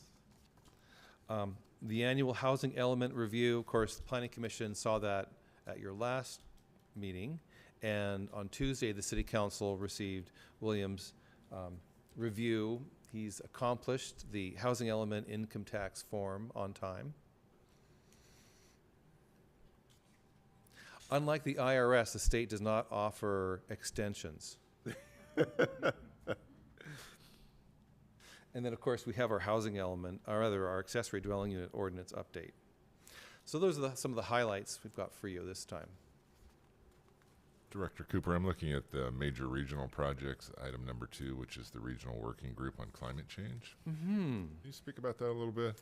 The annual housing element review, of course, the Planning Commission saw that at your last meeting, and on Tuesday, the City Council received William's review. He's accomplished the housing element income tax form on time. Unlike the IRS, the state does not offer extensions. And then, of course, we have our housing element, or rather our accessory dwelling unit ordinance update. So those are some of the highlights we've got for you this time. Director Cooper, I'm looking at the major regional projects, item number 2, which is the Regional Working Group on Climate Change. Can you speak about that a little bit?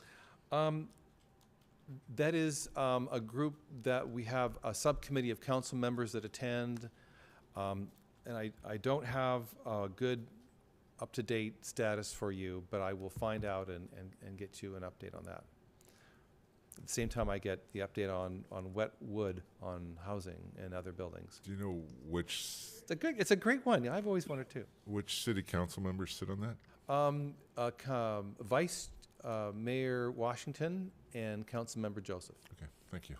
That is a group that we have a subcommittee of council members that attend, and I don't have a good up-to-date status for you, but I will find out and get you an update on that. At the same time, I get the update on wet wood on housing and other buildings. Do you know which? It's a great one. I've always wanted to. Which city council members sit on that? Vice Mayor Washington and Council Member Joseph. Okay, thank you.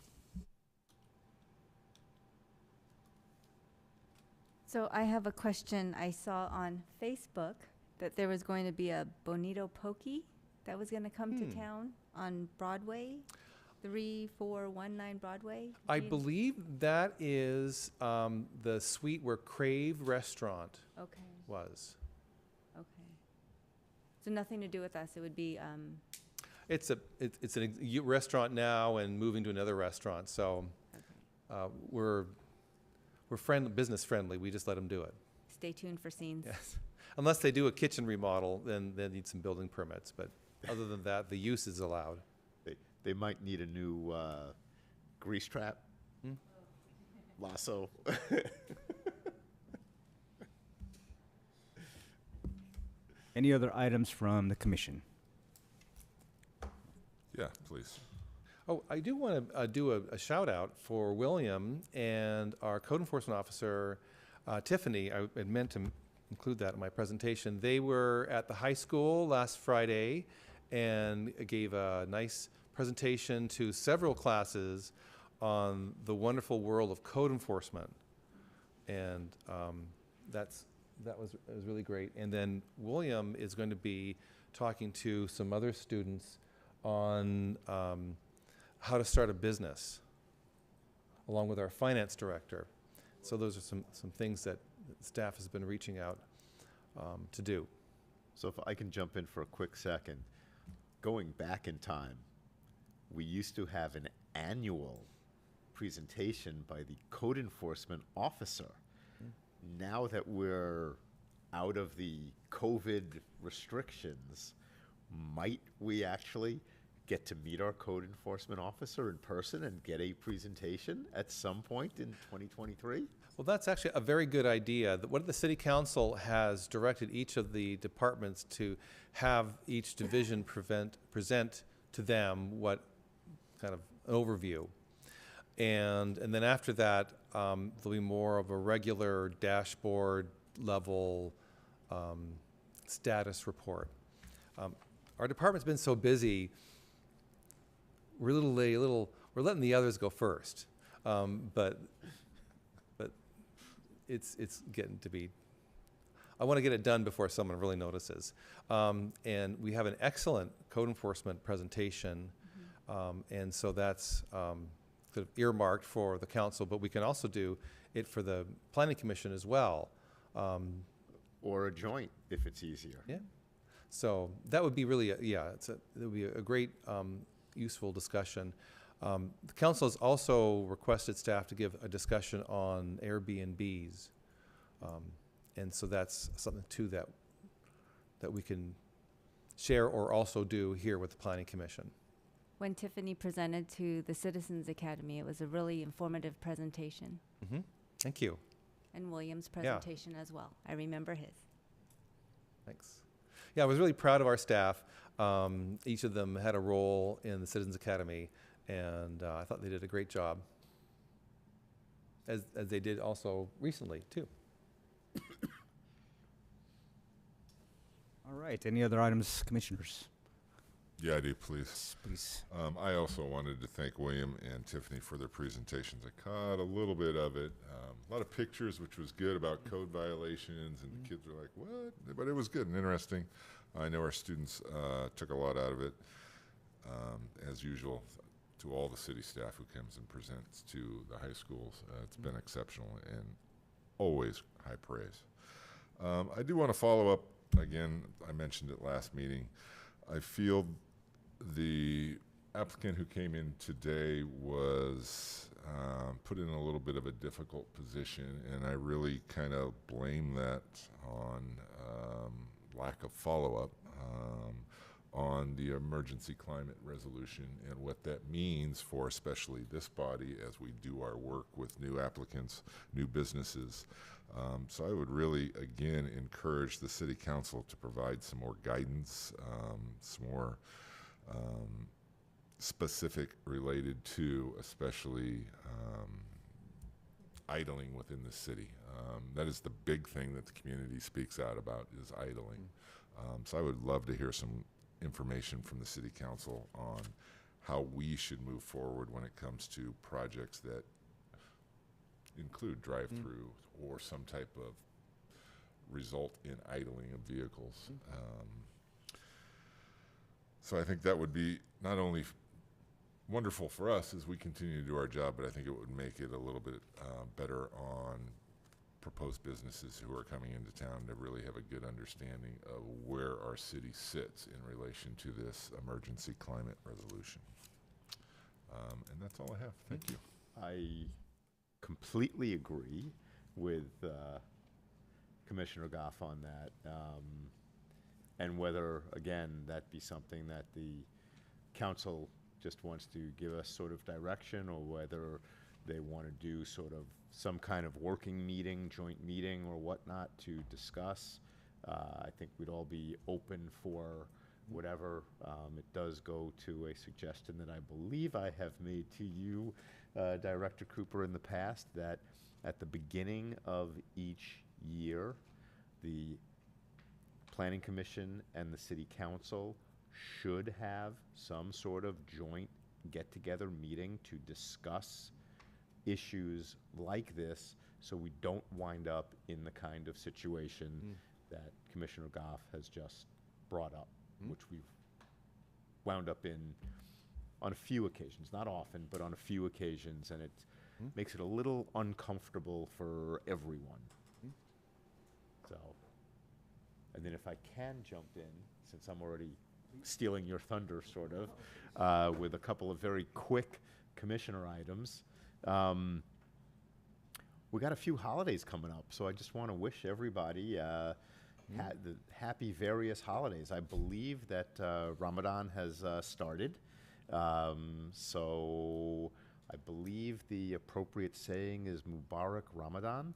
So I have a question. I saw on Facebook that there was going to be a Bonito Pokey that was going to come to town on Broadway, 3419 Broadway. I believe that is the suite where Crave Restaurant was. Okay. So nothing to do with us. It would be. It's a restaurant now and moving to another restaurant. So we're business friendly. We just let them do it. Stay tuned for scenes. Yes. Unless they do a kitchen remodel, then they need some building permits. But other than that, the use is allowed. They might need a new grease trap, lasso. Any other items from the commission? Yeah, please. Oh, I do want to do a shout out for William and our code enforcement officer, Tiffany. I had meant to include that in my presentation. They were at the high school last Friday and gave a nice presentation to several classes on the wonderful world of code enforcement. And that was really great. And then William is going to be talking to some other students on how to start a business, along with our finance director. So those are some things that staff has been reaching out to do. So if I can jump in for a quick second, going back in time, we used to have an annual presentation by the code enforcement officer. Now that we're out of the COVID restrictions, might we actually get to meet our code enforcement officer in person and get a presentation at some point in 2023? Well, that's actually a very good idea. What the city council has directed each of the departments to have each division present to them what kind of an overview. And then after that, there'll be more of a regular dashboard level status report. Our department's been so busy, we're we're letting the others go first. But it's getting to be, I want to get it done before someone really notices. And we have an excellent code enforcement presentation. And so that's sort of earmarked for the council, but we can also do it for the planning commission as well. Or a joint, if it's easier. Yeah. So that would be really, it would be a great, useful discussion. The council has also requested staff to give a discussion on Airbnbs. And so that's something too that we can share or also do here with the planning commission. When Tiffany presented to the Citizens Academy, it was a really informative presentation. Mm-hmm. Thank you. And William's presentation as well. I remember his. Thanks. Yeah, I was really proud of our staff. Each of them had a role in the Citizens Academy, and I thought they did a great job, as they did also recently, too. All right, any other items, commissioners? Yeah, I do, please. Please. I also wanted to thank William and Tiffany for their presentations. I caught a little bit of it, a lot of pictures, which was good, about code violations, and the kids were like, what? But it was good and interesting. I know our students took a lot out of it, as usual, to all the city staff who comes and presents to the high schools. It's been exceptional and always high praise. I do want to follow up, again, I mentioned it last meeting. I feel the applicant who came in today was put in a little bit of a difficult position, and I really kind of blame that on lack of follow-up on the emergency climate resolution and what that means for especially this body as we do our work with new applicants, new businesses. So I would really, again, encourage the city council to provide some more guidance, some more specific related to especially idling within the city. That is the big thing that the community speaks out about, is idling. So I would love to hear some information from the city council on how we should move forward when it comes to projects that include drive-through or some type of result in idling of vehicles. So I think that would be not only wonderful for us as we continue to do our job, but I think it would make it a little bit better on proposed businesses who are coming into town to really have a good understanding of where our city sits in relation to this emergency climate resolution. And that's all I have. Thank you. I completely agree with Commissioner Goff on that. And whether, again, that be something that the council just wants to give us sort of direction, or whether they want to do sort of some kind of working meeting, joint meeting or whatnot to discuss. I think we'd all be open for whatever. It does go to a suggestion that I believe I have made to you, Director Cooper, in the past, that at the beginning of each year, the Planning Commission and the City Council should have some sort of joint get-together meeting to discuss issues like this, so we don't wind up in the kind of situation that Commissioner Goff has just brought up, which we've wound up in on a few occasions, not often, but on a few occasions, and it makes it a little uncomfortable for everyone. So, and then if I can jump in, since I'm already stealing your thunder, sort of, with a couple of very quick commissioner items. We got a few holidays coming up, so I just want to wish everybody the happy various holidays. I believe that Ramadan has started, So I believe the appropriate saying is Mubarak Ramadan.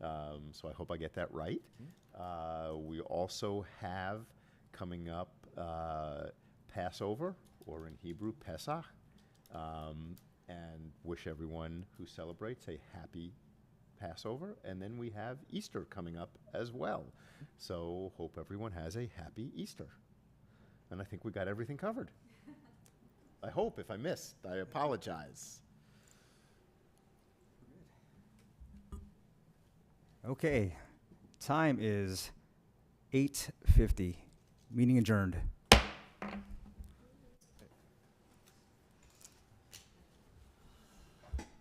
So I hope I get that right. We also have coming up Passover, or in Hebrew, Pesach, and wish everyone who celebrates a happy Passover. And then we have Easter coming up as well. So hope everyone has a happy Easter. And I think we got everything covered. I hope. If I missed, I apologize. Okay, time is 8:50. Meeting adjourned.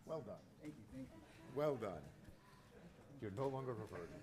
Well done. Thank you. Well done. You're no longer a burden.